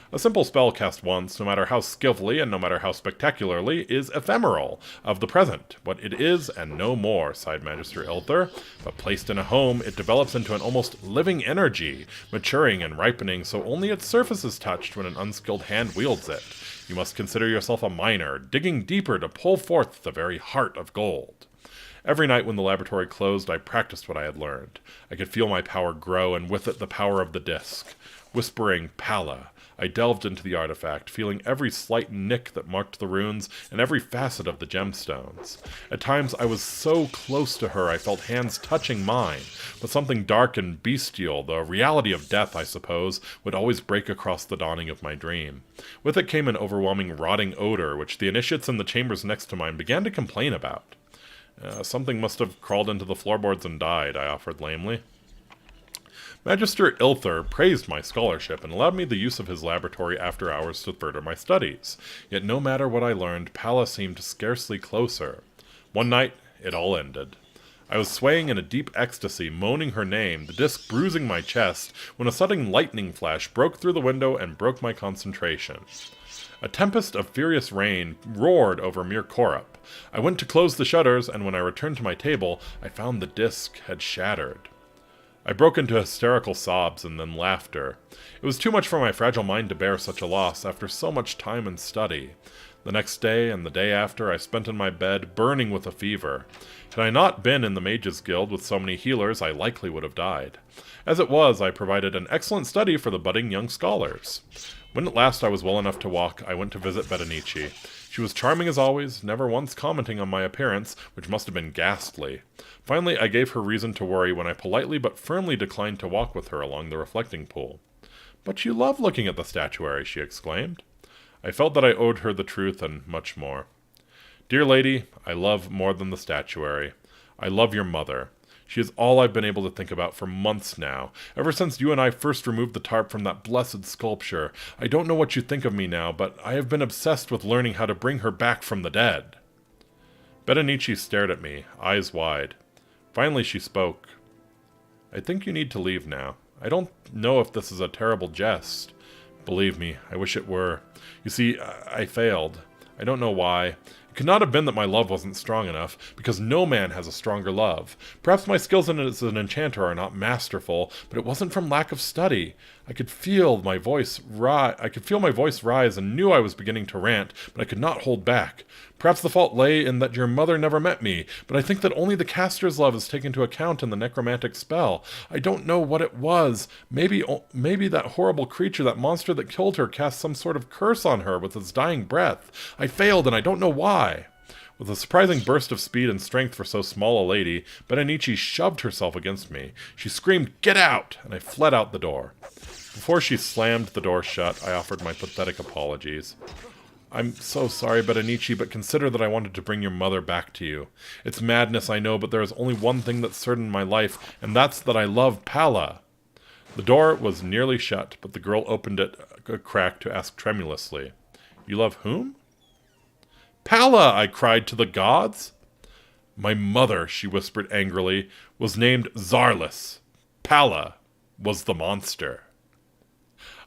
Speaker 1: A simple spell cast once, no matter how skillfully and no matter how spectacularly, is ephemeral, of the present, what it is and no more, sighed Magister Ilther. But placed in a home, it develops into an almost living energy, maturing and ripening so only its surface is touched when an unskilled hand wields it. You must consider yourself a miner, digging deeper to pull forth the very heart of gold. Every night when the laboratory closed, I practiced what I had learned. I could feel my power grow, and with it the power of the disc. Whispering Palla, I delved into the artifact, feeling every slight nick that marked the runes and every facet of the gemstones. At times I was so close to her I felt hands touching mine, but something dark and bestial, the reality of death, I suppose, would always break across the dawning of my dream. With it came an overwhelming rotting odor, which the initiates in the chambers next to mine began to complain about. Something must have crawled into the floorboards and died, I offered lamely. Magister Ilther praised my scholarship and allowed me the use of his laboratory after hours to further my studies. Yet no matter what I learned, Palla seemed scarcely closer. One night, it all ended. I was swaying in a deep ecstasy, moaning her name, the disc bruising my chest, when a sudden lightning flash broke through the window and broke my concentration. A tempest of furious rain roared over Mir Korup. I went to close the shutters, and when I returned to my table, I found the disc had shattered. I broke into hysterical sobs and then laughter. It was too much for my fragile mind to bear such a loss after so much time and study. The next day and the day after I spent in my bed, burning with a fever. Had I not been in the Mages Guild with so many healers, I likely would have died. As it was, I provided an excellent study for the budding young scholars. When at last I was well enough to walk, I went to visit Berenice. She was charming as always, never once commenting on my appearance, which must have been ghastly. Finally, I gave her reason to worry when I politely but firmly declined to walk with her along the reflecting pool. "But you love looking at the statuary," she exclaimed. I felt that I owed her the truth and much more. "Dear lady, I love more than the statuary. I love your mother. She is all I've been able to think about for months now, ever since you and I first removed the tarp from that blessed sculpture. I don't know what you think of me now, but I have been obsessed with learning how to bring her back from the dead." Berenice stared at me, eyes wide. Finally she spoke. "I think you need to leave now. I don't know if this is a terrible jest. Believe me, I wish it were. You see, I failed. I don't know why. It could not have been that my love wasn't strong enough, because no man has a stronger love. Perhaps my skills as an enchanter are not masterful, but it wasn't from lack of study. I could feel my voice rise and knew I was beginning to rant, but I could not hold back. Perhaps the fault lay in that your mother never met me, but I think that only the caster's love is taken into account in the necromantic spell. I don't know what it was. Maybe that horrible creature, that monster that killed her, cast some sort of curse on her with its dying breath. I failed, and I don't know why." With a surprising burst of speed and strength for so small a lady, Berenice shoved herself against me. She screamed, "Get out!" and I fled out the door. Before she slammed the door shut, I offered my pathetic apologies. "I'm so sorry, Berenice, but consider that I wanted to bring your mother back to you. It's madness, I know, but there is only one thing that's certain in my life, and that's that I love Palla." The door was nearly shut, but the girl opened it a crack to ask tremulously, "You love whom?" "Palla!" I cried, "to the gods!" "My mother," she whispered angrily, "was named Zarlis. Palla was the monster."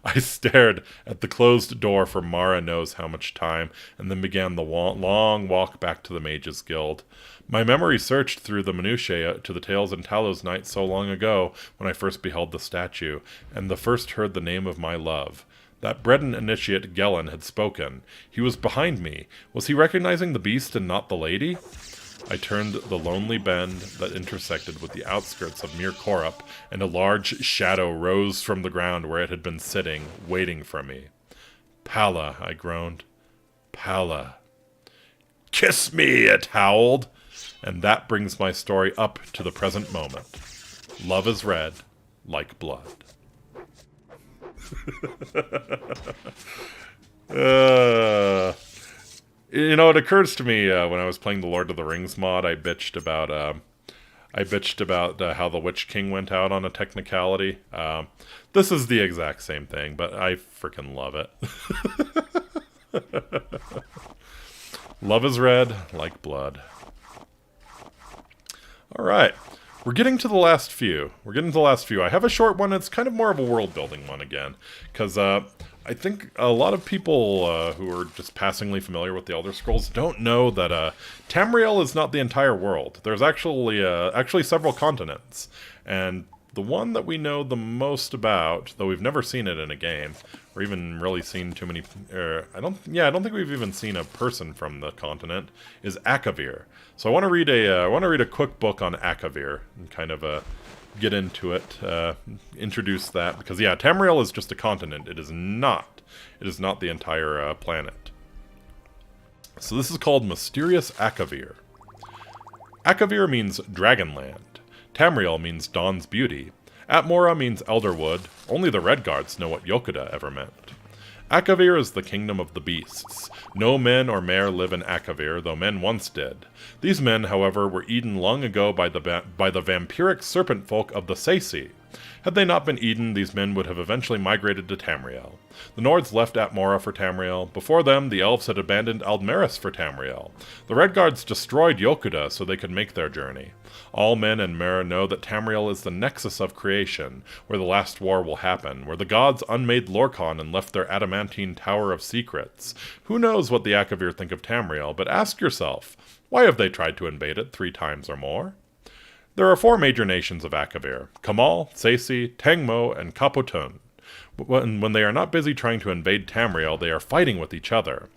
Speaker 1: I stared at the closed door for Mara knows how much time, and then began the long walk back to the Mages Guild. My memory searched through the minutiae to the Tales and Talos night so long ago when I first beheld the statue, and first heard the name of my love. That Breton initiate Gellin had spoken. He was behind me. Was he recognizing the beast and not the lady? I turned the lonely bend that intersected with the outskirts of Mir Korup, and a large shadow rose from the ground where it had been sitting, waiting for me. "Palla," I groaned. "Palla." "Kiss me," it howled. And that brings my story up to the present moment. Love is red, like blood. It occurs to me when I was playing the Lord of the Rings mod, I bitched about how the Witch King went out on a technicality. This is the exact same thing, but I freaking love it. Love is red, like blood. All right. We're getting to the last few. I have a short one. It's kind of more of a world-building one again. Because I think a lot of people who are just passingly familiar with the Elder Scrolls don't know that Tamriel is not the entire world. There's actually several continents. And the one that we know the most about, though we've never seen it in a game, or even really seen too many... I don't think we've even seen a person from the continent, is Akavir. So I want to read a quick book on Akavir, and kind of get into it, introduce that, because yeah, Tamriel is just a continent. It is not. It is not the entire planet. So this is called Mysterious Akavir. Akavir means Dragonland. Tamriel means Dawn's Beauty. Atmora means Elderwood. Only the Redguards know what Yokuda ever meant. Akavir is the kingdom of the beasts. No men or mare live in Akavir, though men once did. These men, however, were eaten long ago by the vampiric serpent folk of the Saesi. Had they not been eaten, these men would have eventually migrated to Tamriel. The Nords left Atmora for Tamriel. Before them, the Elves had abandoned Aldmeris for Tamriel. The Redguards destroyed Yokuda so they could make their journey. All men and Mare know that Tamriel is the nexus of creation, where the last war will happen, where the gods unmade Lorkhan and left their adamantine tower of secrets. Who knows what the Akavir think of Tamriel, but ask yourself, why have they tried to invade it 3 times or more? There are 4 major nations of Akavir: Kamal, Saesi, Tangmo, and Kapotun. When they are not busy trying to invade Tamriel, they are fighting with each other.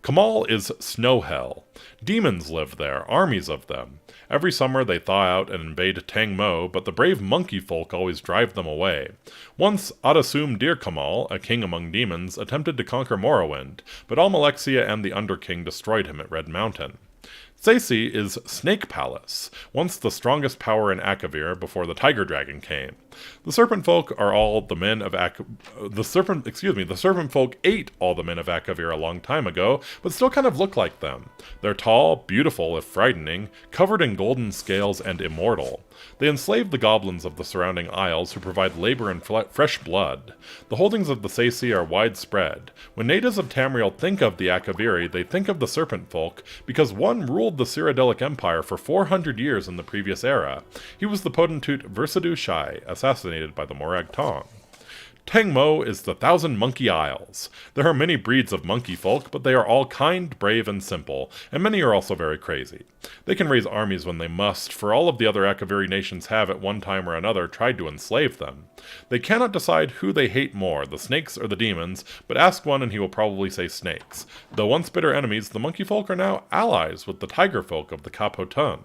Speaker 1: Kamal is snow hell. Demons live there, armies of them. Every summer they thaw out and invade Tangmo, but the brave monkey folk always drive them away. Once Adasum Dir Kamal, a king among demons, attempted to conquer Morrowind, but Almalexia and the Underking destroyed him at Red Mountain. Saesi is Snake Palace, once the strongest power in Akavir before the Tiger Dragon came. The Serpent Folk are all the men of the Serpent Folk ate all the men of Akavir a long time ago, but still kind of look like them. They're tall, beautiful if frightening, covered in golden scales, and immortal. They enslave the goblins of the surrounding isles who provide labor and fresh blood. The holdings of the Saesi are widespread. When natives of Tamriel think of the Akaviri, they think of the Serpent Folk because one ruled the Cyrodiilic Empire for 400 years in the previous era. He was the potentate Versadu Shai, assassinated by the Morag Tong. Tangmo is the 1,000 Monkey Isles. There are many breeds of monkey folk, but they are all kind, brave, and simple, and many are also very crazy. They can raise armies when they must, for all of the other Akaviri nations have at one time or another tried to enslave them. They cannot decide who they hate more, the snakes or the demons, but ask one and he will probably say snakes. Though once bitter enemies, the monkey folk are now allies with the tiger folk of the Kapotun.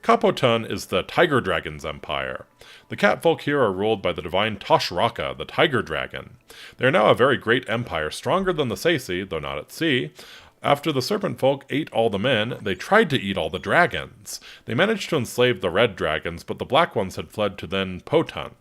Speaker 1: Kapotun is the Tiger Dragon's empire. The catfolk here are ruled by the divine Toshraka, the Tiger Dragon. They are now a very great empire, stronger than the Saesi, though not at sea. After the Serpent Folk ate all the men, they tried to eat all the dragons. They managed to enslave the red dragons, but the black ones had fled to then Potun.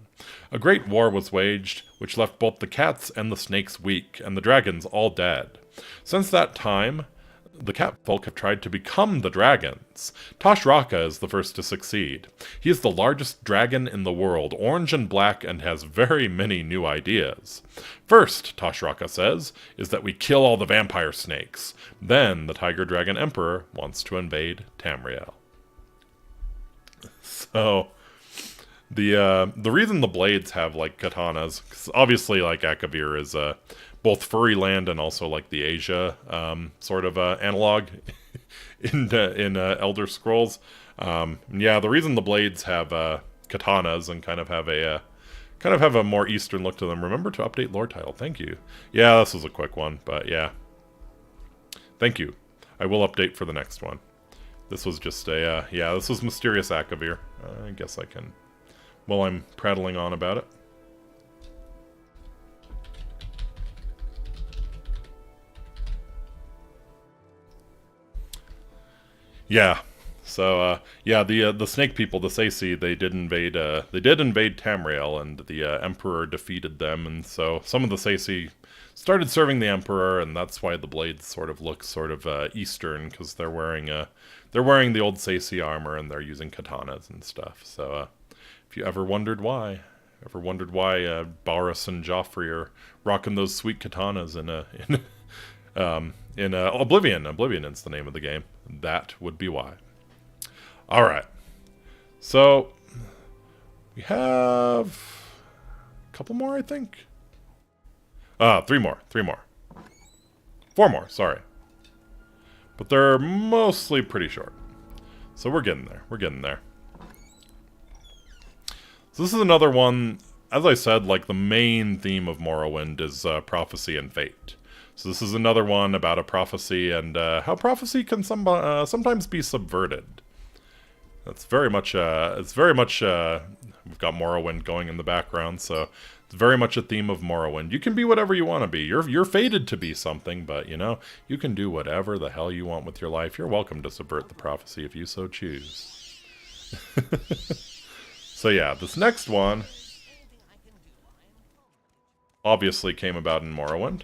Speaker 1: A great war was waged, which left both the cats and the snakes weak, and the dragons all dead. Since that time, the catfolk have tried to become the dragons. Toshraka is the first to succeed. He is the largest dragon in the world, orange and black, and has very many new ideas. First, Toshraka says, is that we kill all the vampire snakes. Then, the Tiger Dragon Emperor wants to invade Tamriel. So, the reason the blades have, like, katanas, 'cause obviously, like, Akavir is, both furry land and also like the Asia sort of analog in Elder Scrolls. Yeah, the reason the blades have katanas and kind of have a more Eastern look to them. Remember to update lore title. Thank you. Yeah, this was a quick one, but yeah. Thank you. I will update for the next one. This was just a yeah. This was Mysterious Akavir. I guess I can, while I'm prattling on about it. Yeah, so yeah, the snake people, the Saesi, they did invade Tamriel, and the Emperor defeated them, and so some of the Saesi started serving the Emperor, and that's why the blades sort of look sort of Eastern, because they're wearing the old Saesi armor and they're using katanas and stuff. So if you ever wondered why Barris and Joffrey are rocking those sweet katanas in Oblivion. Oblivion is the name of the game. That would be why. Alright. So, we have a couple more, I think. 3 more. 4 more, sorry. But they're mostly pretty short. So we're getting there. So this is another one, as I said, like the main theme of Morrowind is prophecy and fate. So this is another one about a prophecy and how prophecy can sometimes be subverted. That's very much, we've got Morrowind going in the background, so it's very much a theme of Morrowind. You can be whatever you want to be. You're fated to be something, but, you can do whatever the hell you want with your life. You're welcome to subvert the prophecy if you so choose. So yeah, this next one obviously came about in Morrowind.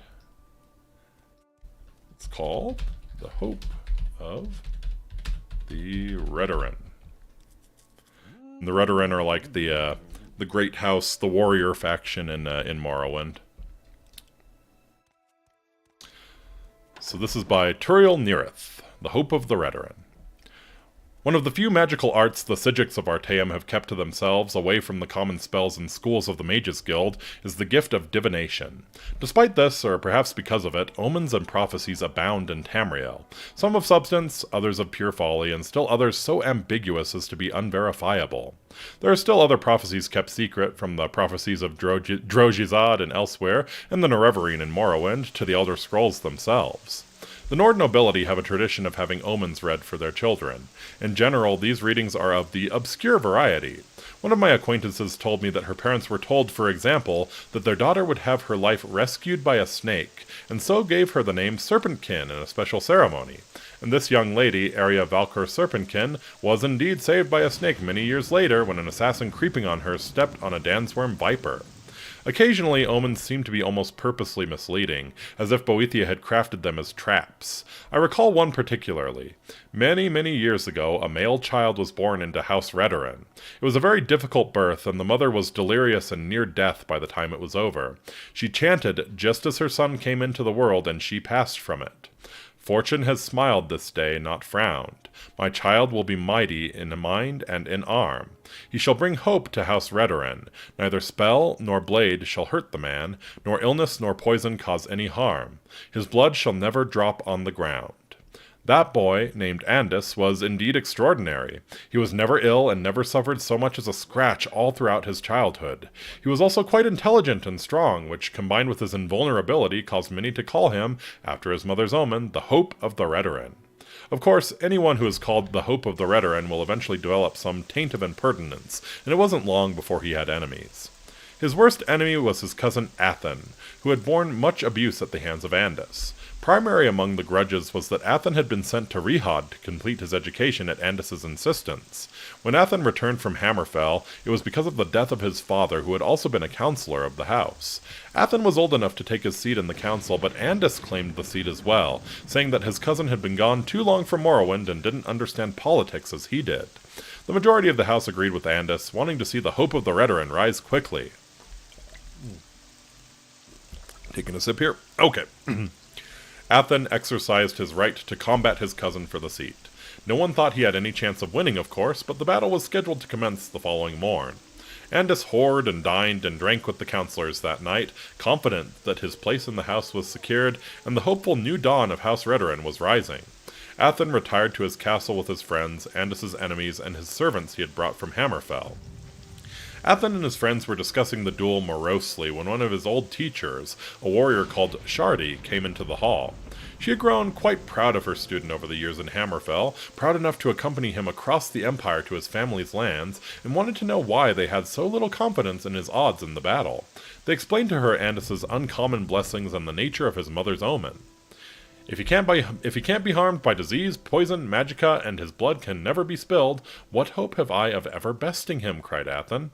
Speaker 1: It's called The Hope of the Redoran. And the Redoran are like the Great House, the warrior faction in Morrowind. So this is by Turiel Nerith, The Hope of the Redoran. One of the few magical arts the Psijics of Artaeum have kept to themselves, away from the common spells and schools of the Mages Guild, is the gift of divination. Despite this, or perhaps because of it, omens and prophecies abound in Tamriel. Some of substance, others of pure folly, and still others so ambiguous as to be unverifiable. There are still other prophecies kept secret, from the prophecies of Drogizad and elsewhere, and the Nerevarine in Morrowind, to the Elder Scrolls themselves. The Nord nobility have a tradition of having omens read for their children. In general, these readings are of the obscure variety. One of my acquaintances told me that her parents were told, for example, that their daughter would have her life rescued by a snake, and so gave her the name Serpentkin in a special ceremony. And this young lady, Arya Valkyr Serpentkin, was indeed saved by a snake many years later when an assassin creeping on her stepped on a Dansworm viper. Occasionally, omens seem to be almost purposely misleading, as if Boethia had crafted them as traps. I recall one particularly. Many, many years ago, a male child was born into House Redoran. It was a very difficult birth, and the mother was delirious and near death by the time it was over. She chanted just as her son came into the world, and she passed from it. Fortune has smiled this day, not frowned. My child will be mighty in mind and in arm. He shall bring hope to House Redoran. Neither spell nor blade shall hurt the man, nor illness nor poison cause any harm. His blood shall never drop on the ground. That boy, named Andis, was indeed extraordinary. He was never ill and never suffered so much as a scratch all throughout his childhood. He was also quite intelligent and strong, which, combined with his invulnerability, caused many to call him, after his mother's omen, the Hope of the Redoran. Of course, anyone who is called the Hope of the Redoran will eventually develop some taint of impertinence, and it wasn't long before he had enemies. His worst enemy was his cousin Athen, who had borne much abuse at the hands of Andis. Primary among the grudges was that Athen had been sent to Rihad to complete his education at Andis's insistence. When Athen returned from Hammerfell, it was because of the death of his father, who had also been a counselor of the house. Athen was old enough to take his seat in the council, but Andis claimed the seat as well, saying that his cousin had been gone too long from Morrowind and didn't understand politics as he did. The majority of the house agreed with Andis, wanting to see the Hope of the Redoran rise quickly. Taking a sip here. Okay. Athen exercised his right to combat his cousin for the seat. No one thought he had any chance of winning, of course, but the battle was scheduled to commence the following morn. Andis whored and dined and drank with the councillors that night, confident that his place in the house was secured, and the hopeful new dawn of House Redoran was rising. Athen retired to his castle with his friends, Andis's enemies, and his servants he had brought from Hammerfell. Athen and his friends were discussing the duel morosely when one of his old teachers, a warrior called Shardi, came into the hall. She had grown quite proud of her student over the years in Hammerfell, proud enough to accompany him across the Empire to his family's lands, and wanted to know why they had so little confidence in his odds in the battle. They explained to her Andis's uncommon blessings and the nature of his mother's omen. If he can't be harmed by disease, poison, magicka, and his blood can never be spilled, what hope have I of ever besting him? Cried Athen.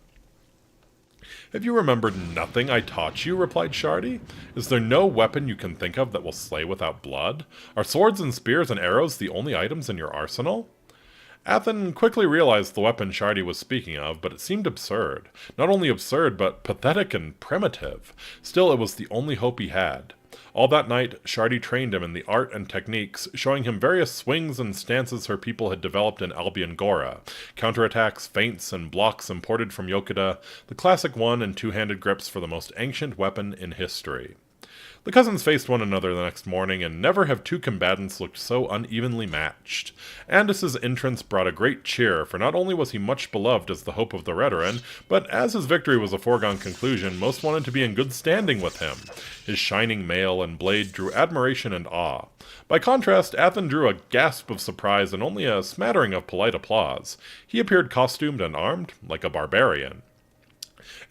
Speaker 1: Have you remembered nothing I taught you? Replied Shardi. Is there no weapon you can think of that will slay without blood? Are swords and spears and arrows the only items in your arsenal? Athen quickly realized the weapon Shardi was speaking of, but it seemed absurd. Not only absurd, but pathetic and primitive. Still, it was the only hope he had. All that night, Shardi trained him in the art and techniques, showing him various swings and stances her people had developed in Albion Gora, counterattacks, feints, and blocks imported from Yokuda, the classic one- and two-handed grips for the most ancient weapon in history. The cousins faced one another the next morning, and never have two combatants looked so unevenly matched. Andis's entrance brought a great cheer, for not only was he much beloved as the hope of the Redoran, but as his victory was a foregone conclusion, most wanted to be in good standing with him. His shining mail and blade drew admiration and awe. By contrast, Athen drew a gasp of surprise and only a smattering of polite applause. He appeared costumed and armed, like a barbarian.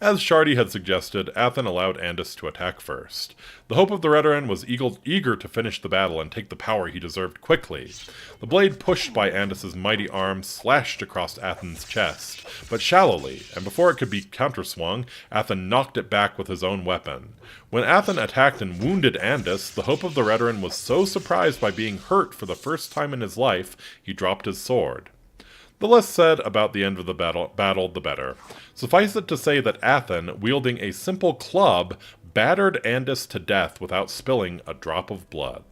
Speaker 1: As Shardy had suggested, Athen allowed Andis to attack first. The hope of the Redoran was eager to finish the battle and take the power he deserved quickly. The blade pushed by Andis's mighty arm slashed across Athen's chest, but shallowly, and before it could be counterswung, Athen knocked it back with his own weapon. When Athen attacked and wounded Andis, the hope of the Redoran was so surprised by being hurt for the first time in his life, he dropped his sword. The less said about the end of the battle, the better. Suffice it to say that Athen, wielding a simple club, battered Andis to death without spilling a drop of blood.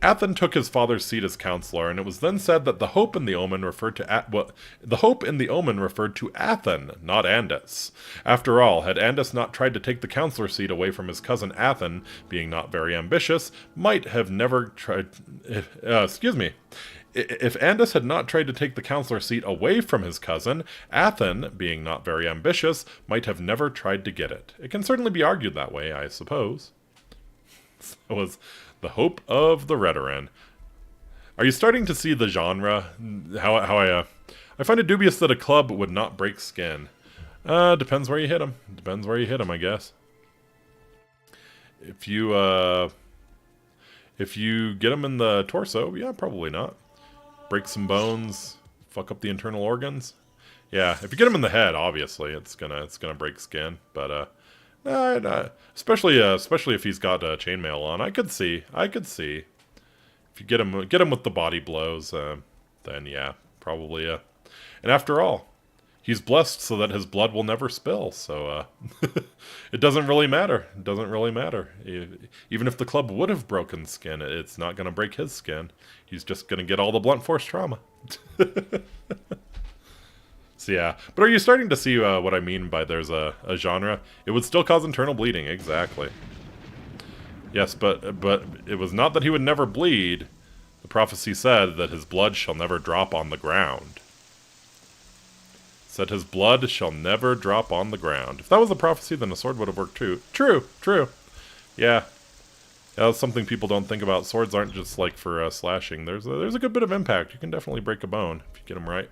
Speaker 1: Athen took his father's seat as counselor, and it was then said that the hope in the omen referred to Athen, not Andis. After all, had Andis not tried to take the counselor seat away from his cousin Athen, being not very ambitious, might have never tried. If Andis had not tried to take the counselor seat away from his cousin, Athen, being not very ambitious, might have never tried to get it. It can certainly be argued that way, I suppose. So was the hope of the Redoran. Are you starting to see the genre? How I find it dubious that a club would not break skin. Depends where you hit him. Depends where you hit him, I guess. If you get him in the torso, yeah, probably not. Break some bones, fuck up the internal organs. Yeah, if you get him in the head, obviously it's gonna break skin. But especially if he's got chainmail on, I could see. If you get him with the body blows, then yeah, probably. And after all, he's blessed so that his blood will never spill. So it doesn't really matter. It doesn't really matter. Even if the club would have broken skin, it's not going to break his skin. He's just going to get all the blunt force trauma. So yeah. But are you starting to see what I mean by there's a genre? It would still cause internal bleeding. Exactly. Yes, but it was not that he would never bleed. The prophecy said that his blood shall never drop on the ground. Said his blood shall never drop on the ground. If that was a prophecy, then a sword would have worked too. True. Yeah, that's something people don't think about. Swords aren't just like for slashing. There's a good bit of impact. You can definitely break a bone if you get them right.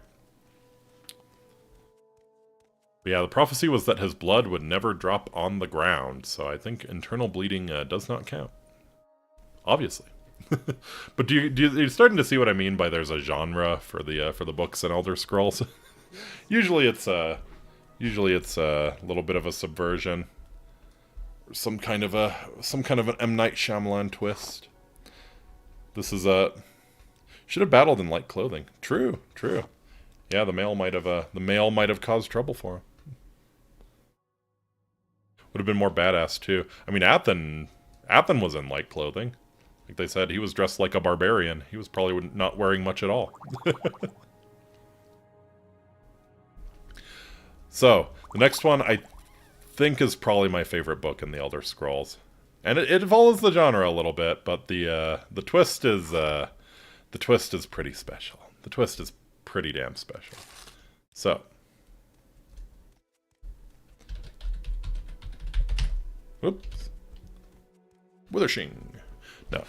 Speaker 1: But yeah, the prophecy was that his blood would never drop on the ground. So I think internal bleeding does not count. Obviously. But you're starting to see what I mean by there's a genre for the books in Elder Scrolls? Usually it's a little bit of a subversion, or some kind of an M. Night Shyamalan twist. This is should have battled in light clothing. True. Yeah, the male might have caused trouble for him. Would have been more badass too. I mean, Athen was in light clothing. Like they said, he was dressed like a barbarian. He was probably not wearing much at all. So, the next one I think is probably my favorite book in the Elder Scrolls. And it follows the genre a little bit, but the twist is pretty special. The twist is pretty damn special. So, whoops. Withershing. No.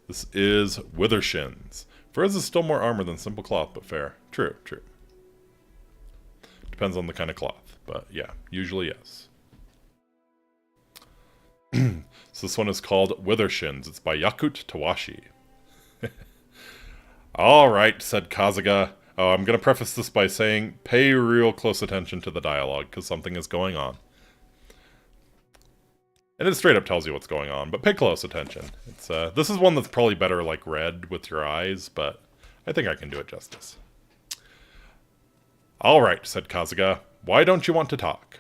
Speaker 1: This is Withershins. Furs is still more armor than simple cloth, but fair. True. Depends on the kind of cloth, but yeah, usually yes. So this one is called Withershins. It's by Yakut Tawashi. Alright, said Kazuga. Oh, I'm going to preface this by saying, pay real close attention to the dialogue, because something is going on. And it straight up tells you what's going on, but pay close attention. It's this is one that's probably better like read with your eyes, but I think I can do it justice. Alright, said Kazuga. Why don't you want to talk?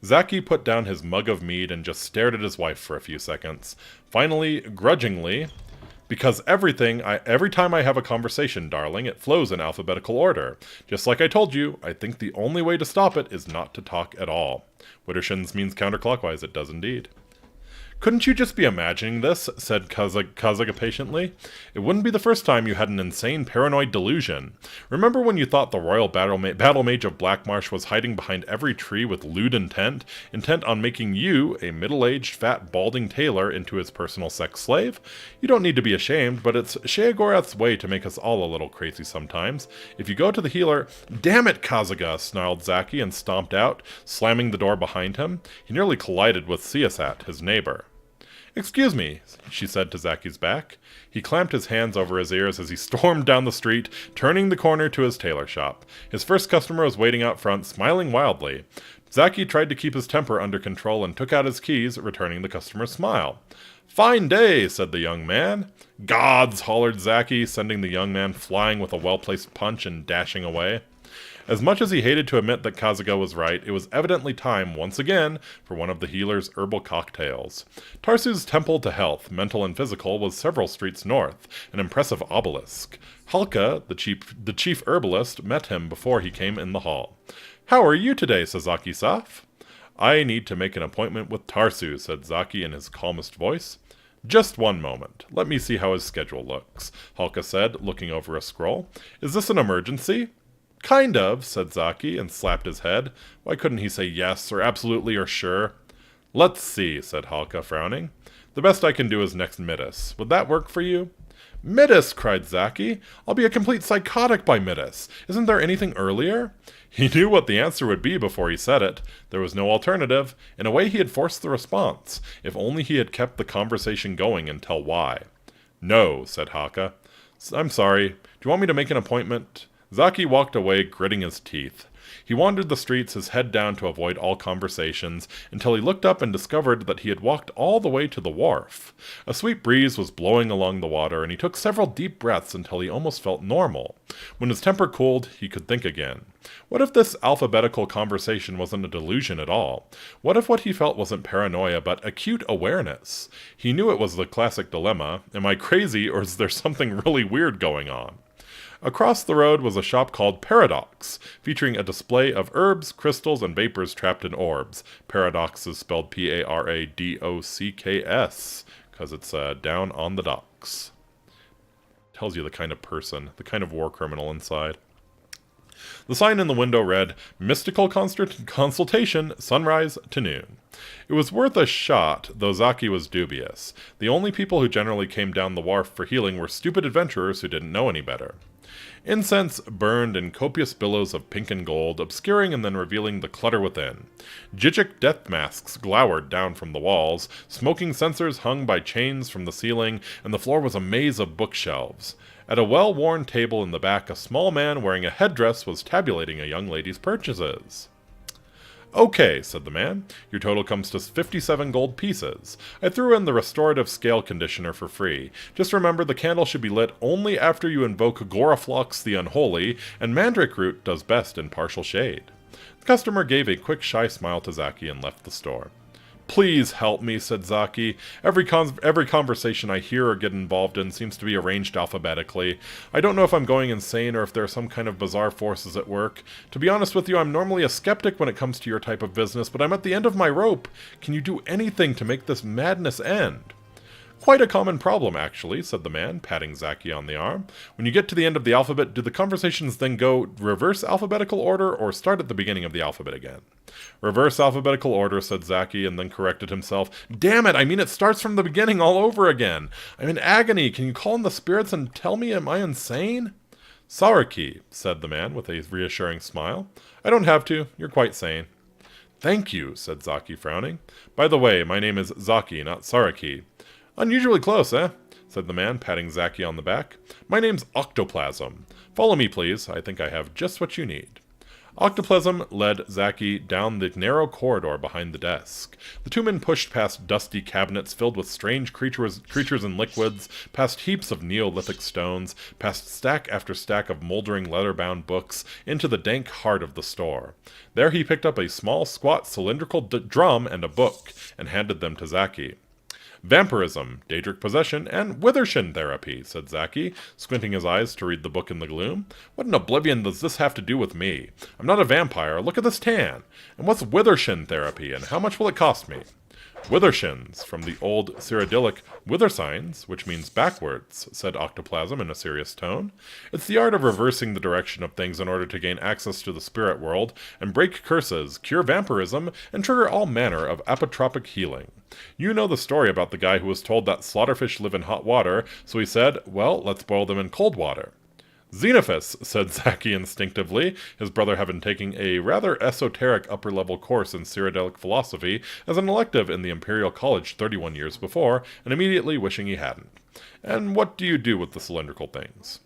Speaker 1: Zaki put down his mug of mead and just stared at his wife for a few seconds. Finally, grudgingly, because every time I have a conversation, darling, it flows in alphabetical order. Just like I told you, I think the only way to stop it is not to talk at all. Wittershins means counterclockwise, it does indeed. Couldn't you just be imagining this? Said Kazuga patiently. It wouldn't be the first time you had an insane paranoid delusion. Remember when you thought the royal battle mage of Blackmarsh was hiding behind every tree with lewd intent on making you, a middle-aged, fat, balding tailor, into his personal sex slave? You don't need to be ashamed, but it's Sheogorath's way to make us all a little crazy sometimes. If you go to the healer— Damn it, Kazuga! Snarled Zaki and stomped out, slamming the door behind him. He nearly collided with Siasat, his neighbor. Excuse me, she said to Zaki's back. He clamped his hands over his ears as he stormed down the street, turning the corner to his tailor shop. His first customer was waiting out front, smiling wildly. Zaki tried to keep his temper under control and took out his keys, returning the customer's smile. Fine day, said the young man. Gods, hollered Zaki, sending the young man flying with a well-placed punch and dashing away. As much as he hated to admit that Kazuga was right, it was evidently time, once again, for one of the healer's herbal cocktails. Tarsu's temple to health, mental and physical, was several streets north, an impressive obelisk. Halka, the chief herbalist, met him before he came in the hall. How are you today, Sasaki-saf? I need to make an appointment with Tarsu, said Zaki in his calmest voice. Just one moment. Let me see how his schedule looks, Halka said, looking over a scroll. Is this an emergency? Kind of, said Zaki, and slapped his head. Why couldn't he say yes, or absolutely, or sure? Let's see, said Halka, frowning. The best I can do is next Midas. Would that work for you? Midas, cried Zaki. I'll be a complete psychotic by Midas. Isn't there anything earlier? He knew what the answer would be before he said it. There was no alternative. In a way, he had forced the response. If only he had kept the conversation going until why. No, said Halka. I'm sorry. Do you want me to make an appointment? Zaki walked away, gritting his teeth. He wandered the streets, his head down to avoid all conversations, until he looked up and discovered that he had walked all the way to the wharf. A sweet breeze was blowing along the water, and he took several deep breaths until he almost felt normal. When his temper cooled, he could think again. What if this alphabetical conversation wasn't a delusion at all? What if what he felt wasn't paranoia, but acute awareness? He knew it was the classic dilemma. Am I crazy, or is there something really weird going on? Across the road was a shop called Paradox, featuring a display of herbs, crystals, and vapors trapped in orbs. Paradox is spelled P-A-R-A-D-O-C-K-S, because it's down on the docks. Tells you the kind of person, the kind of war criminal inside. The sign in the window read, Mystical Consultation, sunrise to noon. It was worth a shot, though Zaki was dubious. The only people who generally came down the wharf for healing were stupid adventurers who didn't know any better. Incense burned in copious billows of pink and gold, obscuring and then revealing the clutter within. Gigic death masks glowered down from the walls, smoking censers hung by chains from the ceiling, and the floor was a maze of bookshelves. At a well-worn table in the back, a small man wearing a headdress was tabulating a young lady's purchases. Okay, said the man. Your total comes to 57 gold pieces. I threw in the restorative scale conditioner for free. Just remember the candle should be lit only after you invoke Goraflox the Unholy, and Mandrake Root does best in partial shade. The customer gave a quick shy smile to Zaki and left the store. Please help me, said Zaki. Every conversation I hear or get involved in seems to be arranged alphabetically. I don't know if I'm going insane or if there are some kind of bizarre forces at work. To be honest with you, I'm normally a skeptic when it comes to your type of business, but I'm at the end of my rope. Can you do anything to make this madness end? Quite a common problem, actually, said the man, patting Zaki on the arm. When you get to the end of the alphabet, do the conversations then go reverse alphabetical order or start at the beginning of the alphabet again? Reverse alphabetical order, said Zaki, and then corrected himself. Damn it, I mean it starts from the beginning all over again. I'm in agony. Can you call in the spirits and tell me, am I insane? Saraki, said the man with a reassuring smile. I don't have to. You're quite sane. Thank you, said Zaki, frowning. By the way, my name is Zaki, not Saraki. Unusually close, eh? Said the man, patting Zaki on the back. My name's Octoplasm. Follow me, please. I think I have just what you need. Octoplasm led Zaki down the narrow corridor behind the desk. The two men pushed past dusty cabinets filled with strange creatures and liquids, past heaps of Neolithic stones, past stack after stack of moldering leather-bound books, into the dank heart of the store. There he picked up a small, squat, cylindrical drum and a book, and handed them to Zaki. Vampirism, Daedric Possession, and Withershin Therapy, said Zaki, squinting his eyes to read the book in the gloom. What in oblivion does this have to do with me? I'm not a vampire. Look at this tan. And what's Withershin Therapy, and how much will it cost me? Withershins, from the old Cyrodiilic wither signs, which means backwards, said Octoplasm in a serious tone. It's the art of reversing the direction of things in order to gain access to the spirit world, and break curses, cure vampirism, and trigger all manner of apotropic healing. You know the story about the guy who was told that slaughterfish live in hot water, so he said, well, let's boil them in cold water. Xenophus, said Zaki instinctively, his brother having taken a rather esoteric upper-level course in Cyrodiilic philosophy as an elective in the Imperial College 31 years before, and immediately wishing he hadn't. And what do you do with the cylindrical things?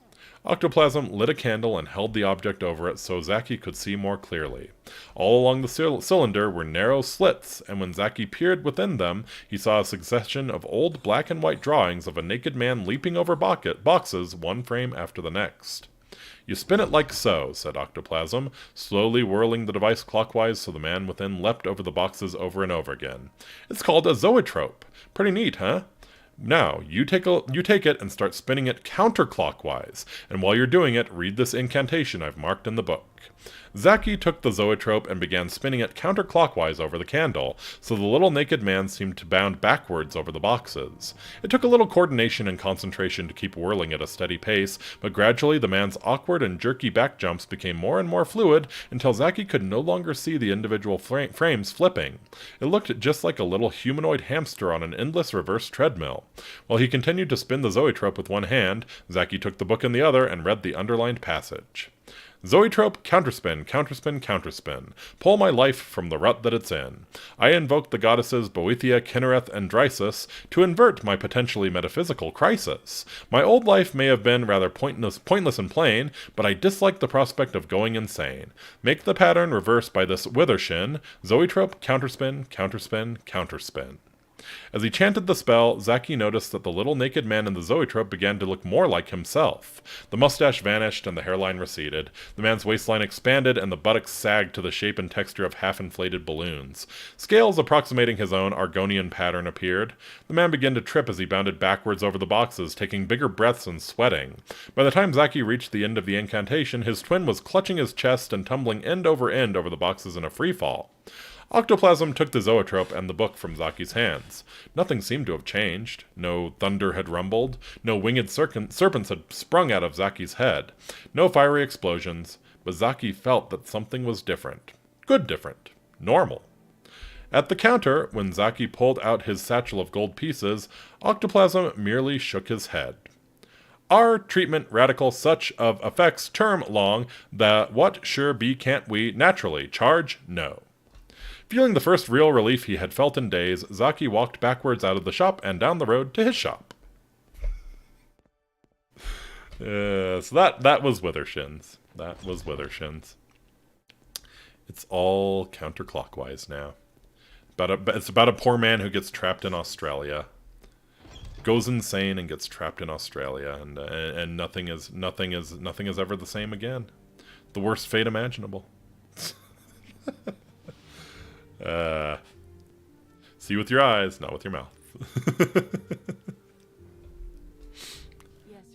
Speaker 1: Octoplasm lit a candle and held the object over it so Zaki could see more clearly. All along the cylinder were narrow slits, and when Zaki peered within them, he saw a succession of old black and white drawings of a naked man leaping over boxes, one frame after the next. You spin it like so, said Octoplasm, slowly whirling the device clockwise so the man within leapt over the boxes over and over again. It's called a zoetrope. Pretty neat, huh? Now, you take it and start spinning it counterclockwise, and while you're doing it, read this incantation I've marked in the book. Zaki took the zoetrope and began spinning it counterclockwise over the candle, so the little naked man seemed to bound backwards over the boxes. It took a little coordination and concentration to keep whirling at a steady pace, but gradually the man's awkward and jerky back jumps became more and more fluid until Zaki could no longer see the individual frames flipping. It looked just like a little humanoid hamster on an endless reverse treadmill. While he continued to spin the zoetrope with one hand, Zaki took the book in the other and read the underlined passage. Zoetrope, counterspin, counterspin, counterspin. Pull my life from the rut that it's in. I invoke the goddesses Boethia, Kinnereth, and Drysis to invert my potentially metaphysical crisis. My old life may have been rather pointless and plain, but I dislike the prospect of going insane. Make the pattern reverse by this withershin. Zoetrope, counterspin, counterspin, counterspin. As he chanted the spell, Zaki noticed that the little naked man in the zoetrope began to look more like himself. The mustache vanished and the hairline receded. The man's waistline expanded and the buttocks sagged to the shape and texture of half-inflated balloons. Scales approximating his own Argonian pattern appeared. The man began to trip as he bounded backwards over the boxes, taking bigger breaths and sweating. By the time Zaki reached the end of the incantation, his twin was clutching his chest and tumbling end over the boxes in a freefall. Octoplasm took the zoetrope and the book from Zaki's hands. Nothing seemed to have changed. No thunder had rumbled. No winged serpents had sprung out of Zaki's head. No fiery explosions. But Zaki felt that something was different. Good different. Normal. At the counter, when Zaki pulled out his satchel of gold pieces, Octoplasm merely shook his head. Our treatment radical such of effects term long, the what sure be can't we naturally charge no. Feeling the first real relief he had felt in days, Zaki walked backwards out of the shop and down the road to his shop. So that was Withershins. That was Withershins. It's all counterclockwise now. It's about a poor man who gets trapped in Australia. Goes insane and gets trapped in Australia, and nothing is ever the same again. The worst fate imaginable. See with your eyes, not with your mouth.
Speaker 3: Yes,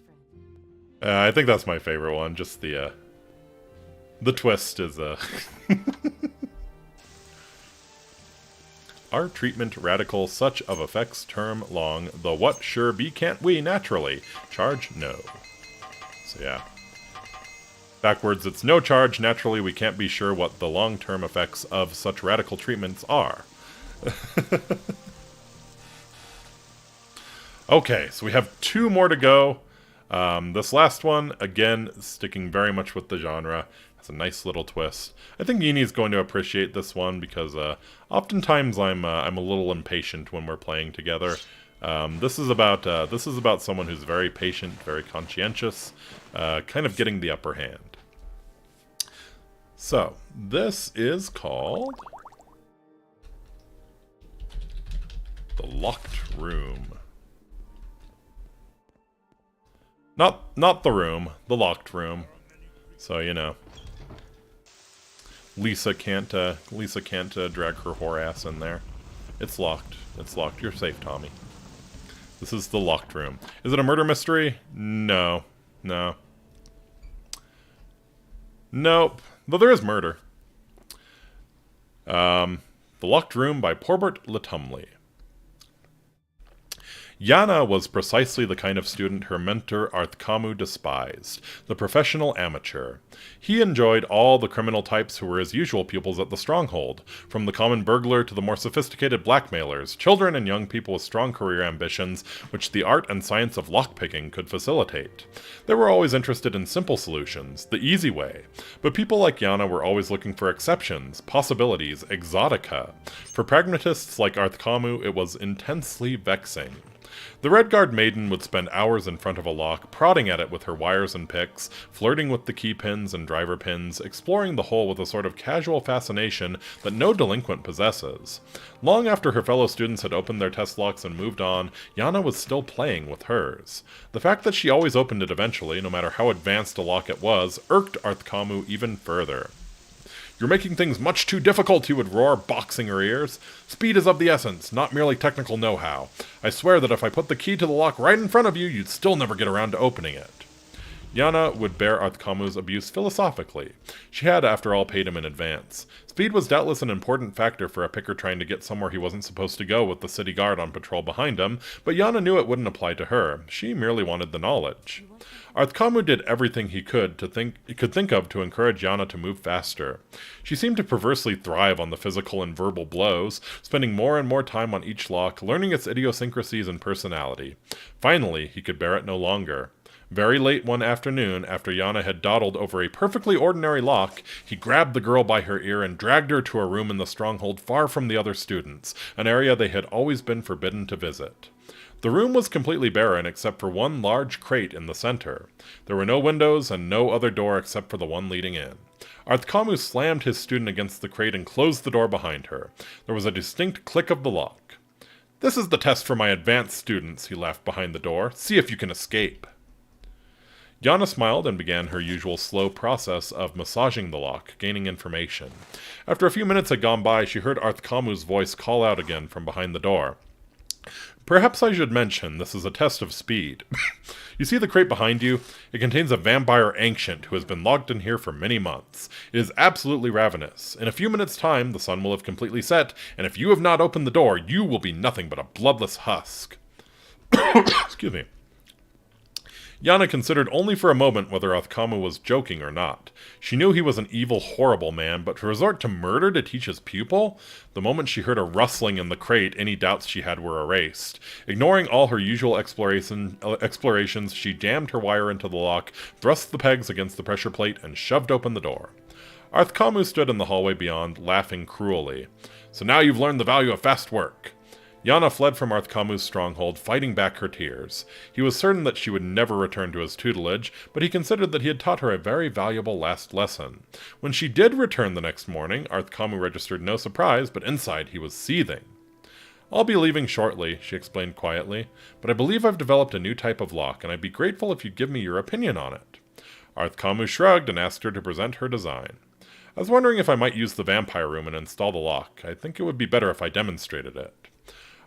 Speaker 3: friend.
Speaker 1: I think that's my favorite one. Just the twist is Our treatment radical such of effects term long, the what sure be can't we naturally charge no. So yeah. Backwards, it's no charge. Naturally, we can't be sure what the long-term effects of such radical treatments are. Okay, so we have 2 more to go. This last one, again, sticking very much with the genre. Has a nice little twist. I think Yini's going to appreciate this one because oftentimes I'm a little impatient when we're playing together. This is about someone who's very patient, very conscientious, kind of getting the upper hand. So, this is called The Locked Room. Not the room, the locked room. So, you know. Lisa can't drag her whore ass in there. It's locked. It's locked. You're safe, Tommy. This is The Locked Room. Is it a murder mystery? No. No. Nope. Though there is murder. The Locked Room by Porbert Latumley. Yana was precisely the kind of student her mentor Arthkamu despised, the professional amateur. He enjoyed all the criminal types who were his usual pupils at the stronghold, from the common burglar to the more sophisticated blackmailers, children and young people with strong career ambitions, which the art and science of lockpicking could facilitate. They were always interested in simple solutions, the easy way, but people like Yana were always looking for exceptions, possibilities, exotica. For pragmatists like Arthkamu, it was intensely vexing. The Redguard maiden would spend hours in front of a lock, prodding at it with her wires and picks, flirting with the key pins and driver pins, exploring the hole with a sort of casual fascination that no delinquent possesses. Long after her fellow students had opened their test locks and moved on, Yana was still playing with hers. The fact that she always opened it eventually, no matter how advanced a lock it was, irked Arthkamu even further. "You're making things much too difficult," he would roar, boxing her ears. "Speed is of the essence, not merely technical know-how. I swear that if I put the key to the lock right in front of you, you'd still never get around to opening it." Yana would bear Arthkamu's abuse philosophically. She had, after all, paid him in advance. Speed was doubtless an important factor for a picker trying to get somewhere he wasn't supposed to go with the city guard on patrol behind him, but Yana knew it wouldn't apply to her. She merely wanted the knowledge. Arthkamu did everything he could think of to encourage Yana to move faster. She seemed to perversely thrive on the physical and verbal blows, spending more and more time on each lock, learning its idiosyncrasies and personality. Finally, he could bear it no longer. Very late one afternoon, after Yana had dawdled over a perfectly ordinary lock, he grabbed the girl by her ear and dragged her to a room in the stronghold far from the other students, an area they had always been forbidden to visit. The room was completely barren except for one large crate in the center. There were no windows and no other door except for the one leading in. Arthkamu slammed his student against the crate and closed the door behind her. There was a distinct click of the lock. "This is the test for my advanced students," he laughed behind the door. "See if you can escape." Yana smiled and began her usual slow process of massaging the lock, gaining information. After a few minutes had gone by, she heard Arthkamu's voice call out again from behind the door. "Perhaps I should mention this is a test of speed. You see the crate behind you? It contains a vampire ancient who has been locked in here for many months. It is absolutely ravenous. In a few minutes' time, the sun will have completely set, and if you have not opened the door, you will be nothing but a bloodless husk." Excuse me. Yana considered only for a moment whether Arthkamu was joking or not. She knew he was an evil, horrible man, but to resort to murder to teach his pupil? The moment she heard a rustling in the crate, any doubts she had were erased. Ignoring all her usual explorations, she jammed her wire into the lock, thrust the pegs against the pressure plate, and shoved open the door. Arthkamu stood in the hallway beyond, laughing cruelly. "So now you've learned the value of fast work." Yana fled from Arthkamu's stronghold, fighting back her tears. He was certain that she would never return to his tutelage, but he considered that he had taught her a very valuable last lesson. When she did return the next morning, Arthkamu registered no surprise, but inside he was seething. "I'll be leaving shortly," she explained quietly, "but I believe I've developed a new type of lock, and I'd be grateful if you'd give me your opinion on it." Arthkamu shrugged and asked her to present her design. "I was wondering if I might use the vampire room and install the lock. I think it would be better if I demonstrated it."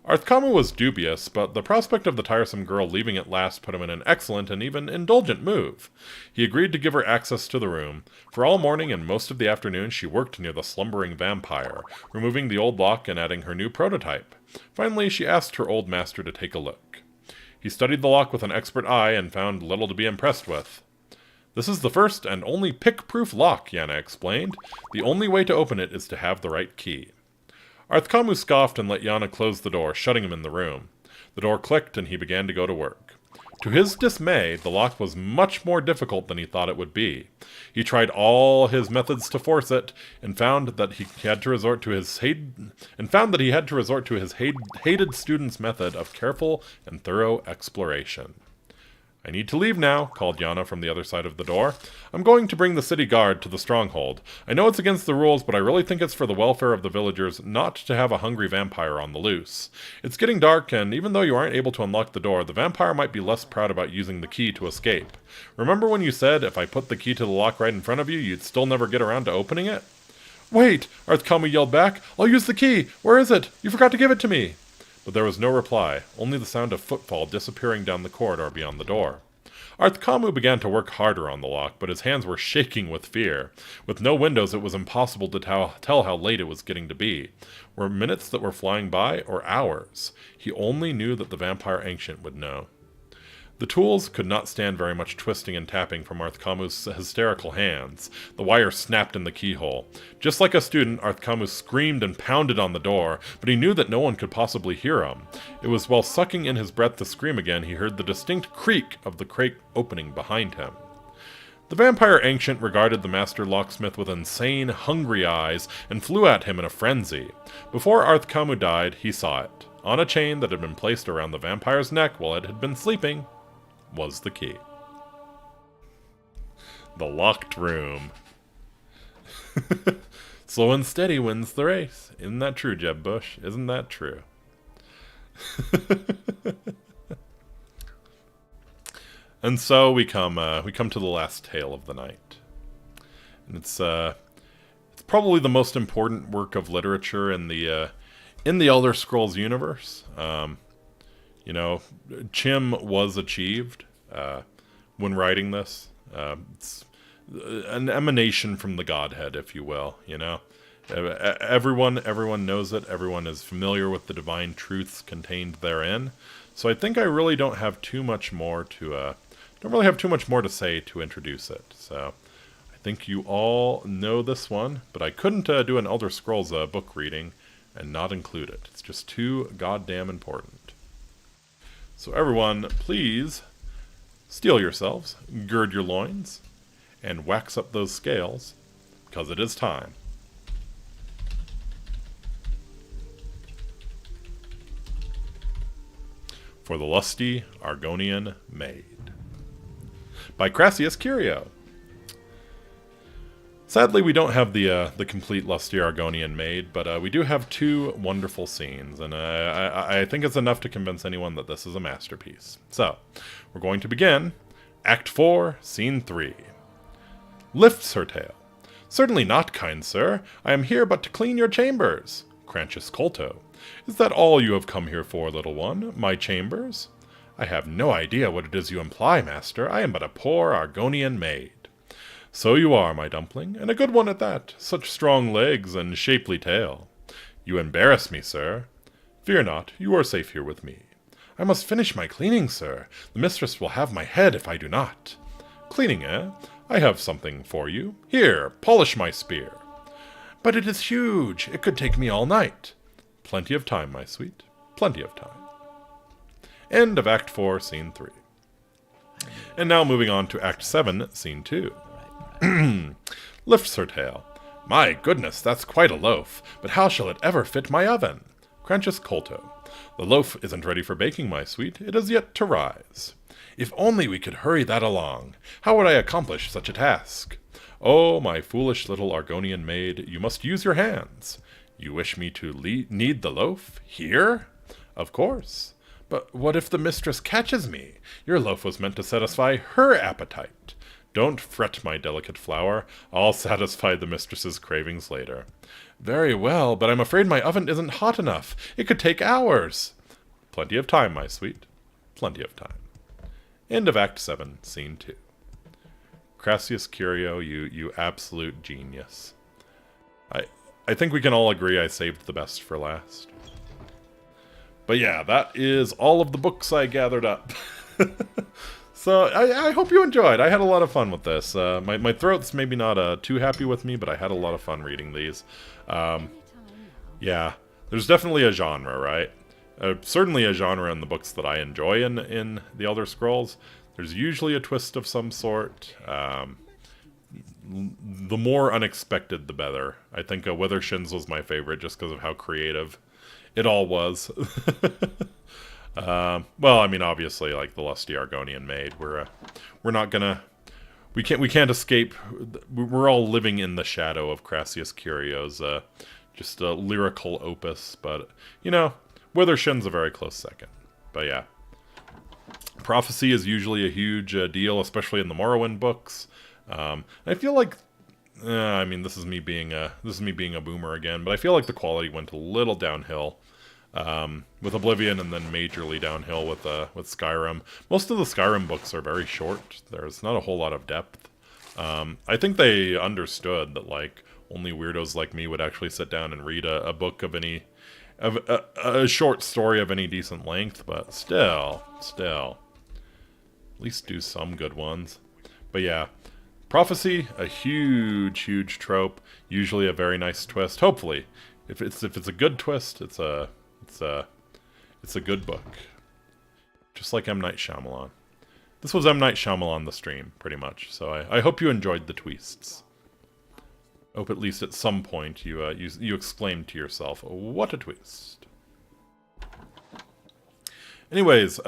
Speaker 1: Arthkamu was dubious, but the prospect of the tiresome girl leaving at last put him in an excellent and even indulgent move. He agreed to give her access to the room. For all morning and most of the afternoon she worked near the slumbering vampire, removing the old lock and adding her new prototype. Finally, she asked her old master to take a look. He studied the lock with an expert eye and found little to be impressed with. "This is the first and only pick-proof lock," Yana explained. "The only way to open it is to have the right key." Arthkamu scoffed and let Yana close the door, shutting him in the room. The door clicked and he began to go to work. To his dismay, the lock was much more difficult than he thought it would be. He tried all his methods to force it, and found that he had to resort to his hated student's method of careful and thorough exploration. "I need to leave now," called Yana from the other side of the door. "I'm going to bring the city guard to the stronghold. I know it's against the rules, but I really think it's for the welfare of the villagers not to have a hungry vampire on the loose. It's getting dark, and even though you aren't able to unlock the door, the vampire might be less proud about using the key to escape. Remember when you said if I put the key to the lock right in front of you, you'd still never get around to opening it?" "Wait!" Arthkamu yelled back. "I'll use the key! Where is it? You forgot to give it to me!" But there was no reply, only the sound of footfall disappearing down the corridor beyond the door. Arthkamu began to work harder on the lock, but his hands were shaking with fear. With no windows, it was impossible to tell how late it was getting to be. Were minutes that were flying by, or hours? He only knew that the vampire ancient would know. The tools could not stand very much twisting and tapping from Arthkamu's hysterical hands. The wire snapped in the keyhole. Just like a student, Arthkamu screamed and pounded on the door, but he knew that no one could possibly hear him. It was while sucking in his breath to scream again he heard the distinct creak of the crate opening behind him. The vampire ancient regarded the master locksmith with insane, hungry eyes and flew at him in a frenzy. Before Arthkamu died, he saw it. On a chain that had been placed around the vampire's neck while it had been sleeping was the key. The locked room. Slow and steady wins the race. Isn't that true, Jeb Bush? Isn't that true? And so we come to the last tale of the night. And it's probably the most important work of literature in the Elder Scrolls universe. Chim was achieved when writing this. It's an emanation from the Godhead, if you will. Everyone knows it. Everyone is familiar with the divine truths contained therein. So I think I really don't have too much more to say to introduce it. So I think you all know this one, but I couldn't do an Elder Scrolls book reading and not include it. It's just too goddamn important. So everyone, please steel yourselves, gird your loins, and wax up those scales, because it is time. For the Lusty Argonian Maid by Crassius Curio. Sadly, we don't have the complete Lusty Argonian Maid, but we do have two wonderful scenes, and I think it's enough to convince anyone that this is a masterpiece. So, we're going to begin Act 4, Scene 3. Lifts her tail. Certainly not, kind sir. I am here but to clean your chambers. Cranchus Colto. Is that all you have come here for, little one? My chambers? I have no idea what it is you imply, master. I am but a poor Argonian maid. So you are, my dumpling, and a good one at that. Such strong legs and shapely tail. You embarrass me, sir. Fear not, you are safe here with me. I must finish my cleaning, sir. The mistress will have my head if I do not. Cleaning, eh? I have something for you. Here, polish my spear. But it is huge. It could take me all night. Plenty of time, my sweet. Plenty of time. End of Act 4, Scene 3. And now moving on to Act 7, Scene 2. Lifts her tail. My goodness, that's quite a loaf, but how shall it ever fit my oven? Cranchus Colto. The loaf isn't ready for baking, my sweet. It is yet to rise. If only we could hurry that along. How would I accomplish such a task? Oh, my foolish little Argonian maid, you must use your hands. You wish me to knead the loaf? Here? Of course. But what if the mistress catches me? Your loaf was meant to satisfy her appetite. Don't fret, my delicate flower. I'll satisfy the mistress's cravings later. Very well, but I'm afraid my oven isn't hot enough. It could take hours. Plenty of time, my sweet. Plenty of time. End of Act 7, Scene 2. Crassius Curio, you absolute genius. I think we can all agree I saved the best for last. But yeah, that is all of the books I gathered up. So I hope you enjoyed. I had a lot of fun with this. My throat's maybe not too happy with me, but I had a lot of fun reading these. Yeah, there's definitely a genre, right? Certainly a genre in the books that I enjoy in the Elder Scrolls. There's usually a twist of some sort. The more unexpected, the better. I think Withershins was my favorite just because of how creative it all was. Well, I mean, obviously, like the Lusty Argonian Maid, we're not gonna, we can't escape. We're all living in the shadow of Crassius Curio's just a lyrical opus, but Withershin's a very close second. But yeah, prophecy is usually a huge deal, especially in the Morrowind books. I feel like, I mean, this is me being a boomer again, but I feel like the quality went a little downhill with Oblivion, and then majorly downhill with Skyrim. Most of the Skyrim books are very short. There's not a whole lot of depth. I think they understood that like only weirdos like me would actually sit down and read a book of any of a short story of any decent length, but still, at least do some good ones. But yeah, prophecy, a huge trope. Usually a very nice twist. Hopefully, if it's a good twist, it's a good book. Just like M. Night Shyamalan. This was M. Night Shyamalan the stream, pretty much. So I hope you enjoyed the twists. Hope at least at some point you exclaimed to yourself, "What a twist!" Anyways,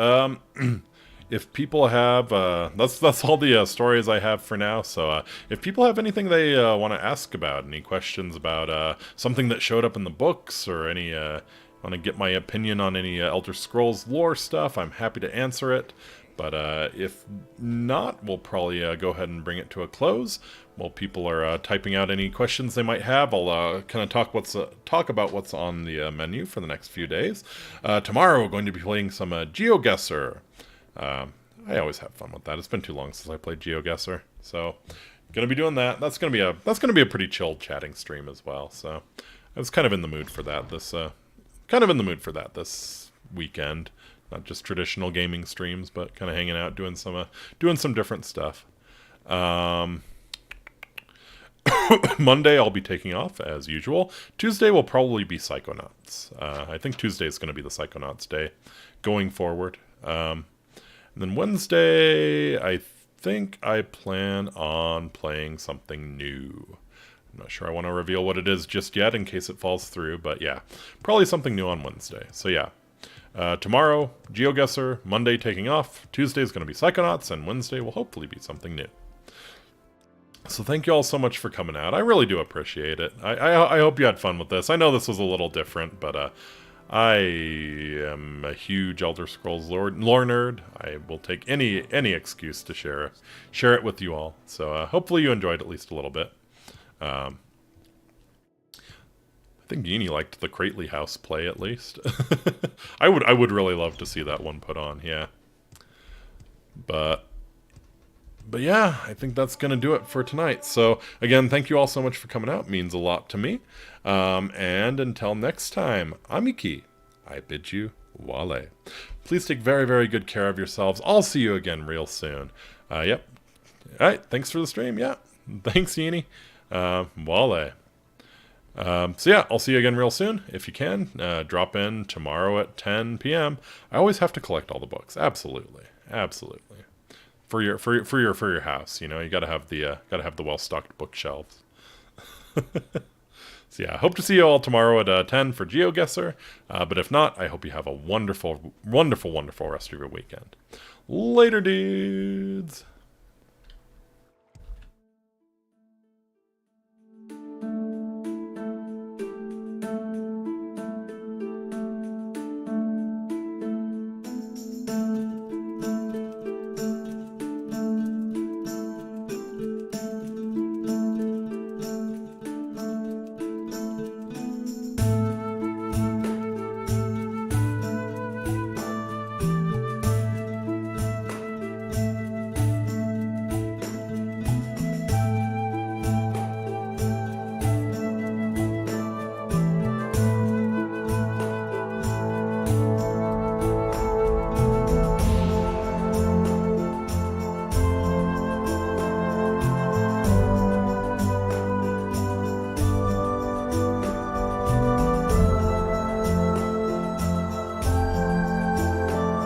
Speaker 1: if people have that's all the stories I have for now. So if people have anything they want to ask about, any questions about something that showed up in the books, or any want to get my opinion on any Elder Scrolls lore stuff, I'm happy to answer it. But if not, we'll probably go ahead and bring it to a close. While people are typing out any questions they might have, I'll kind of talk about what's on the menu for the next few days. Tomorrow we're going to be playing some GeoGuessr. I always have fun with that. It's been too long since I played GeoGuessr, so gonna be doing that. That's gonna be a pretty chill chatting stream as well. So I was kind of in the mood for that this weekend. Not just traditional gaming streams, but kind of hanging out, doing some different stuff. Monday I'll be taking off as usual. Tuesday will probably be Psychonauts. I think Tuesday is going to be the Psychonauts day going forward. And then Wednesday, I think I plan on playing something new. I'm not sure I want to reveal what it is just yet in case it falls through, but yeah, probably something new on Wednesday. So yeah. Tomorrow, GeoGuessr, Monday taking off, Tuesday is going to be Psychonauts, and Wednesday will hopefully be something new. So thank you all so much for coming out. I really do appreciate it. I hope you had fun with this. I know this was a little different, but I am a huge Elder Scrolls lore nerd. I will take any excuse to share it with you all. So hopefully you enjoyed at least a little bit. I think Yeenie liked the Crately House play, at least. I would really love to see that one put on, yeah. But yeah, I think that's going to do it for tonight. So, again, thank you all so much for coming out. It means a lot to me. And until next time, Amiki, I bid you wale. Please take very, very good care of yourselves. I'll see you again real soon. Yep. All right, thanks for the stream, yeah. Thanks, Yeenie. Wale. So yeah, I'll see you again real soon. If you can, drop in tomorrow at 10 p.m. I always have to collect all the books. Absolutely. For your house, you know, you gotta have the well-stocked bookshelves. So yeah, I hope to see you all tomorrow at 10 for GeoGuessr. But if not, I hope you have a wonderful rest of your weekend. Later, dudes.